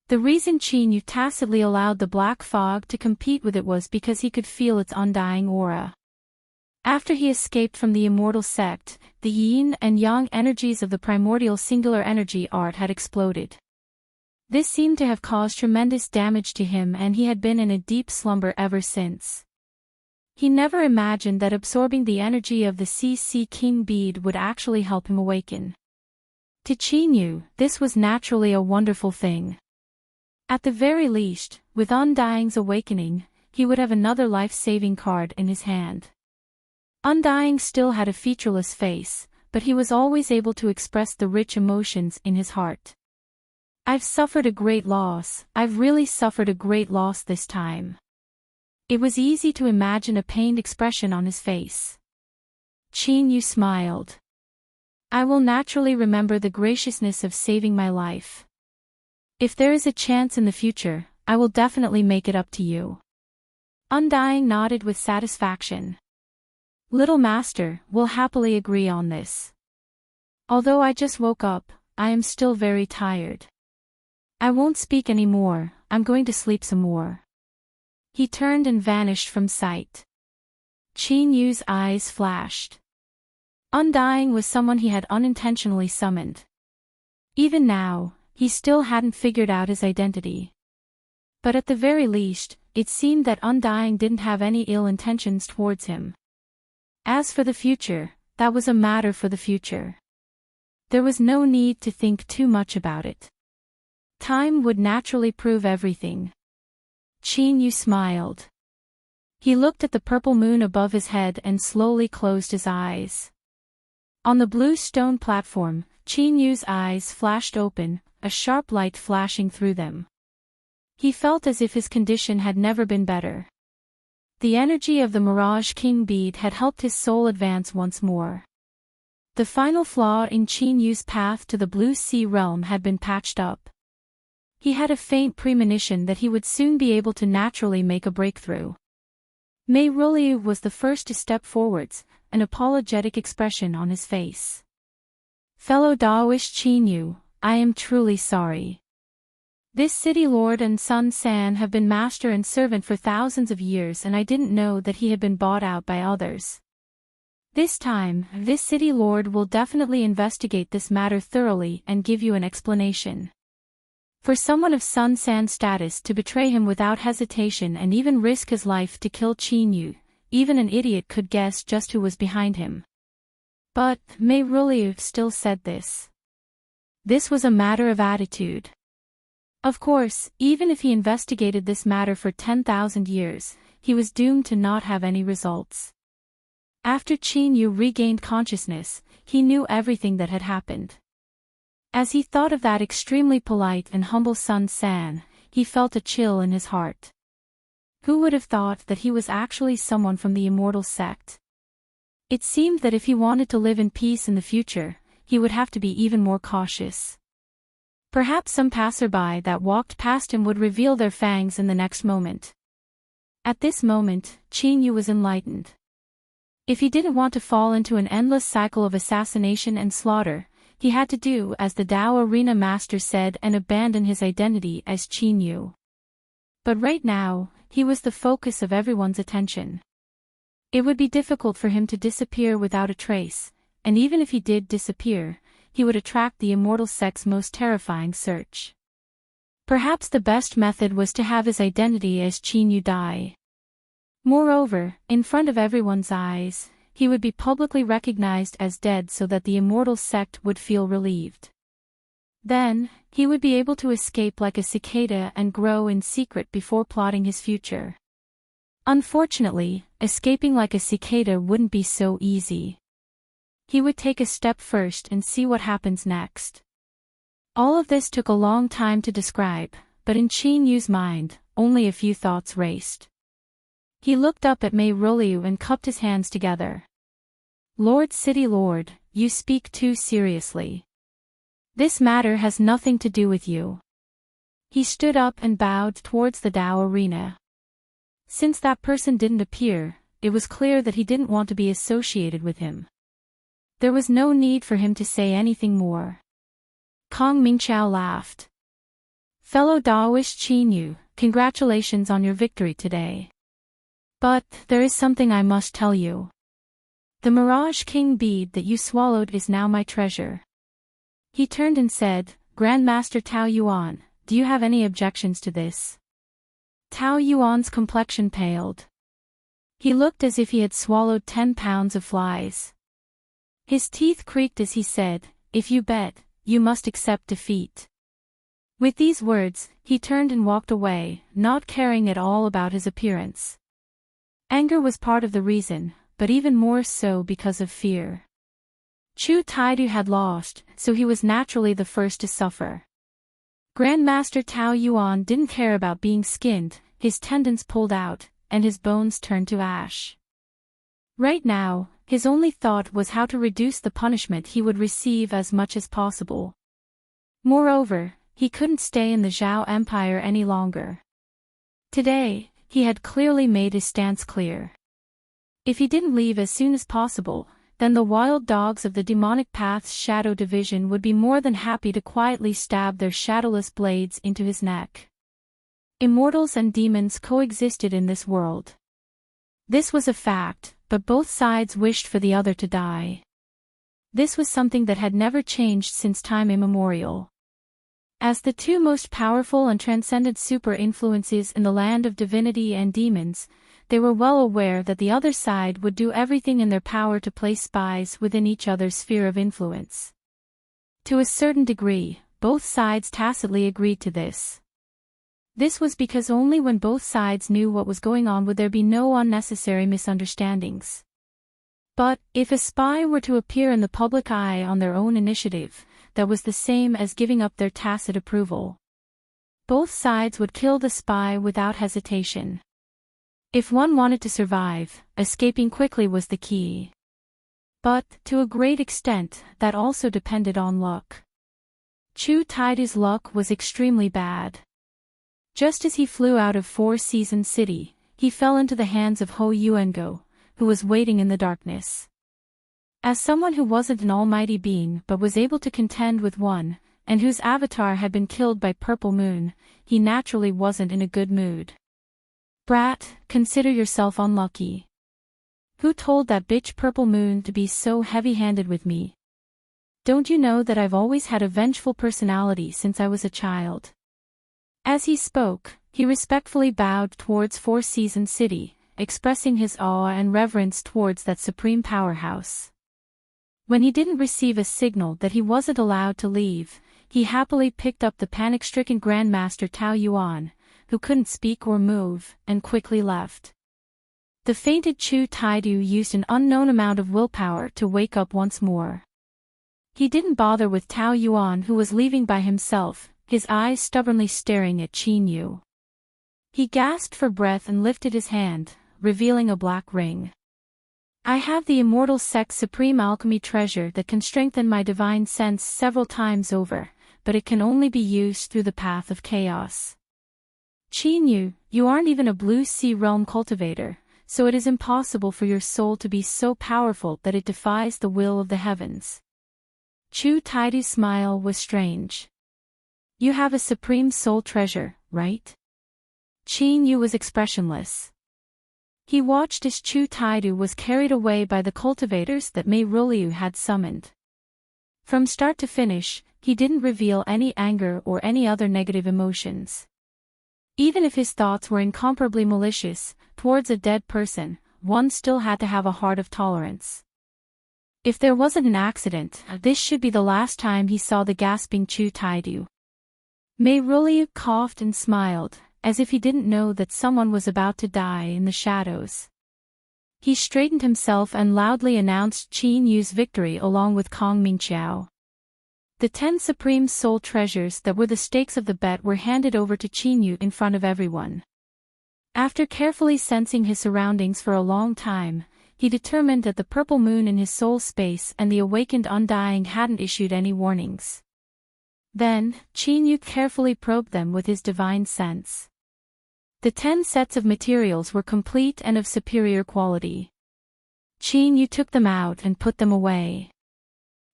The reason Chinyu tacitly allowed the black fog to compete with it was because he could feel its undying aura. After he escaped from the immortal sect, the yin and yang energies of the primordial singular energy art had exploded. This seemed to have caused tremendous damage to him and he had been in a deep slumber ever since. He never imagined that absorbing the energy of the CC King bead would actually help him awaken. To Chinyu, this was naturally a wonderful thing. At the very least, with Undying's awakening, he would have another life-saving card in his hand. Undying still had a featureless face, but he was always able to express the rich emotions in his heart. I've suffered a great loss, I've really suffered a great loss this time. It was easy to imagine a pained expression on his face. Chinyu smiled. I will naturally remember the graciousness of saving my life. If there is a chance in the future, I will definitely make it up to you. Undying nodded with satisfaction. Little Master, will happily agree on this. Although I just woke up, I am still very tired. I won't speak any more, I'm going to sleep some more. He turned and vanished from sight. Chinyu's eyes flashed. Undying was someone he had unintentionally summoned. Even now, he still hadn't figured out his identity. But at the very least, it seemed that Undying didn't have any ill intentions towards him. As for the future, that was a matter for the future. There was no need to think too much about it. Time would naturally prove everything. Chinyu smiled. He looked at the purple moon above his head and slowly closed his eyes. On the blue stone platform, Qin Yu's eyes flashed open, a sharp light flashing through them. He felt as if his condition had never been better. The energy of the Mirage King bead had helped his soul advance once more. The final flaw in Qin Yu's path to the Blue Sea realm had been patched up. He had a faint premonition that he would soon be able to naturally make a breakthrough. Mei Ruliu was the first to step forwards, an apologetic expression on his face. Fellow Daoist Qin Yu, I am truly sorry. This city lord and Sun San have been master and servant for thousands of years, and I didn't know that he had been bought out by others. This time, this city lord will definitely investigate this matter thoroughly and give you an explanation. For someone of Sun San's status to betray him without hesitation and even risk his life to kill Qin Yu, even an idiot could guess just who was behind him. But, Mei Ruliu still said this. This was a matter of attitude. Of course, even if he investigated this matter for 10,000 years, he was doomed to not have any results. After Qin Yu regained consciousness, he knew everything that had happened. As he thought of that extremely polite and humble Sun San, he felt a chill in his heart. Who would have thought that he was actually someone from the immortal sect? It seemed that if he wanted to live in peace in the future, he would have to be even more cautious. Perhaps some passerby that walked past him would reveal their fangs in the next moment. At this moment, Qin Yu was enlightened. If he didn't want to fall into an endless cycle of assassination and slaughter, he had to do as the Dao Arena Master said and abandon his identity as Qin Yu. But right now, he was the focus of everyone's attention. It would be difficult for him to disappear without a trace, and even if he did disappear, he would attract the immortal sect's most terrifying search. Perhaps the best method was to have his identity as Qin Yu die. Moreover, in front of everyone's eyes, he would be publicly recognized as dead so that the immortal sect would feel relieved. Then, he would be able to escape like a cicada and grow in secret before plotting his future. Unfortunately, escaping like a cicada wouldn't be so easy. He would take a step first and see what happens next. All of this took a long time to describe, but in Qin Yu's mind, only a few thoughts raced. He looked up at Mei Ruliu and cupped his hands together. Lord City Lord, you speak too seriously. This matter has nothing to do with you. He stood up and bowed towards the Dao Arena. Since that person didn't appear, it was clear that he didn't want to be associated with him. There was no need for him to say anything more. Kong Mingqiao laughed. Fellow Daoist Qin Yu, congratulations on your victory today. But, there is something I must tell you. The Mirage King bead that you swallowed is now my treasure. He turned and said, Grandmaster Tao Yuan, do you have any objections to this? Tao Yuan's complexion paled. He looked as if he had swallowed 10 pounds of flies. His teeth creaked as he said, if you bet, you must accept defeat. With these words, he turned and walked away, not caring at all about his appearance. Anger was part of the reason, but even more so because of fear. Chu Taidu had lost, so he was naturally the first to suffer. Grandmaster Tao Yuan didn't care about being skinned, his tendons pulled out, and his bones turned to ash. Right now, his only thought was how to reduce the punishment he would receive as much as possible. Moreover, he couldn't stay in the Zhao Empire any longer. Today, he had clearly made his stance clear. If he didn't leave as soon as possible, then the wild dogs of the Demonic Path's Shadow Division would be more than happy to quietly stab their shadowless blades into his neck. Immortals and demons coexisted in this world. This was a fact, but both sides wished for the other to die. This was something that had never changed since time immemorial. As the two most powerful and transcendent super-influences in the land of divinity and demons, they were well aware that the other side would do everything in their power to place spies within each other's sphere of influence. To a certain degree, both sides tacitly agreed to this. This was because only when both sides knew what was going on would there be no unnecessary misunderstandings. But, if a spy were to appear in the public eye on their own initiative, that was the same as giving up their tacit approval. Both sides would kill the spy without hesitation. If one wanted to survive, escaping quickly was the key. But, to a great extent, that also depended on luck. Chu Taidu's luck was extremely bad. Just as he flew out of Four Seasons City, he fell into the hands of Ho Yuango, who was waiting in the darkness. As someone who wasn't an almighty being but was able to contend with one, and whose avatar had been killed by Purple Moon, he naturally wasn't in a good mood. "Brat, consider yourself unlucky. Who told that bitch Purple Moon to be so heavy-handed with me? Don't you know that I've always had a vengeful personality since I was a child?" As he spoke, he respectfully bowed towards Four Seasons City, expressing his awe and reverence towards that supreme powerhouse. When he didn't receive a signal that he wasn't allowed to leave, he happily picked up the panic-stricken Grandmaster Tao Yuan, who couldn't speak or move, and quickly left. The fainted Chu Taidu used an unknown amount of willpower to wake up once more. He didn't bother with Tao Yuan, who was leaving by himself, his eyes stubbornly staring at Qin Yu. He gasped for breath and lifted his hand, revealing a black ring. "I have the immortal sect's supreme alchemy treasure that can strengthen my divine sense several times over, but it can only be used through the path of chaos. Qin Yu, you aren't even a blue sea realm cultivator, so it is impossible for your soul to be so powerful that it defies the will of the heavens." Chu Taidu's smile was strange. "You have a supreme soul treasure, right?" Qin Yu was expressionless. He watched as Chu Taidu was carried away by the cultivators that Mei Ruliu had summoned. From start to finish, he didn't reveal any anger or any other negative emotions. Even if his thoughts were incomparably malicious, towards a dead person, one still had to have a heart of tolerance. If there wasn't an accident, this should be the last time he saw the gasping Chu Taidu. Mei Ruliu coughed and smiled, as if he didn't know that someone was about to die in the shadows. He straightened himself and loudly announced Qin Yu's victory along with Kong Mingqiao. The 10 supreme soul treasures that were the stakes of the bet were handed over to Qin Yu in front of everyone. After carefully sensing his surroundings for a long time, he determined that the purple moon in his soul space and the awakened undying hadn't issued any warnings. Then, Qin Yu carefully probed them with his divine sense. The 10 sets of materials were complete and of superior quality. Qin Yu took them out and put them away.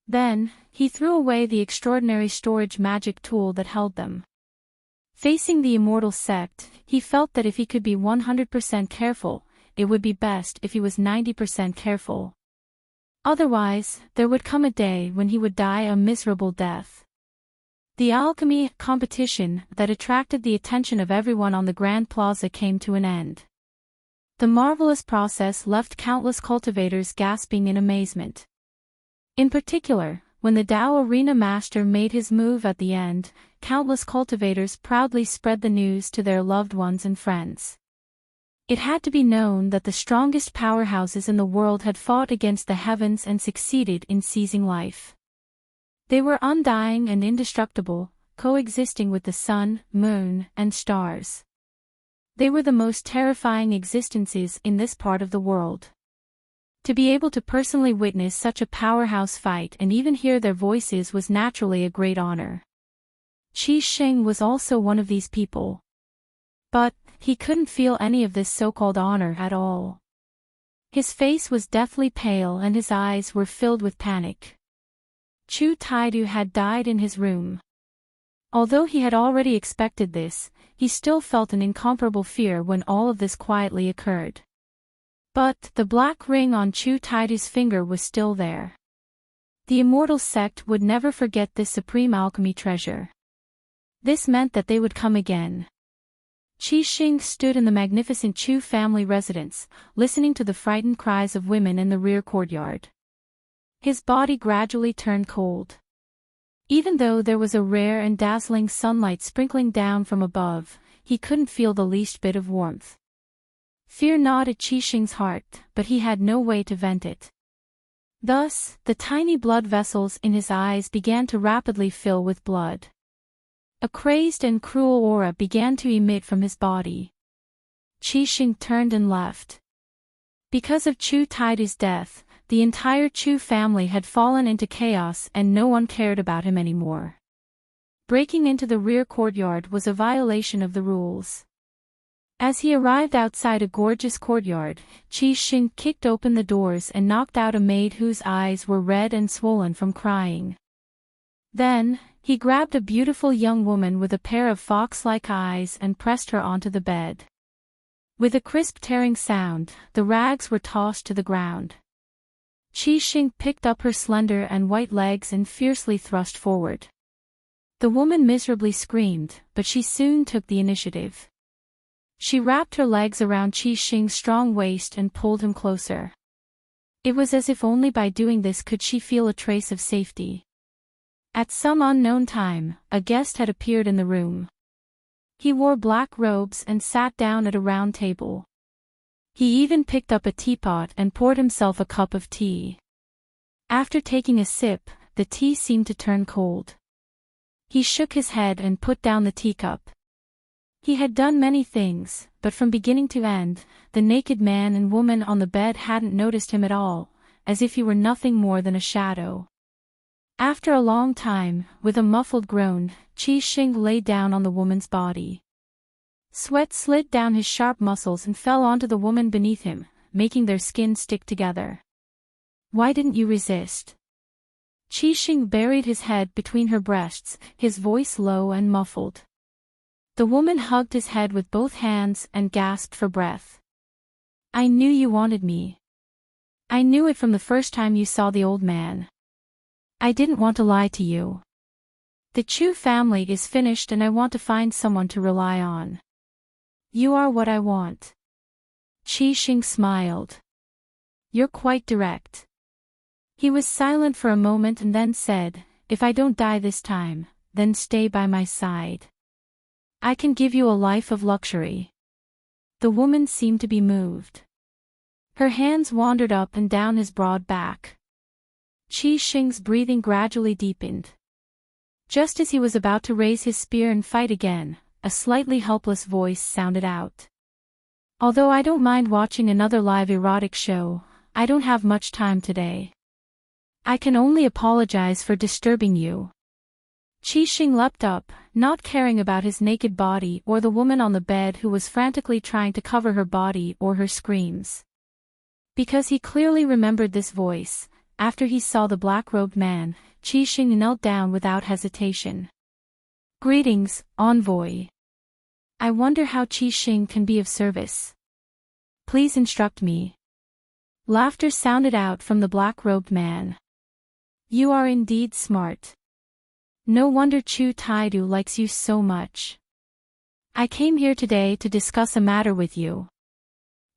Then, he threw away the extraordinary storage magic tool that held them. Facing the immortal sect, he felt that if he could be 100% careful, it would be best if he was 90% careful. Otherwise, there would come a day when he would die a miserable death. The alchemy competition that attracted the attention of everyone on the Grand Plaza came to an end. The marvelous process left countless cultivators gasping in amazement. In particular, when the Dao Arena Master made his move at the end, countless cultivators proudly spread the news to their loved ones and friends. It had to be known that the strongest powerhouses in the world had fought against the heavens and succeeded in seizing life. They were undying and indestructible, coexisting with the sun, moon, and stars. They were the most terrifying existences in this part of the world. To be able to personally witness such a powerhouse fight and even hear their voices was naturally a great honor. Qi Sheng was also one of these people. But, he couldn't feel any of this so-called honor at all. His face was deathly pale and his eyes were filled with panic. Chu Taidu had died in his room. Although he had already expected this, he still felt an incomparable fear when all of this quietly occurred. But, the black ring on Chu Taidu's finger was still there. The immortal sect would never forget this supreme alchemy treasure. This meant that they would come again. Qi Sheng stood in the magnificent Chu family residence, listening to the frightened cries of women in the rear courtyard. His body gradually turned cold. Even though there was a rare and dazzling sunlight sprinkling down from above, he couldn't feel the least bit of warmth. Fear gnawed at Qi Xing's heart, but he had no way to vent it. Thus, the tiny blood vessels in his eyes began to rapidly fill with blood. A crazed and cruel aura began to emit from his body. Qi Xing turned and left. Because of Chu Taidu's death, the entire Chu family had fallen into chaos and no one cared about him anymore. Breaking into the rear courtyard was a violation of the rules. As he arrived outside a gorgeous courtyard, Qi Xing kicked open the doors and knocked out a maid whose eyes were red and swollen from crying. Then, he grabbed a beautiful young woman with a pair of fox-like eyes and pressed her onto the bed. With a crisp tearing sound, the rags were tossed to the ground. Qi Xing picked up her slender and white legs and fiercely thrust forward. The woman miserably screamed, but she soon took the initiative. She wrapped her legs around Qi Xing's strong waist and pulled him closer. It was as if only by doing this could she feel a trace of safety. At some unknown time, a guest had appeared in the room. He wore black robes and sat down at a round table. He even picked up a teapot and poured himself a cup of tea. After taking a sip, the tea seemed to turn cold. He shook his head and put down the teacup. He had done many things, but from beginning to end, the naked man and woman on the bed hadn't noticed him at all, as if he were nothing more than a shadow. After a long time, with a muffled groan, Qi Xing lay down on the woman's body. Sweat slid down his sharp muscles and fell onto the woman beneath him, making their skin stick together. "Why didn't you resist?" Qi Xing buried his head between her breasts, his voice low and muffled. The woman hugged his head with both hands and gasped for breath. "I knew you wanted me. I knew it from the first time you saw the old man. I didn't want to lie to you. The Chu family is finished and I want to find someone to rely on. You are what I want." Qi Xing smiled. "You're quite direct." He was silent for a moment and then said, "If I don't die this time, then stay by my side. I can give you a life of luxury." The woman seemed to be moved. Her hands wandered up and down his broad back. Qi Xing's breathing gradually deepened. Just as he was about to raise his spear and fight again, a slightly helpless voice sounded out. "Although I don't mind watching another live erotic show, I don't have much time today. I can only apologize for disturbing you." Qi Xing leapt up, not caring about his naked body or the woman on the bed who was frantically trying to cover her body or her screams. Because he clearly remembered this voice, after he saw the black-robed man, Qi Xing knelt down without hesitation. "Greetings, envoy. I wonder how Qi Xing can be of service. Please instruct me." Laughter sounded out from the black-robed man. "You are indeed smart. No wonder Chu Taidu likes you so much. I came here today to discuss a matter with you."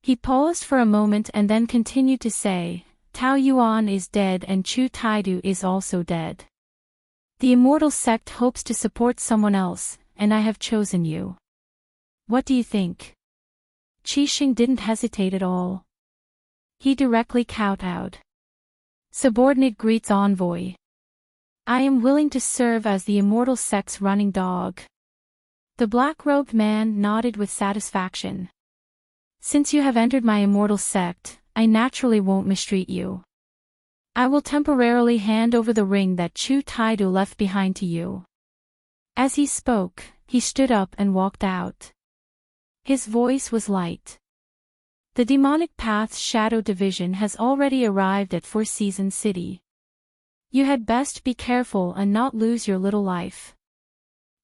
He paused for a moment and then continued to say, "Tao Yuan is dead and Chu Taidu is also dead. The immortal sect hopes to support someone else, and I have chosen you. What do you think?" Qi Xing didn't hesitate at all. He directly kowtowed. "Subordinate greets envoy. I am willing to serve as the immortal sect's running dog." The black-robed man nodded with satisfaction. "Since you have entered my immortal sect, I naturally won't mistreat you. I will temporarily hand over the ring that Chu Taidu left behind to you." As he spoke, he stood up and walked out. His voice was light. "The demonic path's shadow division has already arrived at Four Seasons City. You had best be careful and not lose your little life."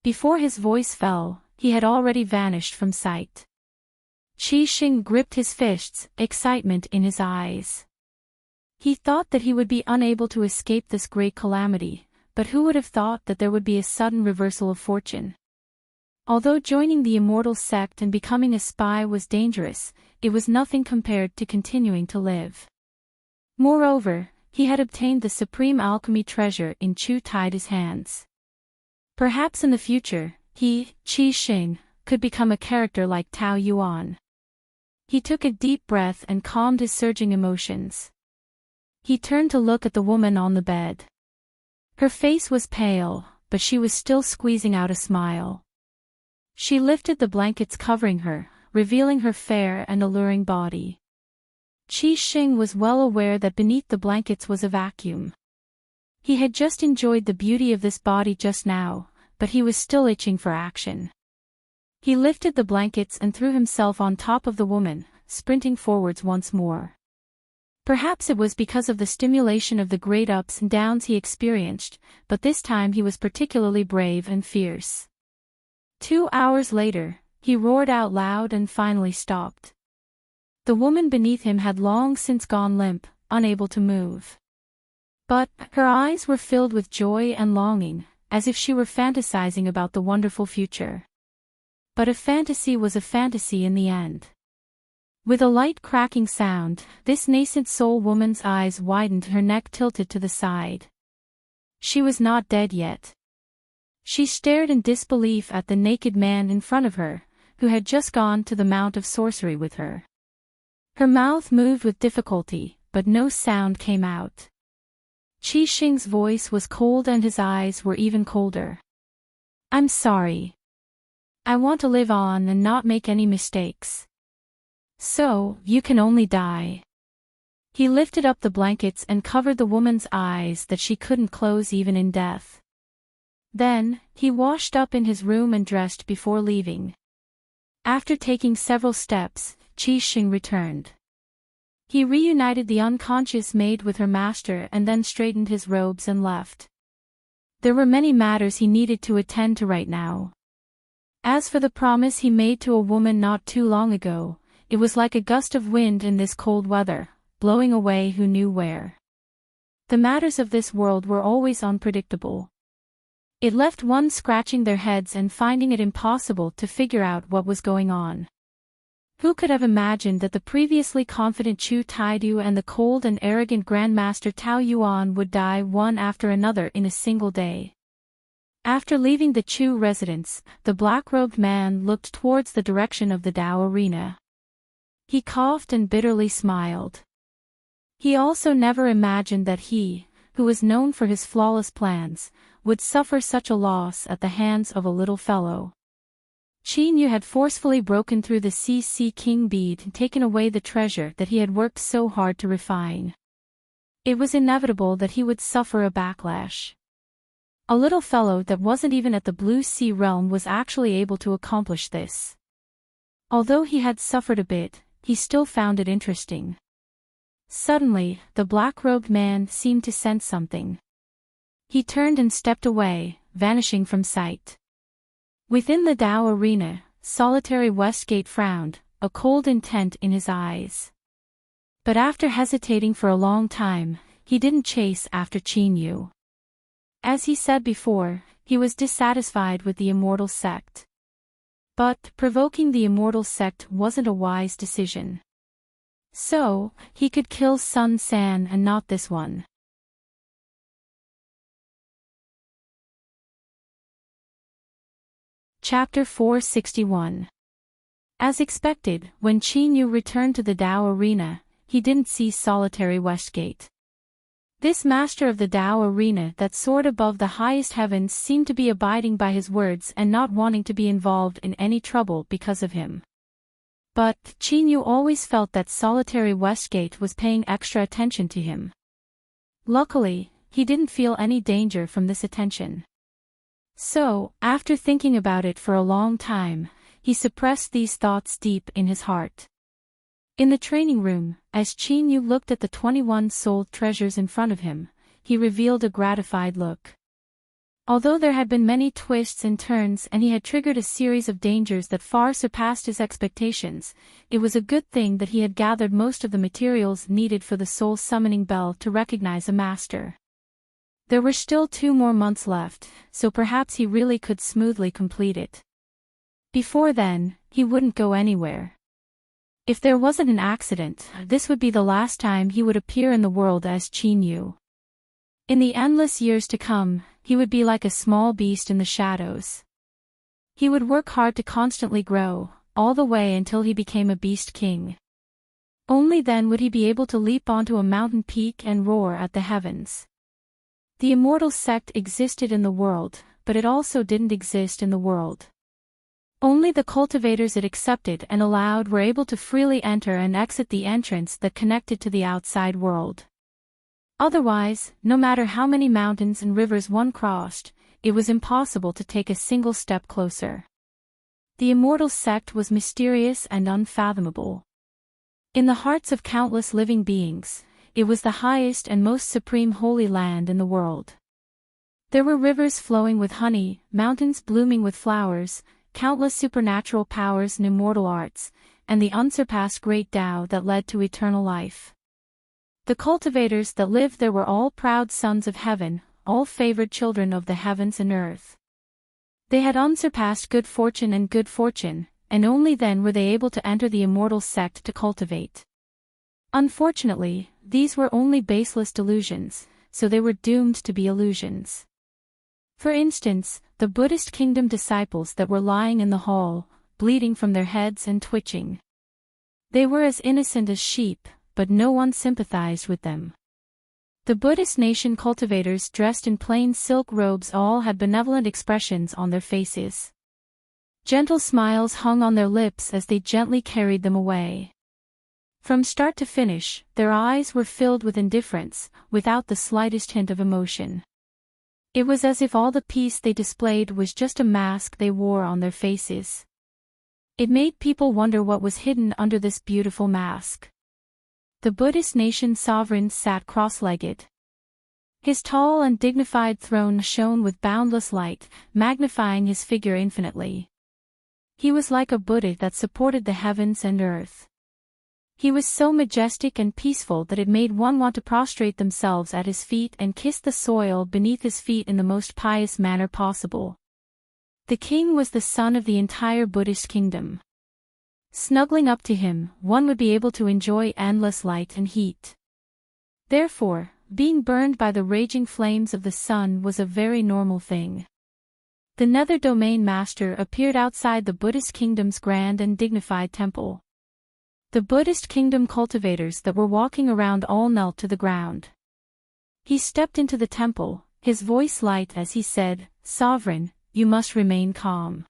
Before his voice fell, he had already vanished from sight. Qi Xing gripped his fists, excitement in his eyes. He thought that he would be unable to escape this great calamity, but who would have thought that there would be a sudden reversal of fortune? Although joining the immortal sect and becoming a spy was dangerous, it was nothing compared to continuing to live. Moreover, he had obtained the supreme alchemy treasure in Chu Taidu's hands. Perhaps in the future, he, Qi Xing, could become a character like Tao Yuan. He took a deep breath and calmed his surging emotions. He turned to look at the woman on the bed. Her face was pale, but she was still squeezing out a smile. She lifted the blankets covering her, revealing her fair and alluring body. Qi Xing was well aware that beneath the blankets was a vacuum. He had just enjoyed the beauty of this body just now, but he was still itching for action. He lifted the blankets and threw himself on top of the woman, sprinting forwards once more. Perhaps it was because of the stimulation of the great ups and downs he experienced, but this time he was particularly brave and fierce. 2 hours later, he roared out loud and finally stopped. The woman beneath him had long since gone limp, unable to move. But her eyes were filled with joy and longing, as if she were fantasizing about the wonderful future. But a fantasy was a fantasy in the end. With a light cracking sound, this nascent soul woman's eyes widened, her neck tilted to the side. She was not dead yet. She stared in disbelief at the naked man in front of her, who had just gone to the Mount of Sorcery with her. Her mouth moved with difficulty, but no sound came out. Qi Xing's voice was cold and his eyes were even colder. "I'm sorry. I want to live on and not make any mistakes. So, you can only die." He lifted up the blankets and covered the woman's eyes that she couldn't close even in death. Then, he washed up in his room and dressed before leaving. After taking several steps, Qi Xing returned. He reunited the unconscious maid with her master and then straightened his robes and left. There were many matters he needed to attend to right now. As for the promise he made to a woman not too long ago, it was like a gust of wind in this cold weather, blowing away who knew where. The matters of this world were always unpredictable. It left one scratching their heads and finding it impossible to figure out what was going on. Who could have imagined that the previously confident Chu Taidu and the cold and arrogant Grandmaster Tao Yuan would die one after another in a single day? After leaving the Chu residence, the black-robed man looked towards the direction of the Dao arena. He coughed and bitterly smiled. He also never imagined that he, who was known for his flawless plans, would suffer such a loss at the hands of a little fellow. Qin Yu had forcefully broken through the CC King bead and taken away the treasure that he had worked so hard to refine. It was inevitable that he would suffer a backlash. A little fellow that wasn't even at the Blue Sea realm was actually able to accomplish this. Although he had suffered a bit, he still found it interesting. Suddenly, the black-robed man seemed to sense something. He turned and stepped away, vanishing from sight. Within the Dao arena, solitary Westgate frowned, a cold intent in his eyes. But after hesitating for a long time, he didn't chase after Qin Yu. As he said before, he was dissatisfied with the immortal sect. But provoking the immortal sect wasn't a wise decision. So, he could kill Sun San and not this one. Chapter 461. As expected, when Qin Yu returned to the Dao arena, he didn't see solitary Westgate. This master of the Dao arena that soared above the highest heavens seemed to be abiding by his words and not wanting to be involved in any trouble because of him. But Qin Yu always felt that solitary Westgate was paying extra attention to him. Luckily, he didn't feel any danger from this attention. So, after thinking about it for a long time, he suppressed these thoughts deep in his heart. In the training room, as Qin Yu looked at the 21 soul treasures in front of him, he revealed a gratified look. Although there had been many twists and turns and he had triggered a series of dangers that far surpassed his expectations, it was a good thing that he had gathered most of the materials needed for the soul summoning bell to recognize a master. There were still 2 more months left, so perhaps he really could smoothly complete it. Before then, he wouldn't go anywhere. If there wasn't an accident, this would be the last time he would appear in the world as Qin Yu. In the endless years to come, he would be like a small beast in the shadows. He would work hard to constantly grow, all the way until he became a beast king. Only then would he be able to leap onto a mountain peak and roar at the heavens. The immortal sect existed in the world, but it also didn't exist in the world. Only the cultivators it accepted and allowed were able to freely enter and exit the entrance that connected to the outside world. Otherwise, no matter how many mountains and rivers one crossed, it was impossible to take a single step closer. The immortal sect was mysterious and unfathomable. In the hearts of countless living beings, it was the highest and most supreme holy land in the world. There were rivers flowing with honey, mountains blooming with flowers, countless supernatural powers and immortal arts, and the unsurpassed great Tao that led to eternal life. The cultivators that lived there were all proud sons of heaven, all favored children of the heavens and earth. They had unsurpassed good fortune, and only then were they able to enter the immortal sect to cultivate. Unfortunately, these were only baseless delusions, so they were doomed to be illusions. For instance, the Buddhist kingdom disciples that were lying in the hall, bleeding from their heads and twitching. They were as innocent as sheep, but no one sympathized with them. The Buddhist nation cultivators dressed in plain silk robes all had benevolent expressions on their faces. Gentle smiles hung on their lips as they gently carried them away. From start to finish, their eyes were filled with indifference, without the slightest hint of emotion. It was as if all the peace they displayed was just a mask they wore on their faces. It made people wonder what was hidden under this beautiful mask. The Buddhist nation sovereign sat cross-legged. His tall and dignified throne shone with boundless light, magnifying his figure infinitely. He was like a Buddha that supported the heavens and earth. He was so majestic and peaceful that it made one want to prostrate themselves at his feet and kiss the soil beneath his feet in the most pious manner possible. The king was the sun of the entire Buddhist kingdom. Snuggling up to him, one would be able to enjoy endless light and heat. Therefore, being burned by the raging flames of the sun was a very normal thing. The Nether Domain Master appeared outside the Buddhist kingdom's grand and dignified temple. The Buddhist kingdom cultivators that were walking around all knelt to the ground. He stepped into the temple, his voice light as he said, "Sovereign, you must remain calm.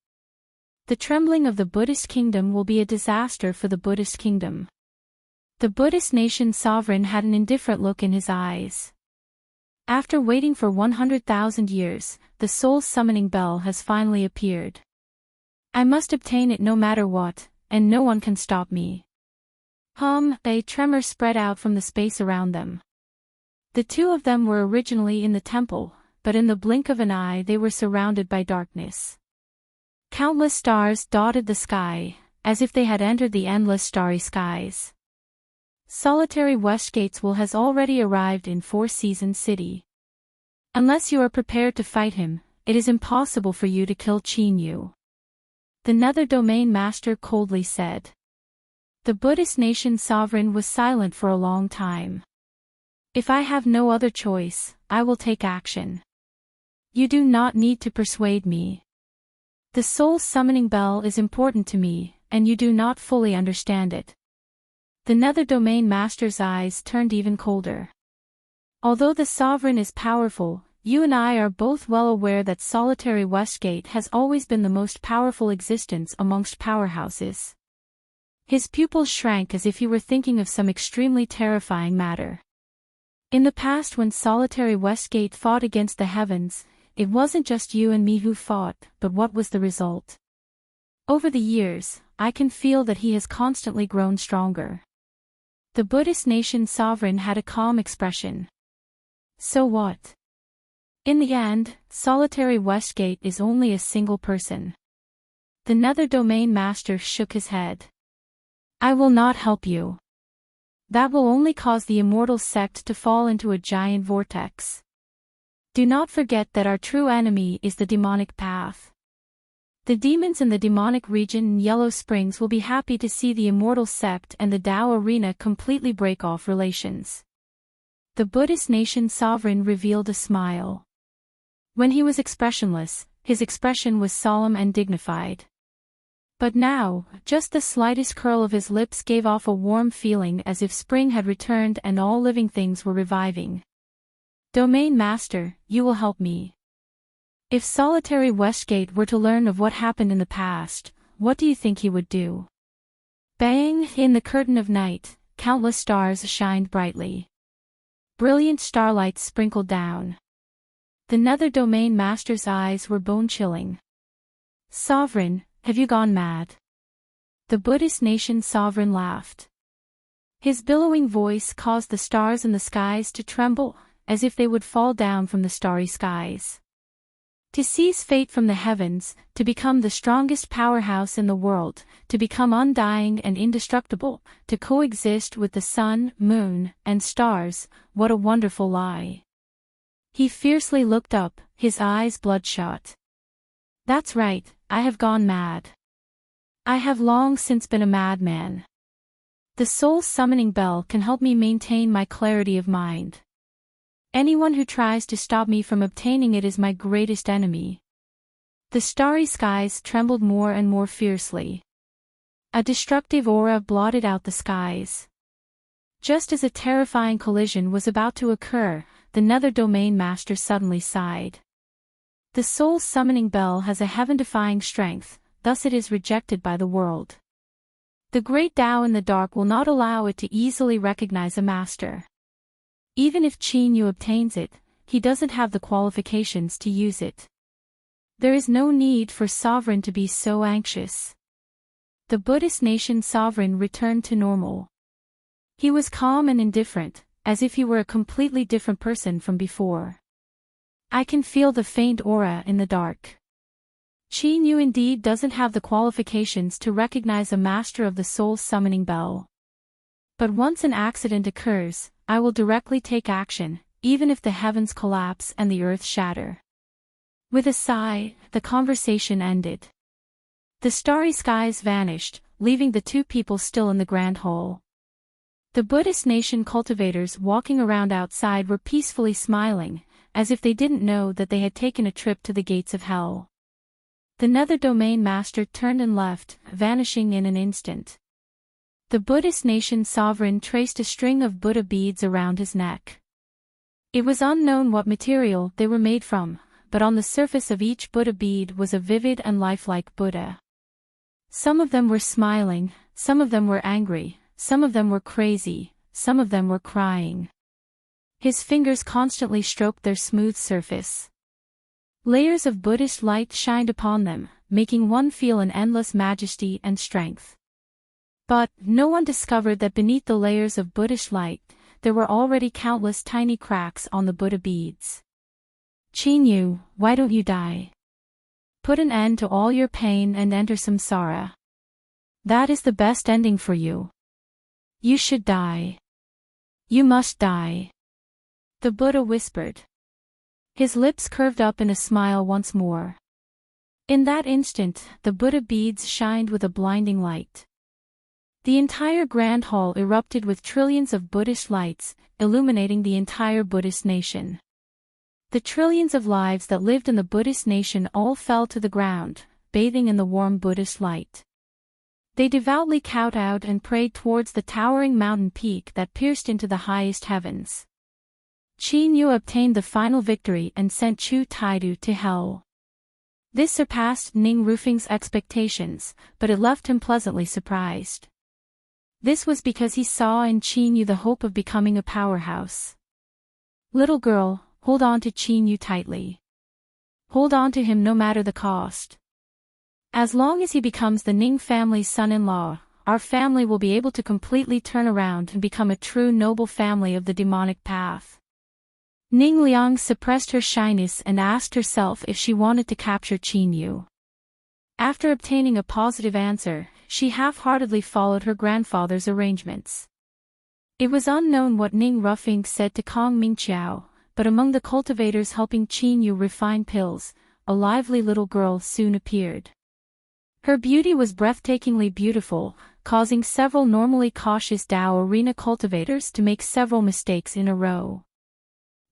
The trembling of the Buddhist kingdom will be a disaster for the Buddhist kingdom." The Buddhist nation sovereign had an indifferent look in his eyes. After waiting for 100,000 years, the soul summoning bell has finally appeared. I must obtain it no matter what, and no one can stop me. A tremor spread out from the space around them. The two of them were originally in the temple, but in the blink of an eye they were surrounded by darkness. Countless stars dotted the sky, as if they had entered the endless starry skies. Solitary Westgate's will has already arrived in Four Seasons City. Unless you are prepared to fight him, it is impossible for you to kill Qin Yu. The Nether Domain Master coldly said. The Buddhist nation sovereign was silent for a long time. If I have no other choice, I will take action. You do not need to persuade me. The soul summoning bell is important to me, and you do not fully understand it. The Nether Domain Master's eyes turned even colder. Although the sovereign is powerful, you and I are both well aware that solitary Westgate has always been the most powerful existence amongst powerhouses. His pupils shrank as if he were thinking of some extremely terrifying matter. In the past, when solitary Westgate fought against the heavens, it wasn't just you and me who fought, but what was the result? Over the years, I can feel that he has constantly grown stronger. The Buddhist nation sovereign had a calm expression. So what? In the end, solitary Westgate is only a single person. The Nether Domain Master shook his head. I will not help you. That will only cause the immortal sect to fall into a giant vortex. Do not forget that our true enemy is the demonic path. The demons in the demonic region in Yellow Springs will be happy to see the immortal sect and the Tao arena completely break off relations. The Buddhist nation sovereign revealed a smile. When he was expressionless, his expression was solemn and dignified. But now, just the slightest curl of his lips gave off a warm feeling as if spring had returned and all living things were reviving. Domain Master, you will help me. If solitary Westgate were to learn of what happened in the past, what do you think he would do? Bang! In the curtain of night, countless stars shined brightly. Brilliant starlight sprinkled down. The Nether Domain Master's eyes were bone-chilling. Sovereign, have you gone mad? The Buddhist nation sovereign laughed. His billowing voice caused the stars in the skies to tremble, as if they would fall down from the starry skies. To seize fate from the heavens, to become the strongest powerhouse in the world, to become undying and indestructible, to coexist with the sun, moon, and stars, what a wonderful lie. He fiercely looked up, his eyes bloodshot. That's right, I have gone mad. I have long since been a madman. The soul summoning bell can help me maintain my clarity of mind. Anyone who tries to stop me from obtaining it is my greatest enemy. The starry skies trembled more and more fiercely. A destructive aura blotted out the skies. Just as a terrifying collision was about to occur, the Nether Domain Master suddenly sighed. The soul summoning bell has a heaven-defying strength, thus it is rejected by the world. The great Tao in the dark will not allow it to easily recognize a master. Even if Qin Yu obtains it, he doesn't have the qualifications to use it. There is no need for Sovereign to be so anxious. The Buddhist nation Sovereign returned to normal. He was calm and indifferent, as if he were a completely different person from before. I can feel the faint aura in the dark. Qin Yu indeed doesn't have the qualifications to recognize a master of the soul summoning bell. But once an accident occurs, I will directly take action, even if the heavens collapse and the earth shatter. With a sigh, the conversation ended. The starry skies vanished, leaving the two people still in the grand hall. The Buddhist nation cultivators walking around outside were peacefully smiling, as if they didn't know that they had taken a trip to the gates of hell. The Nether Domain Master turned and left, vanishing in an instant. The Buddhist nation sovereign traced a string of Buddha beads around his neck. It was unknown what material they were made from, but on the surface of each Buddha bead was a vivid and lifelike Buddha. Some of them were smiling, some of them were angry, some of them were crazy, some of them were crying. His fingers constantly stroked their smooth surface. Layers of Buddhist light shined upon them, making one feel an endless majesty and strength. But no one discovered that beneath the layers of Buddhist light, there were already countless tiny cracks on the Buddha beads. Qin Yu, why don't you die? Put an end to all your pain and enter samsara. That is the best ending for you. You should die. You must die. The Buddha whispered. His lips curved up in a smile once more. In that instant, the Buddha beads shined with a blinding light. The entire grand hall erupted with trillions of Buddhist lights, illuminating the entire Buddhist nation. The trillions of lives that lived in the Buddhist nation all fell to the ground, bathing in the warm Buddhist light. They devoutly kowtowed and prayed towards the towering mountain peak that pierced into the highest heavens. Qin Yu obtained the final victory and sent Chu Taidu to hell. This surpassed Ning Rufing's expectations, but it left him pleasantly surprised. This was because he saw in Qin Yu the hope of becoming a powerhouse. Little girl, hold on to Qin Yu tightly. Hold on to him no matter the cost. As long as he becomes the Ning family's son-in-law, our family will be able to completely turn around and become a true noble family of the demonic path. Ning Liang suppressed her shyness and asked herself if she wanted to capture Qin Yu. After obtaining a positive answer, she half-heartedly followed her grandfather's arrangements. It was unknown what Ning Rufing said to Kong Mingqiao, but among the cultivators helping Qin Yu refine pills, a lively little girl soon appeared. Her beauty was breathtakingly beautiful, causing several normally cautious Dao Arena cultivators to make several mistakes in a row.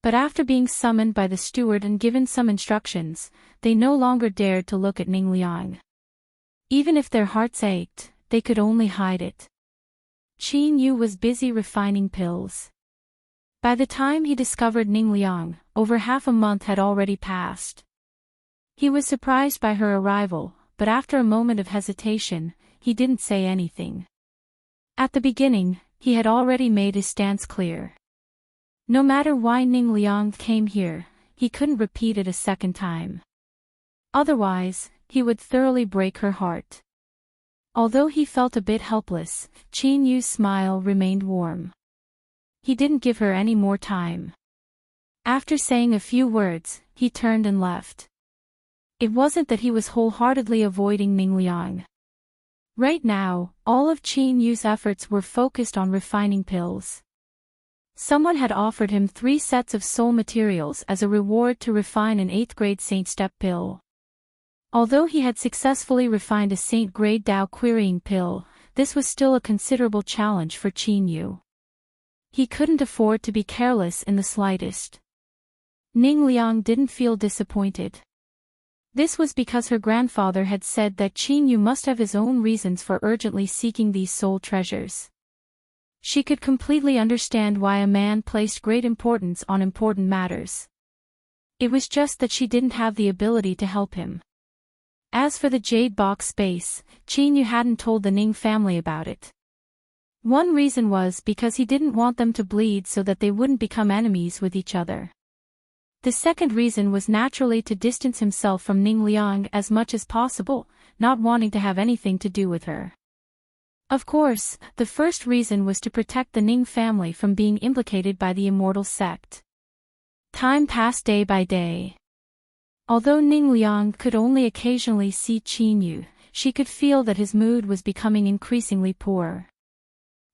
But after being summoned by the steward and given some instructions, they no longer dared to look at Ning Liang. Even if their hearts ached, they could only hide it. Qin Yu was busy refining pills. By the time he discovered Ning Liang, over half a month had already passed. He was surprised by her arrival, but after a moment of hesitation, he didn't say anything. At the beginning, he had already made his stance clear. No matter why Ning Liang came here, he couldn't repeat it a second time. Otherwise, he would thoroughly break her heart. Although he felt a bit helpless, Qin Yu's smile remained warm. He didn't give her any more time. After saying a few words, he turned and left. It wasn't that he was wholeheartedly avoiding Ning Liang. Right now, all of Qin Yu's efforts were focused on refining pills. Someone had offered him 3 sets of soul materials as a reward to refine an 8th grade Saint Step pill. Although he had successfully refined a Saint grade Dao querying pill, this was still a considerable challenge for Qin Yu. He couldn't afford to be careless in the slightest. Ning Liang didn't feel disappointed. This was because her grandfather had said that Qin Yu must have his own reasons for urgently seeking these soul treasures. She could completely understand why a man placed great importance on important matters. It was just that she didn't have the ability to help him. As for the jade box space, Qin Yu hadn't told the Ning family about it. One reason was because he didn't want them to bleed so that they wouldn't become enemies with each other. The second reason was naturally to distance himself from Ning Liang as much as possible, not wanting to have anything to do with her. Of course, the first reason was to protect the Ning family from being implicated by the immortal sect. Time passed day by day. Although Ning Liang could only occasionally see Qin Yu, she could feel that his mood was becoming increasingly poor.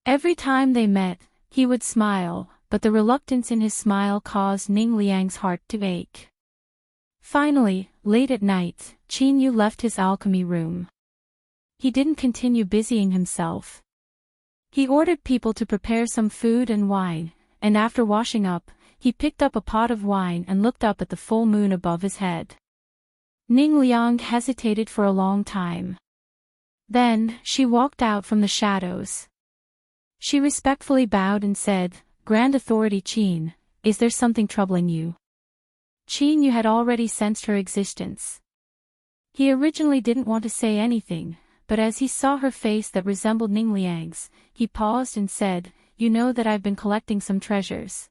Every time they met, he would smile, but the reluctance in his smile caused Ning Liang's heart to ache. Finally, late at night, Qin Yu left his alchemy room. He didn't continue busying himself. He ordered people to prepare some food and wine, and after washing up, he picked up a pot of wine and looked up at the full moon above his head. Ning Liang hesitated for a long time. Then, she walked out from the shadows. She respectfully bowed and said, "Grand Authority Qin, is there something troubling you?" Qin Yu had already sensed her existence. He originally didn't want to say anything, but as he saw her face that resembled Ning Liang's, he paused and said, "You know that I've been collecting some treasures.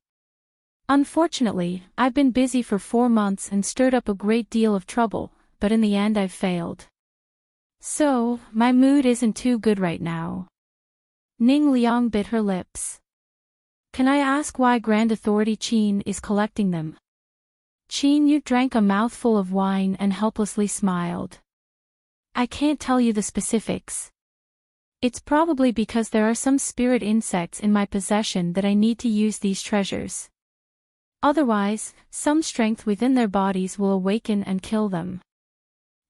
Unfortunately, I've been busy for 4 months and stirred up a great deal of trouble, but in the end I've failed. So, my mood isn't too good right now." Ning Liang bit her lips. "Can I ask why Grand Authority Qin is collecting them?" Qin Yu drank a mouthful of wine and helplessly smiled. "I can't tell you the specifics. It's probably because there are some spirit insects in my possession that I need to use these treasures. Otherwise, some strength within their bodies will awaken and kill them.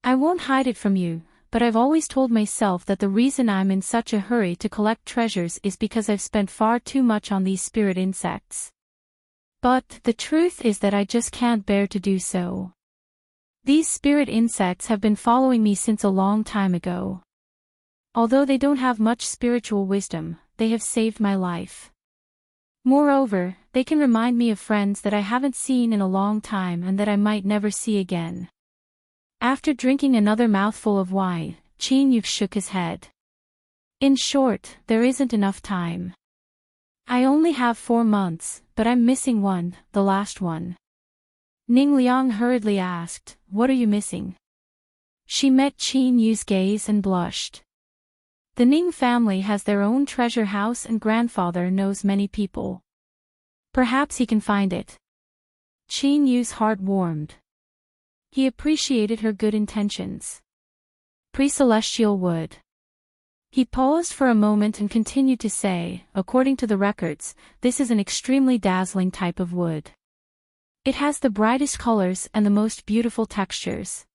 I won't hide it from you, but I've always told myself that the reason I'm in such a hurry to collect treasures is because I've spent far too much on these spirit insects. But the truth is that I just can't bear to do so. These spirit insects have been following me since a long time ago. Although they don't have much spiritual wisdom, they have saved my life. Moreover, they can remind me of friends that I haven't seen in a long time and that I might never see again." After drinking another mouthful of wine, Qin Yu shook his head. "In short, there isn't enough time. I only have 4 months, but I'm missing one, the last one." Ning Liang hurriedly asked, "What are you missing?" She met Qin Yu's gaze and blushed. The Ning family has their own treasure house and grandfather knows many people. Perhaps he can find it. Qin Yu's heart warmed. He appreciated her good intentions. Pre-celestial wood. He paused for a moment and continued to say, "According to the records, this is an extremely dazzling type of wood. It has the brightest colors and the most beautiful textures.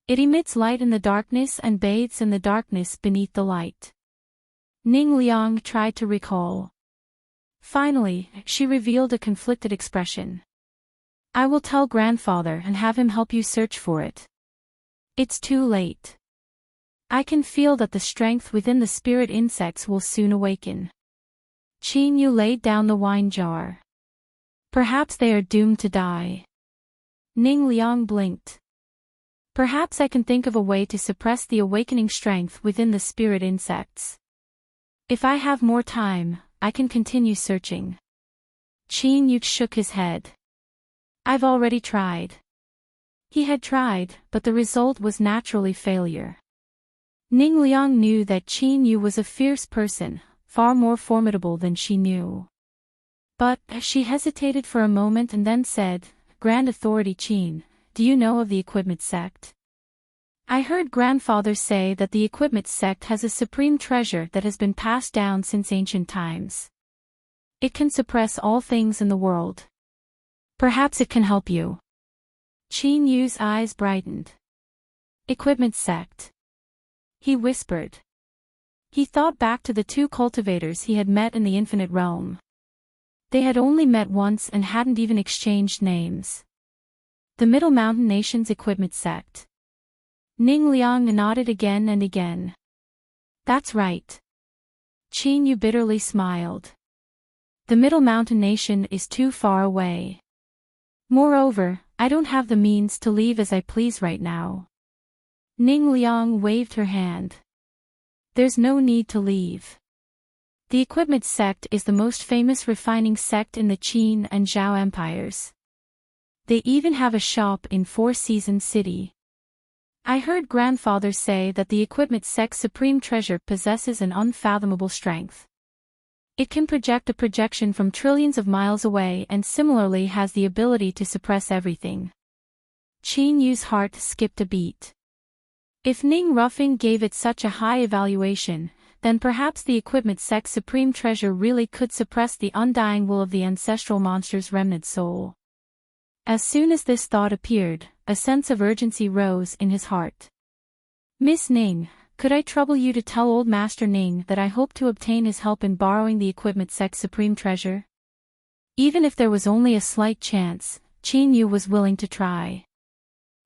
It emits light in the darkness and bathes in the darkness beneath the light." Ning Liang tried to recall. Finally, she revealed a conflicted expression. I will tell grandfather and have him help you search for it. It's too late. I can feel that the strength within the spirit insects will soon awaken. Qin Yu laid down the wine jar. Perhaps they are doomed to die. Ning Liang blinked. Perhaps I can think of a way to suppress the awakening strength within the spirit insects. If I have more time, I can continue searching. Qin Yu shook his head. I've already tried. He had tried, but the result was naturally failure. Ning Liang knew that Qin Yu was a fierce person, far more formidable than she knew. But, she hesitated for a moment and then said, Grand Authority Qin, do you know of the Equipment sect? I heard grandfather say that the Equipment sect has a supreme treasure that has been passed down since ancient times. It can suppress all things in the world. Perhaps it can help you. Qin Yu's eyes brightened. Equipment sect. He whispered. He thought back to the two cultivators he had met in the Infinite Realm. They had only met once and hadn't even exchanged names. The Middle Mountain Nation's Equipment sect. Ning Liang nodded again and again. That's right. Qin Yu bitterly smiled. The Middle Mountain Nation is too far away. Moreover, I don't have the means to leave as I please right now. Ning Liang waved her hand. There's no need to leave. The Equipment sect is the most famous refining sect in the Qin and Zhao empires. They even have a shop in Four Seasons City. I heard grandfather say that the Equipment sect's supreme treasure possesses an unfathomable strength. It can project a projection from trillions of miles away and similarly has the ability to suppress everything. Qin Yu's heart skipped a beat. If Ning Ruffing gave it such a high evaluation, then perhaps the Equipment sect's supreme treasure really could suppress the undying will of the ancestral monster's remnant soul. As soon as this thought appeared, a sense of urgency rose in his heart. Miss Ning, could I trouble you to tell old Master Ning that I hope to obtain his help in borrowing the Equipment sect's supreme treasure? Even if there was only a slight chance, Qin Yu was willing to try.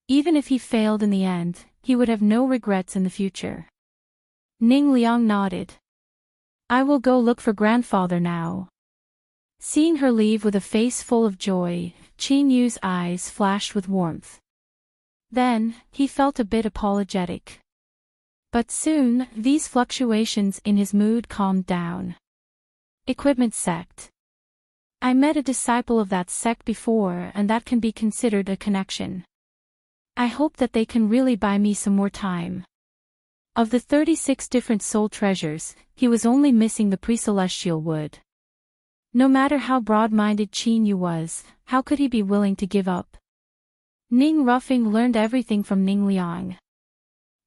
Even if he failed in the end, he would have no regrets in the future. Ning Liang nodded. I will go look for grandfather now. Seeing her leave with a face full of joy, Qin Yu's eyes flashed with warmth. Then, he felt a bit apologetic. But soon, these fluctuations in his mood calmed down. Equipment sect. I met a disciple of that sect before and that can be considered a connection. I hope that they can really buy me some more time. Of the 36 different soul treasures, he was only missing the pre-celestial wood. No matter how broad-minded Qin Yu was, how could he be willing to give up? Ning Ruffing learned everything from Ning Liang.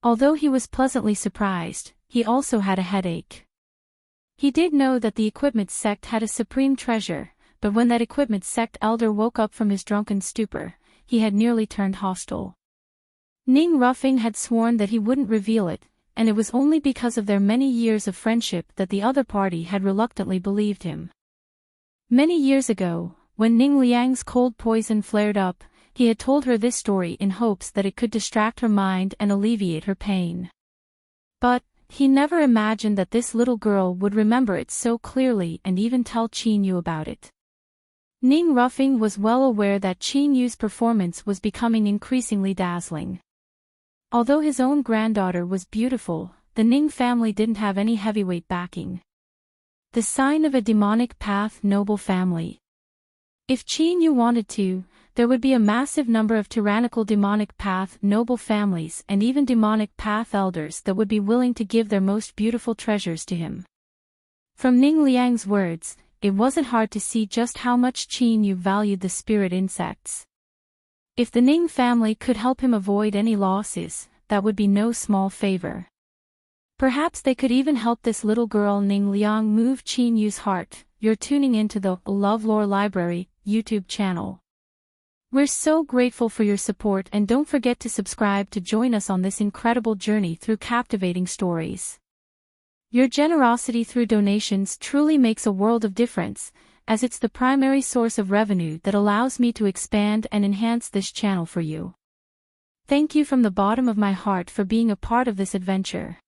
Although he was pleasantly surprised, he also had a headache. He did know that the Equipment sect had a supreme treasure, but when that Equipment sect elder woke up from his drunken stupor, he had nearly turned hostile. Ning Ruffing had sworn that he wouldn't reveal it, and it was only because of their many years of friendship that the other party had reluctantly believed him. Many years ago, when Ning Liang's cold poison flared up, he had told her this story in hopes that it could distract her mind and alleviate her pain. But, he never imagined that this little girl would remember it so clearly and even tell Qin Yu about it. Ning Ruffing was well aware that Qin Yu's performance was becoming increasingly dazzling. Although his own granddaughter was beautiful, the Ning family didn't have any heavyweight backing. The sign of a demonic path noble family. If Qin Yu wanted to, there would be a massive number of tyrannical demonic path noble families and even demonic path elders that would be willing to give their most beautiful treasures to him. From Ning Liang's words, it wasn't hard to see just how much Qin Yu valued the spirit insects. If the Ning family could help him avoid any losses, that would be no small favor. Perhaps they could even help this little girl Ning Liang move Qin Yu's heart. You're tuning into the LoveLore Library YouTube channel. We're so grateful for your support and don't forget to subscribe to join us on this incredible journey through captivating stories. Your generosity through donations truly makes a world of difference, as it's the primary source of revenue that allows me to expand and enhance this channel for you. Thank you from the bottom of my heart for being a part of this adventure.